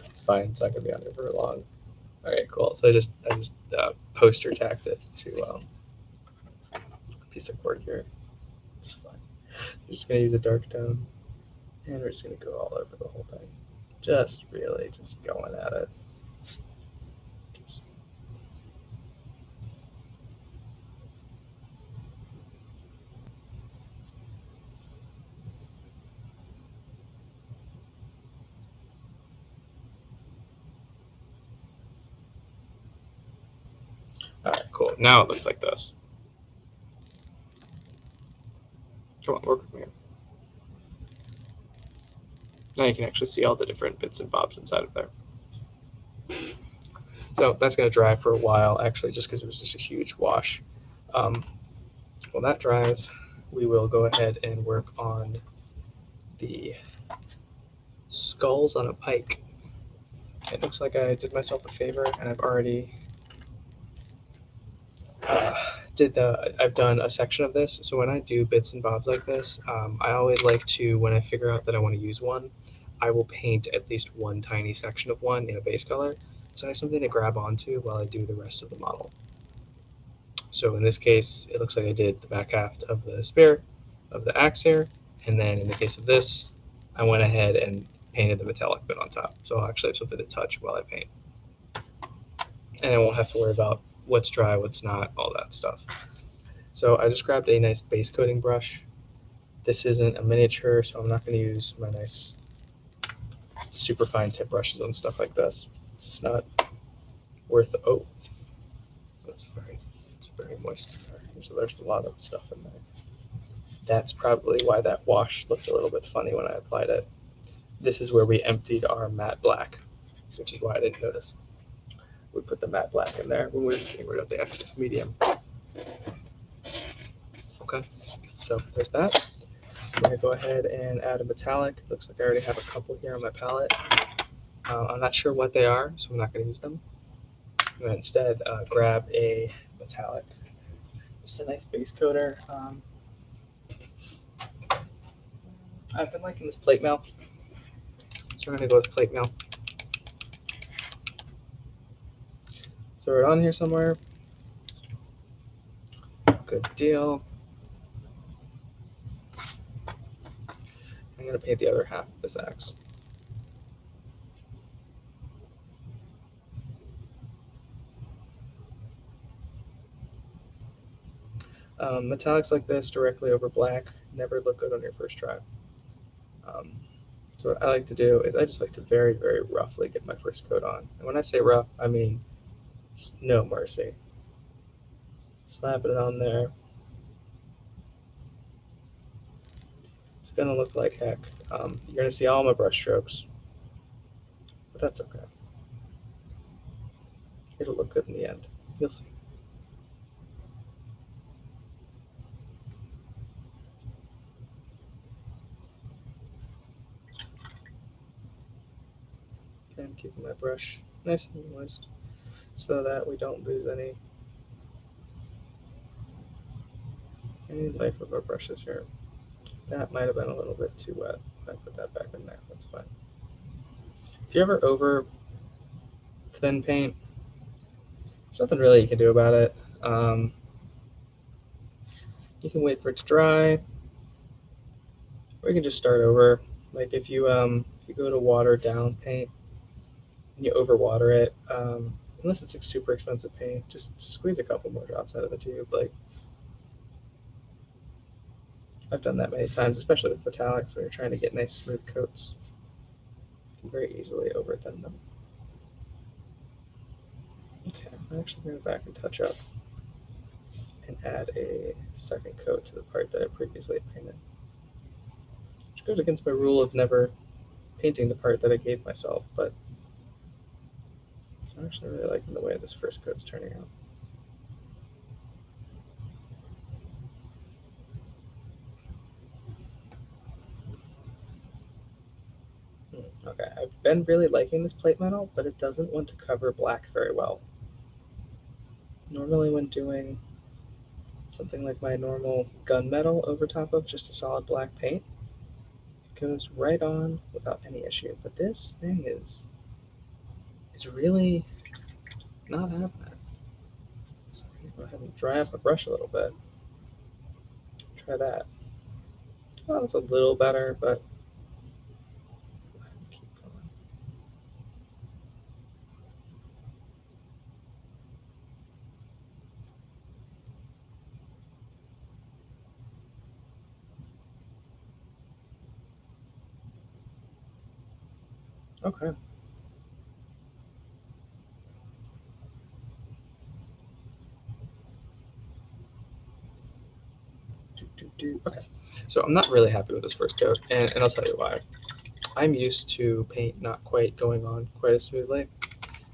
It's fine. It's not gonna be on there for long. All right, cool. So I just poster tacked it to a piece of cord here. It's fine. I'm just gonna use a dark tone, and we're just gonna go all over the whole thing. Just really just going at it. Just all right, cool. Now it looks like this. Come on, work with me. Now you can actually see all the different bits and bobs inside of there. So that's going to dry for a while, actually, just because it was just a huge wash. While that dries, we will go ahead and work on the skulls on a pike. It looks like I did myself a favor, and I've already I've done a section of this. So when I do bits and bobs like this, I always like to, when I figure out that I want to use one, I will paint at least one tiny section of one in a base color, so I have something to grab onto while I do the rest of the model. So in this case, it looks like I did the back half of the spear, of the axe here, and then in the case of this, I went ahead and painted the metallic bit on top. So I'll actually have something to touch while I paint. And I won't have to worry about what's dry, what's not, all that stuff. So I just grabbed a nice base coating brush. This isn't a miniature, so I'm not going to use my nice super fine tip brushes on stuff like this. It's just not worth the, oh, it's very moist in there. So there's a lot of stuff in there. That's probably why that wash looked a little bit funny when I applied it. This is where we emptied our matte black, which is why I didn't notice. We put the matte black in there when we were getting rid of the excess medium. Okay, so there's that. I'm going to go ahead and add a metallic. Looks like I already have a couple here on my palette. I'm not sure what they are, so I'm not going to use them. I'm going to instead grab a metallic. Just a nice base coater. I've been liking this plate mail, so I'm going to go with plate mail. Throw it on here somewhere. Good deal. I'm going to paint the other half of this axe. Metallics like this directly over black never look good on your first try. So what I like to do is I just like to very, very roughly get my first coat on. And when I say rough, I mean no mercy. Slap it on there. It's going to look like heck. You're going to see all my brush strokes, but that's okay. It'll look good in the end. You'll see. Okay, I'm keeping my brush nice and moist so that we don't lose any life of our brushes here. That might have been a little bit too wet. I put that back in there. That's fine. If you ever over thin paint, there's nothing really you can do about it. You can wait for it to dry, or you can just start over. Like if you go to water down paint and you overwater it, unless it's like super expensive paint, just squeeze a couple more drops out of the tube. Like I've done that many times, especially with metallics when you're trying to get nice smooth coats. You can very easily over thin them. Okay, I'm actually going to go back and touch up and add a second coat to the part that I previously painted. goes against my rule of never painting the part that I gave myself, but I'm actually really liking the way this first coat's turning out. Okay, I've been really liking this plate metal, but it doesn't want to cover black very well. Normally when doing something like my normal gunmetal over top of just a solid black paint, it goes right on without any issue. But this thing is really not having it. So I'm gonna go ahead and dry off my brush a little bit. Try that. Oh, that's a little better, but keep going. Okay. Okay. So I'm not really happy with this first coat, and I'll tell you why. I'm used to paint not quite going on quite as smoothly,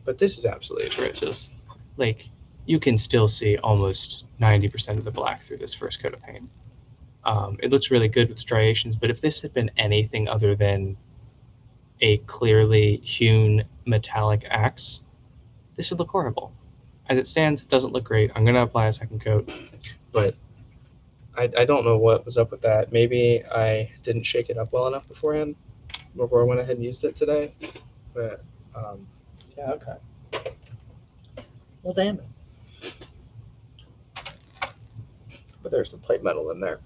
but this is absolutely atrocious. Like, you can still see almost 90% of the black through this first coat of paint. It looks really good with striations, but if this had been anything other than a clearly hewn metallic axe, this would look horrible. As it stands, it doesn't look great. I'm going to apply a second coat, but I don't know what was up with that. Maybe I didn't shake it up well enough beforehand, before I went ahead and used it today. But yeah, okay. Well, damn it. But there's the plate metal in there.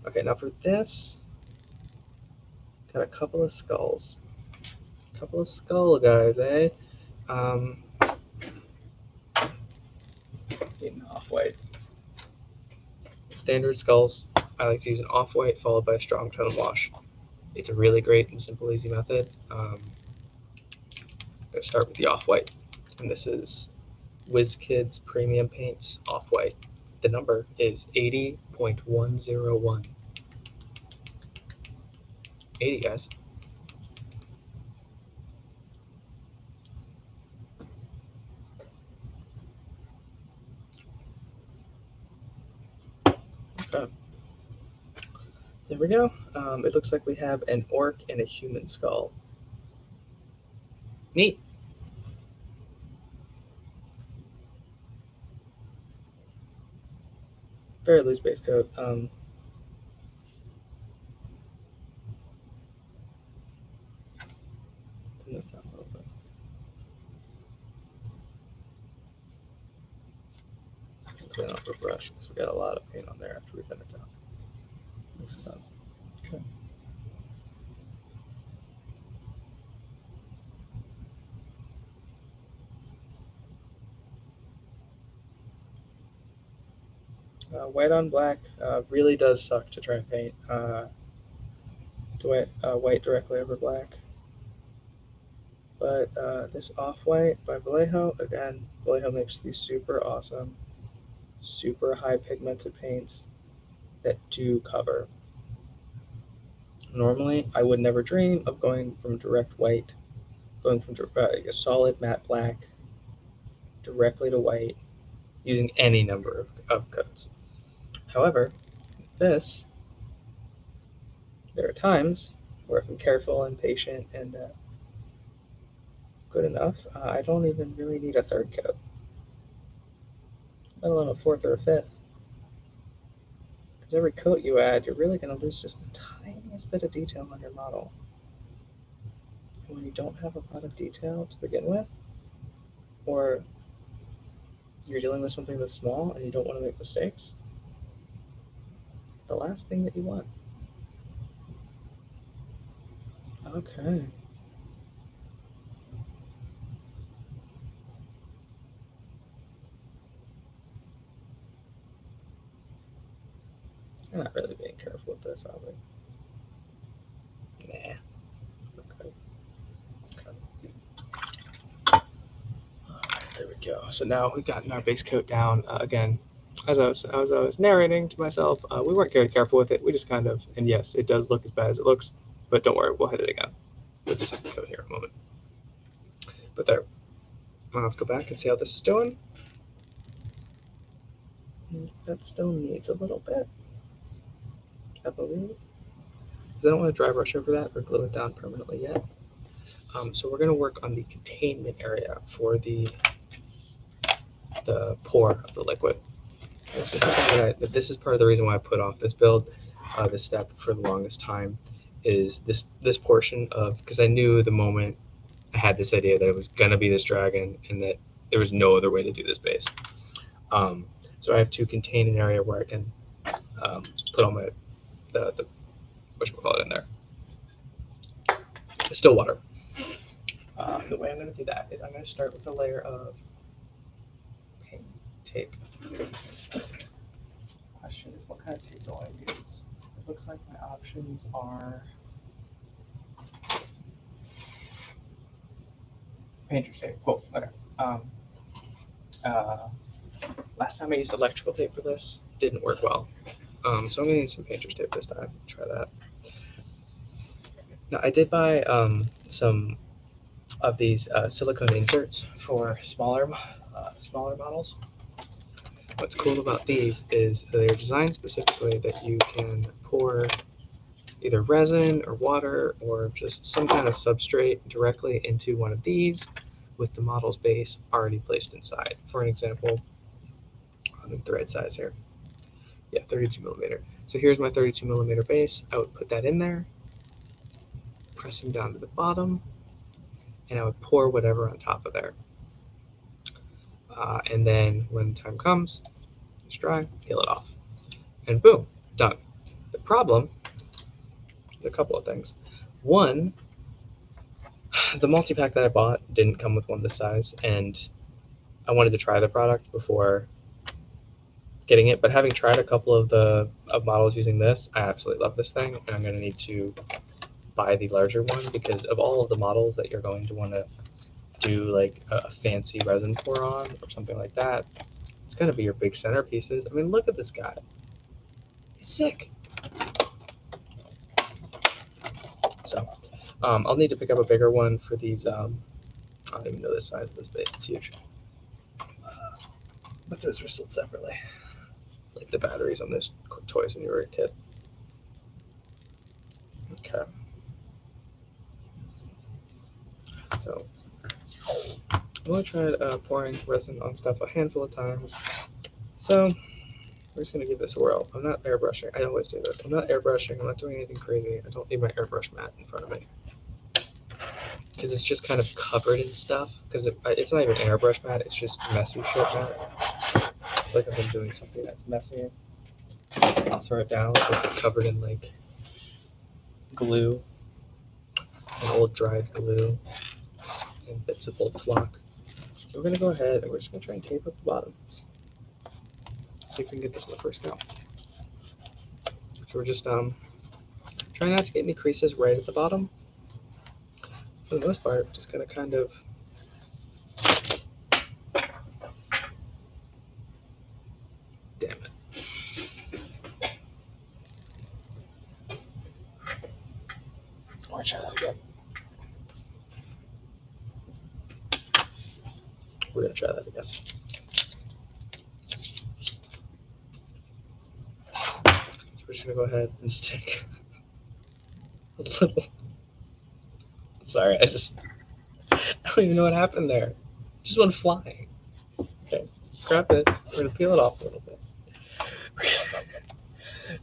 Okay, now for this, got a couple of skulls. A couple of skull guys, eh? In off-white. Standard skulls. I like to use an off-white followed by a strong tone wash. It's a really great and simple, easy method. I'm going to start with the off-white. And this is WizKids Premium Paints Off-White. The number is 80.101. 80, guys. Okay. There we go. It looks like we have an orc and a human skull. Neat. Very loose base coat. Turn this down a little bit. Clean off the brush because we got a lot of paint on there after we thin it down. Mix it up. Okay. White on black really does suck to try and paint white directly over black. But this off-white by Vallejo, again, Vallejo makes these super awesome, super high pigmented paints that do cover. Normally, I would never dream of going from direct white, going from a solid matte black directly to white, using any number of coats. However, this, there are times where if I'm careful and patient and good enough, I don't even really need a third coat, let alone a fourth or a fifth. Because every coat you add, you're really going to lose just the tiniest bit of detail on your model. And when you don't have a lot of detail to begin with, or you're dealing with something that's small and you don't want to make mistakes, it's the last thing that you want. Okay. I'm not really being careful with this, are we? Nah. Okay. Alright, there we go. So now we've gotten our base coat down. Again, as I was narrating to myself, we weren't very careful with it. We just kind of, and yes, it does look as bad as it looks. But don't worry, we'll hit it again with the second coat here in a moment. But there. Now let's go back and see how this is doing. That still needs a little bit, I believe. Because I don't want to dry brush over that or glue it down permanently yet. So we're going to work on the containment area for the pour of the liquid. This is something that this is part of the reason why I put off this build, this step for the longest time, is this portion of, because I knew the moment I had this idea that it was going to be this dragon and that there was no other way to do this base. So I have to contain an area where I can put all the whatchamacallit in there. Still water. The way I'm going to do that is I'm going to start with a layer of paint tape. Question is, what kind of tape do I use? It looks like my options are painter's tape. Cool. Okay. Last time I used electrical tape for this, didn't work well. So I'm gonna need some painter's tape this time. Try that. Now I did buy some of these silicone inserts for smaller models. What's cool about these is they're designed specifically that you can pour either resin or water or just some kind of substrate directly into one of these with the model's base already placed inside. For an example, on the right size here. Yeah, 32 millimeter. So here's my 32 millimeter base. I would put that in there, pressing down to the bottom, and I would pour whatever on top of there. And then when the time comes, it's dry, peel it off. And boom, done. The problem is a couple of things. One, the multi-pack that I bought didn't come with one this size, and I wanted to try the product before getting it. But having tried a couple of models using this, I absolutely love this thing, and I'm going to need to buy the larger one because of all of the models that you're going to want to do like a fancy resin pour on or something like that. It's going to be your big centerpieces. I mean, look at this guy. He's sick. So I'll need to pick up a bigger one for these. I don't even know the size of this base. It's huge. But those are sold separately. Like the batteries on those toys when you were a kid. Okay. So I'm going to try pouring resin on stuff a handful of times. So we're just going to give this a whirl. I'm not airbrushing. I always do this. I'm not airbrushing. I'm not doing anything crazy. I don't need my airbrush mat in front of me. Because it's just kind of covered in stuff. Because it's not even an airbrush mat. It's just messy shit mat. Like if I'm doing something that's messy, I'll throw it down. It's covered in like glue, an old dried glue, and bits of old flock. So we're going to go ahead and we're just going to try and tape up the bottom. See if we can get this in the first go. So we're just trying not to get any creases right at the bottom. For the most part, just going to kind of damn it. I want to try that again. We're going to try that again. So we're just going to go ahead and stick a little. Sorry, I don't even know what happened there. It just went flying. Okay, grab this. We're going to peel it off a little bit.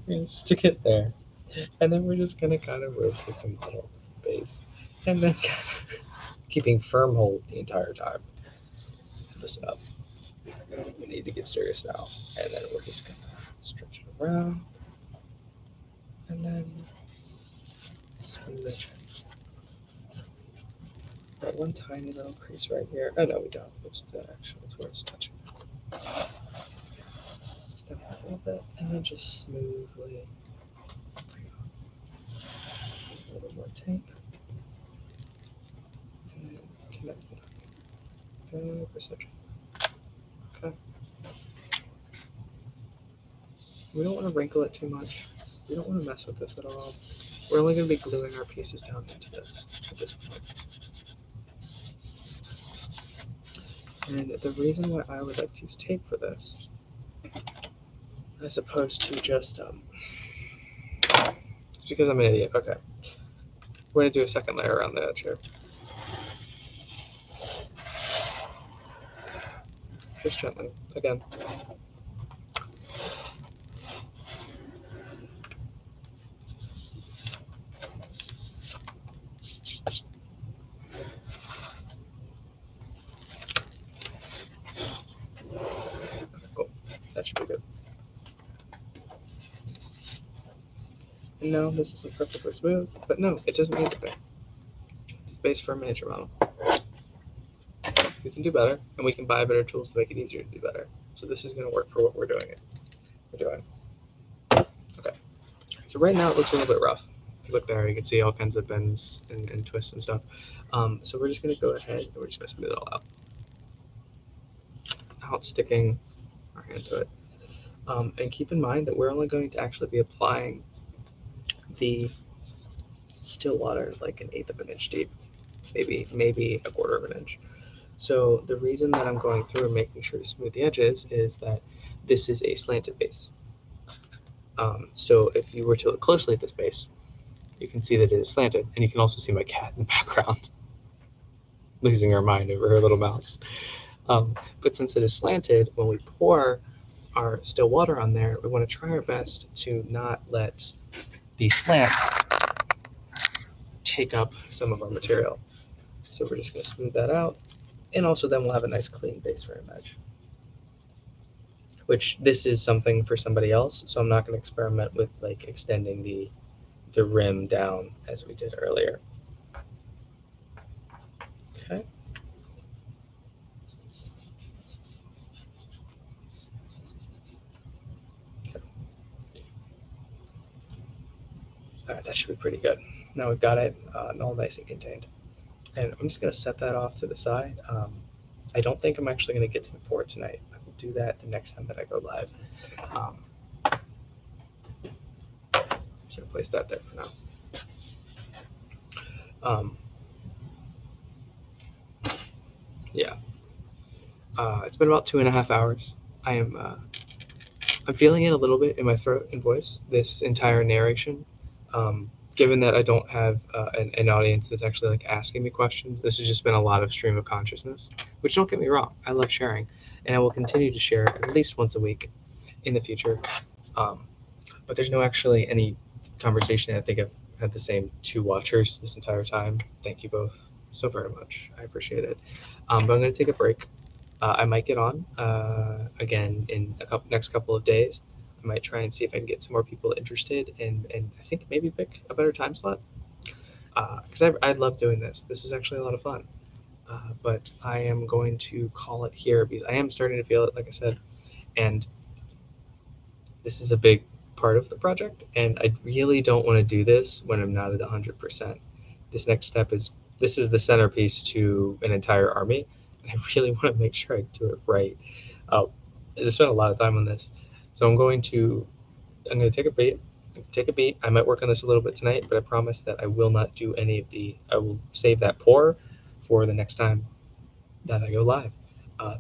We're going to stick it there. And then we're just going to kind of rotate the model base. And then kind of keeping firm hold the entire time. Listen up. We need to get serious now. And then we're just going to stretch it around. And then smooth it. That one tiny little crease right here. Oh, no, we don't. It's the actual, it's where it's touching. Step back a little bit, and then just smoothly bring it on. A little more tape. And then connect it up. Good precision. Okay. We don't want to wrinkle it too much. We don't want to mess with this at all. we're only going to be gluing our pieces down into this at this point. And the reason why I would like to use tape for this, as opposed to just, it's because I'm an idiot. Okay. We're going to do a second layer around the edge here. Just gently, again. Cool. That should be good. And no, this isn't perfectly smooth, but no, it doesn't need to be. It's the base for a miniature model. We can do better, and we can buy better tools to make it easier to do better. So this is going to work for what we're doing. Okay. So right now it looks a little bit rough. If you look there, you can see all kinds of bends and twists and stuff. So we're just going to go ahead and we're just going to smooth it all out. Without sticking our hand to it. And keep in mind that we're only going to actually be applying the still water like 1/8 of an inch deep, maybe 1/4 of an inch. So the reason that I'm going through and making sure to smooth the edges is that this is a slanted base. So if you were to look closely at this base, you can see that it is slanted, and you can also see my cat in the background losing her mind over her little mouse. But since it is slanted, when we pour our still water on there, we want to try our best to not let the slant take up some of our material. So we're just going to smooth that out, and also then we'll have a nice clean base for our edge. Which this is something for somebody else, so I'm not going to experiment with like extending the rim down as we did earlier. Okay. All right, that should be pretty good. Now we've got it all nice and contained. And I'm just going to set that off to the side. I don't think I'm actually going to get to the pour tonight. I will do that the next time that I go live. Just going to place that there for now. Yeah. It's been about 2.5 hours. I'm feeling it a little bit in my throat and voice, this entire narration. Given that I don't have an audience that's actually like asking me questions, this has just been a lot of stream of consciousness, which don't get me wrong, I love sharing, and I will continue to share at least once a week in the future. But there's no actually any conversation. I think I've had the same 2 watchers this entire time. Thank you both so very much. I appreciate it. But I'm going to take a break. I might get on again in next couple of days. I might try and see if I can get some more people interested and I think maybe pick a better time slot. Because I love doing this. This is actually a lot of fun. But I am going to call it here because I am starting to feel it, like I said. And this is a big part of the project. And I really don't want to do this when I'm not at 100%. This next step is, this is the centerpiece to an entire army. And I really want to make sure I do it right. I just spent a lot of time on this. So I'm going to take a beat. I might work on this a little bit tonight, but I promise that I will not do any of I will save that pour for the next time that I go live.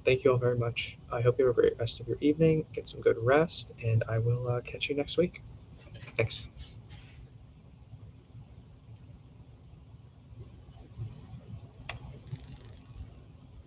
Thank you all very much. I hope you have a great rest of your evening. Get some good rest, and I will catch you next week. Thanks.